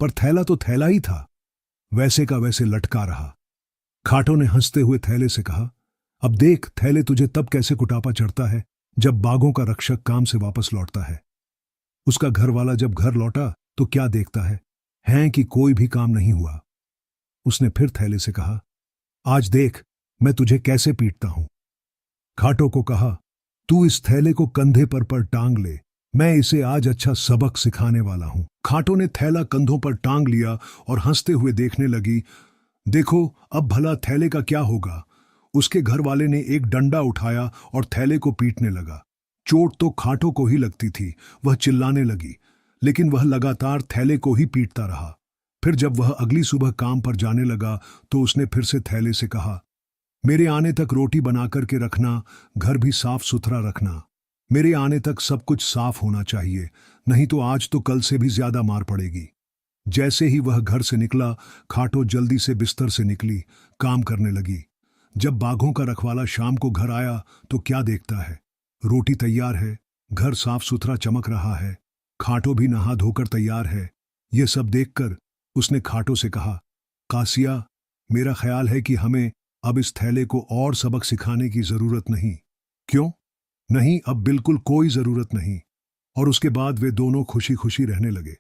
पर थैला तो थैला ही था, वैसे का वैसे लटका रहा। खाटो ने हंसते हुए थैले से कहा, अब देख थैले, तुझे तब कैसे कुटापा चढ़ता है जब बाघों का रक्षक काम से वापस लौटता है। उसका घर वाला जब घर लौटा तो क्या देखता है कि कोई भी काम नहीं हुआ। उसने फिर थैले से कहा, आज देख मैं तुझे कैसे पीटता हूं। खाटो को कहा, तू इस थैले को कंधे पर टांग ले, मैं इसे आज अच्छा सबक सिखाने वाला हूं। खाटो ने थैला कंधों पर टांग लिया और हंसते हुए देखने लगी, देखो अब भला थैले का क्या होगा। उसके घर वाले ने एक डंडा उठाया और थैले को पीटने लगा। चोट तो खाटो को ही लगती थी, वह चिल्लाने लगी, लेकिन वह लगातार थैले को ही पीटता रहा। फिर जब वह अगली सुबह काम पर जाने लगा तो उसने फिर से थैले से कहा, मेरे आने तक रोटी बना करके रखना, घर भी साफ सुथरा रखना। मेरे आने तक सब कुछ साफ होना चाहिए, नहीं तो आज तो कल से भी ज्यादा मार पड़ेगी। जैसे ही वह घर से निकला, खाटो जल्दी से बिस्तर से निकली, काम करने लगी। जब बाघों का रखवाला शाम को घर आया तो क्या देखता है, रोटी तैयार है, घर साफ सुथरा चमक रहा है, खाटो भी नहा धोकर तैयार है। ये सब देखकर उसने खाटो से कहा, कासिया, मेरा ख्याल है कि हमें अब इस थैले को और सबक सिखाने की जरूरत नहीं। क्यों नहीं, अब बिल्कुल कोई जरूरत नहीं। और उसके बाद वे दोनों खुशी खुशी रहने लगे।